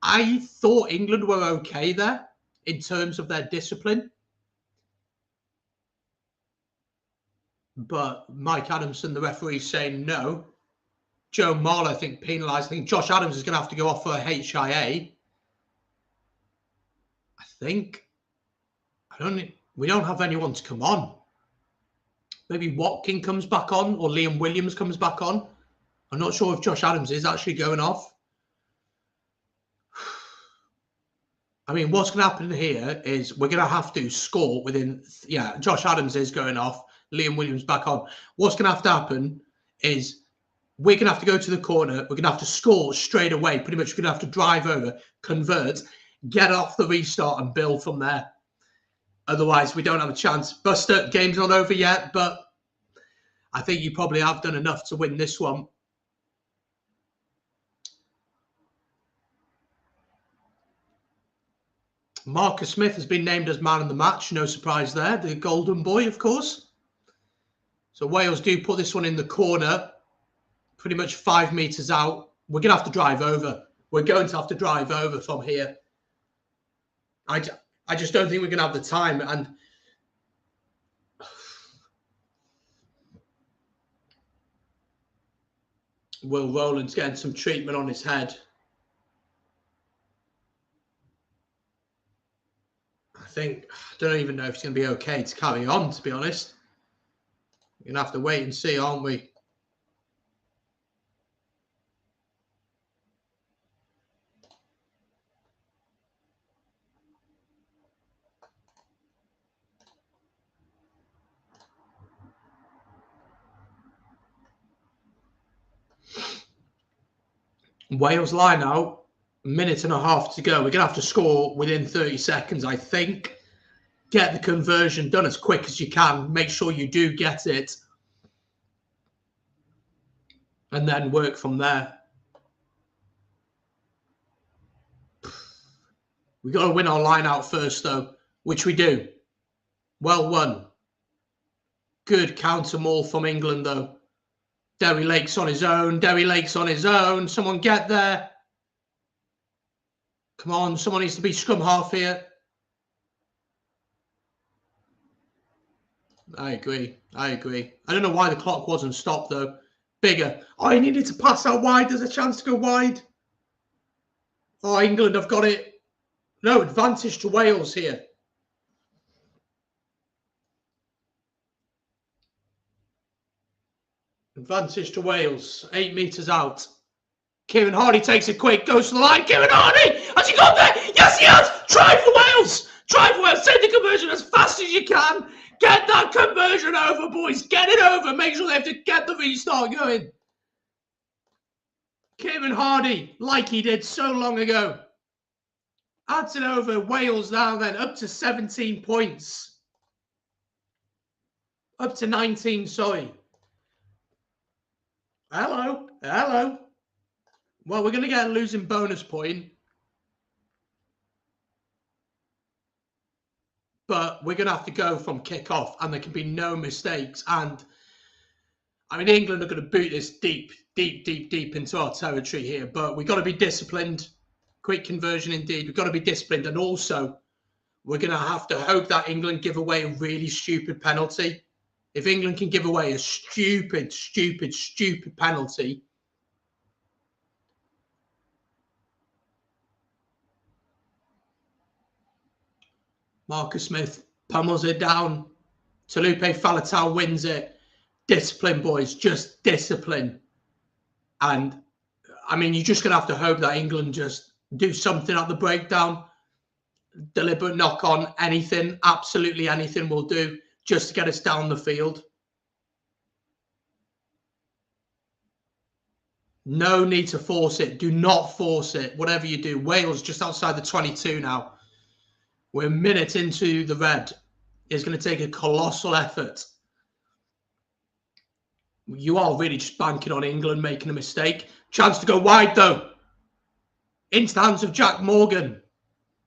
I thought England were okay there in terms of their discipline. But Mike Adamson, the referee, saying no. Joe Marler, I think, penalised. I think Josh Adams is going to have to go off for a HIA. I think. We don't have anyone to come on. Maybe Watkin comes back on or Liam Williams comes back on. I'm not sure if Josh Adams is actually going off. I mean, what's going to happen here is we're going to have to score within... Yeah, Josh Adams is going off. Liam Williams back on. What's going to have to happen is we're going to have to go to the corner. We're going to have to score straight away. Pretty much we're going to have to drive over, convert, get off the restart and build from there. Otherwise, we don't have a chance. Buster, game's not over yet, but I think you probably have done enough to win this one. Marcus Smith has been named as man of the match. No surprise there. The golden boy, of course. So Wales do put this one in the corner, pretty much 5 metres out. We're going to have to drive over. We're going to have to drive over from here. I just don't think we're going to have the time. And Will Rowland's getting some treatment on his head. I don't even know if it's going to be okay to carry on, to be honest. We're going to have to wait and see, aren't we? Wales line out. Minute and a half to go. We're going to have to score within 30 seconds, I think. Get the conversion done as quick as you can. Make sure you do get it. And then work from there. We've got to win our line out first, though, which we do. Well won. Good counter maul from England, though. Derry Lake's on his own. Derry Lake's on his own. Someone get there. Come on, someone needs to be scrum half here. I agree. I don't know why the clock wasn't stopped, though. Bigger. Oh, he needed to pass out wide. There's a chance to go wide. Oh, England have got it. No, advantage to Wales here. Advantage to Wales. 8 metres out. Kieran Hardy takes it quick, goes to the line. Kieran Hardy! Has he got there? Yes, he has! Try for Wales! Try for Wales. Send the conversion as fast as you can. Get that conversion over, boys. Get it over. Make sure they have to get the restart going. Kieran Hardy, like he did so long ago. Adds it over. Wales now then up to 17 points. Up to 19, sorry. Hello. Well, we're going to get a losing bonus point. But we're going to have to go from kick-off, and there can be no mistakes. And, I mean, England are going to boot this deep into our territory here. But we've got to be disciplined. Quick conversion indeed. We've got to be disciplined. And also, we're going to have to hope that England give away a really stupid penalty. If England can give away a stupid penalty, Marcus Smith pummels it down. Taulupe Faletau wins it. Discipline, boys. Just discipline. And, I mean, you're just going to have to hope that England just do something at the breakdown. Deliberate knock on. Anything. Absolutely anything will do just to get us down the field. No need to force it. Do not force it. Whatever you do. Wales just outside the 22 now. We're a minute into the red. It's going to take a colossal effort. You are really just banking on England making a mistake. Chance to go wide, though. Into the hands of Jack Morgan.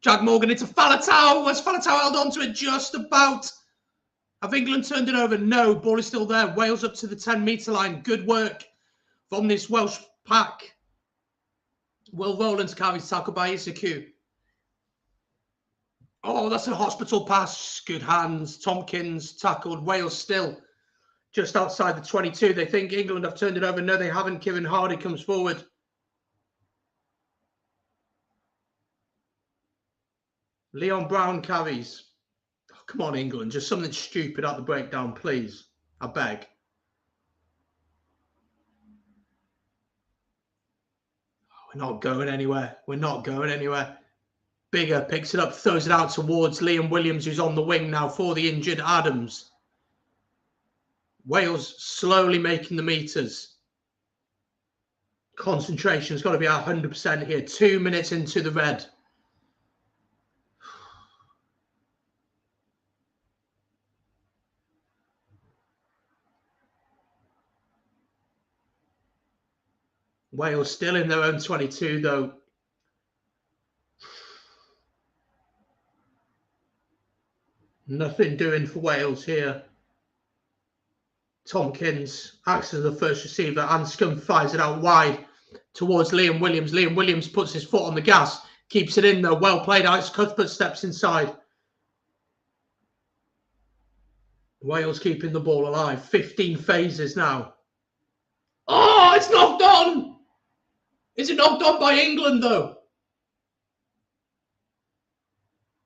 Jack Morgan into Faletau. Where's Faletau held on to it just about? Have England turned it over? No. Ball is still there. Wales up to the 10-metre line. Good work from this Welsh pack. Will Rowlands carries tackle by Isaku. Oh, that's a hospital pass. Good hands. Tompkins tackled. Wales still just outside the 22. They think England have turned it over. No, they haven't. Kieran Hardy comes forward. Leon Brown carries. Oh, come on, England. Just something stupid at the breakdown, please. I beg. Oh, we're not going anywhere. We're not going anywhere. Bigger picks it up, throws it out towards Liam Williams, who's on the wing now for the injured Adams. Wales slowly making the meters. Concentration's got to be 100% here. 2 minutes into the red. Wales still in their own 22, though. Nothing doing for Wales here. Tompkins acts as the first receiver. Anscombe fires it out wide towards Liam Williams. Liam Williams puts his foot on the gas. Keeps it in though. Well played. Alex Cuthbert steps inside. Wales keeping the ball alive. 15 phases now. Oh, it's knocked on. Is it knocked on by England though?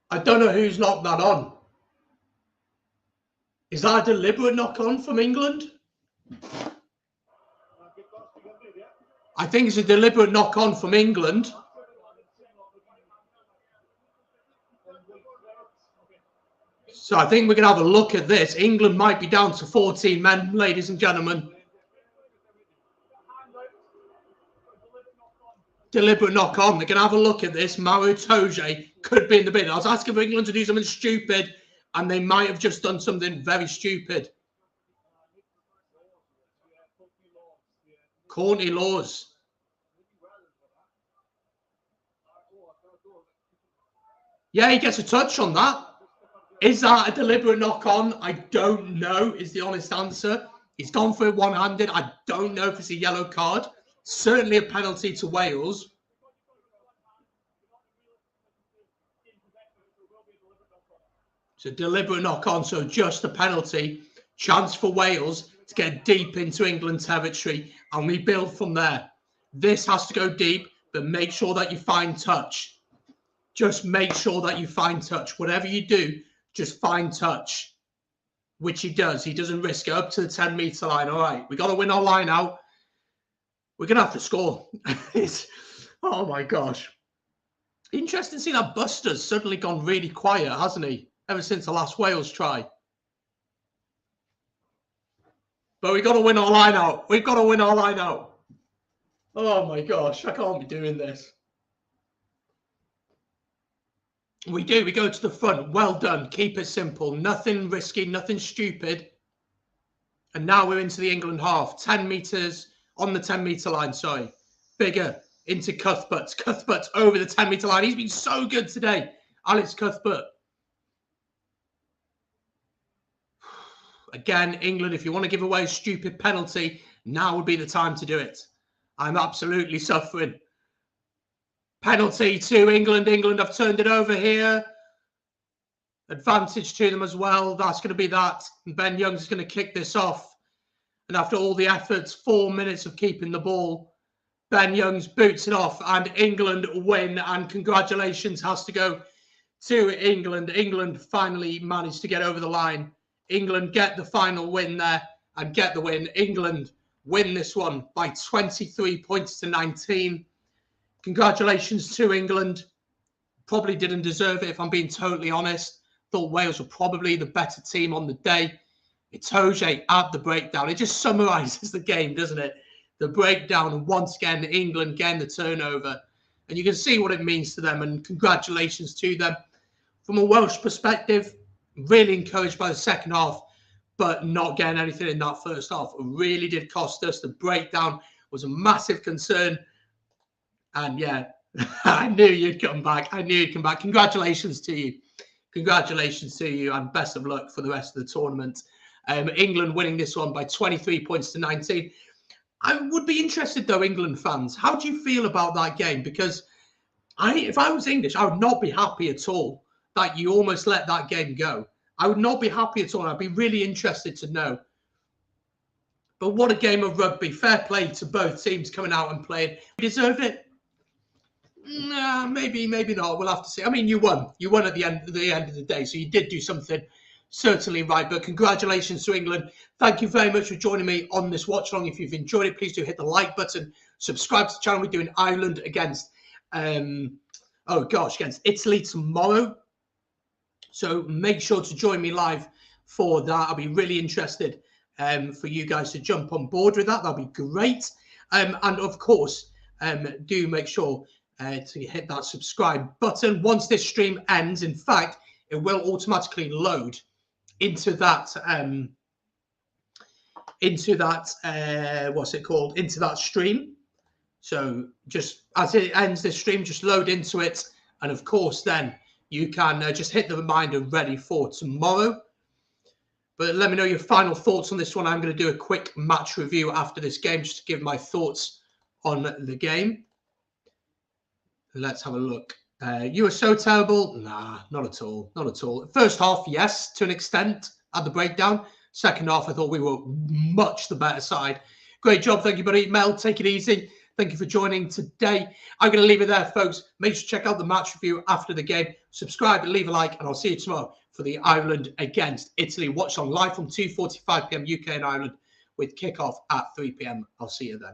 I don't know who's knocked that on. Is that a deliberate knock-on from England? I think it's a deliberate knock-on from England. So I think we can have a look at this. England might be down to 14 men, ladies and gentlemen. Deliberate knock-on. They can have a look at this. Maro Itoje could be in the bin. I was asking for England to do something stupid, and they might have just done something very stupid. Courtney Laws. Yeah, he gets a touch on that. Is that a deliberate knock-on? I don't know, is the honest answer. He's gone for it one-handed. I don't know if it's a yellow card. Certainly a penalty to Wales. It's a deliberate knock-on, so just a penalty. Chance for Wales to get deep into England territory, and we build from there. This has to go deep, but make sure that you find touch. Just make sure that you find touch. Whatever you do, just find touch, which he does. He doesn't risk it up to the 10-metre line. All right, we got to win our line out. We're going to have to score. Oh, my gosh. Interesting to see that Buster's suddenly gone really quiet, hasn't he? Ever since the last Wales try. But we've got to win our line out. We've got to win our line out. Oh, my gosh. I can't be doing this. We do. We go to the front. Well done. Keep it simple. Nothing risky. Nothing stupid. And now we're into the England half. 10 metres on the 10-metre line. Sorry. Bigger into Cuthbert. Cuthbert over the 10-metre line. He's been so good today. Alex Cuthbert. Again, England, if you want to give away a stupid penalty, now would be the time to do it. I'm absolutely suffering. Penalty to England. England have turned it over here. Advantage to them as well. That's going to be that. And Ben Young's going to kick this off. And after all the efforts, 4 minutes of keeping the ball, Ben Youngs boots it off and England win. And congratulations has to go to England. England finally managed to get over the line. England get the final win there and get the win. England win this one by 23 points to 19. Congratulations to England. Probably didn't deserve it, if I'm being totally honest. Thought Wales were probably the better team on the day. Itoje at the breakdown. It just summarises the game, doesn't it? The breakdown, and once again, England getting the turnover. And you can see what it means to them, and congratulations to them. From a Welsh perspective, really encouraged by the second half. but not getting anything in that first half really did cost us. The breakdown was a massive concern. And yeah, I knew you'd come back. I knew you'd come back. Congratulations to you. Congratulations to you, and best of luck for the rest of the tournament. England winning this one by 23 points to 19. I would be interested, though, England fans. How do you feel about that game? Because if I was English, I would not be happy at all that you almost let that game go. I would not be happy at all. I'd be really interested to know. But what a game of rugby. Fair play to both teams coming out and playing. We deserve it. Nah, maybe not. We'll have to see. I mean, you won. You won at the end of the day, so you did do something certainly right. But congratulations to England. Thank you very much for joining me on this watch along. If you've enjoyed it, please do hit the like button. Subscribe to the channel. We're doing Ireland against against Italy tomorrow. So make sure to join me live for that. I'll be really interested for you guys to jump on board with that. That'll be great. And of course, do make sure to hit that subscribe button. Once this stream ends, in fact, it will automatically load into that into that stream. So just as it ends the stream, just load into it, and of course then you can just hit the reminder ready for tomorrow. But let me know your final thoughts on this one. I'm going to do a quick match review after this game just to give my thoughts on the game. Let's have a look. You were so terrible. Nah, not at all. Not at all. First half, yes, to an extent at the breakdown. Second half, I thought we were much the better side. Great job. Thank you, buddy. Mel, take it easy. Thank you for joining today. I'm going to leave it there, folks. Make sure to check out the match review after the game. Subscribe and leave a like, and I'll see you tomorrow for the Ireland against Italy. Watch on live from 2:45 p.m. UK and Ireland with kickoff at 3 p.m. I'll see you then.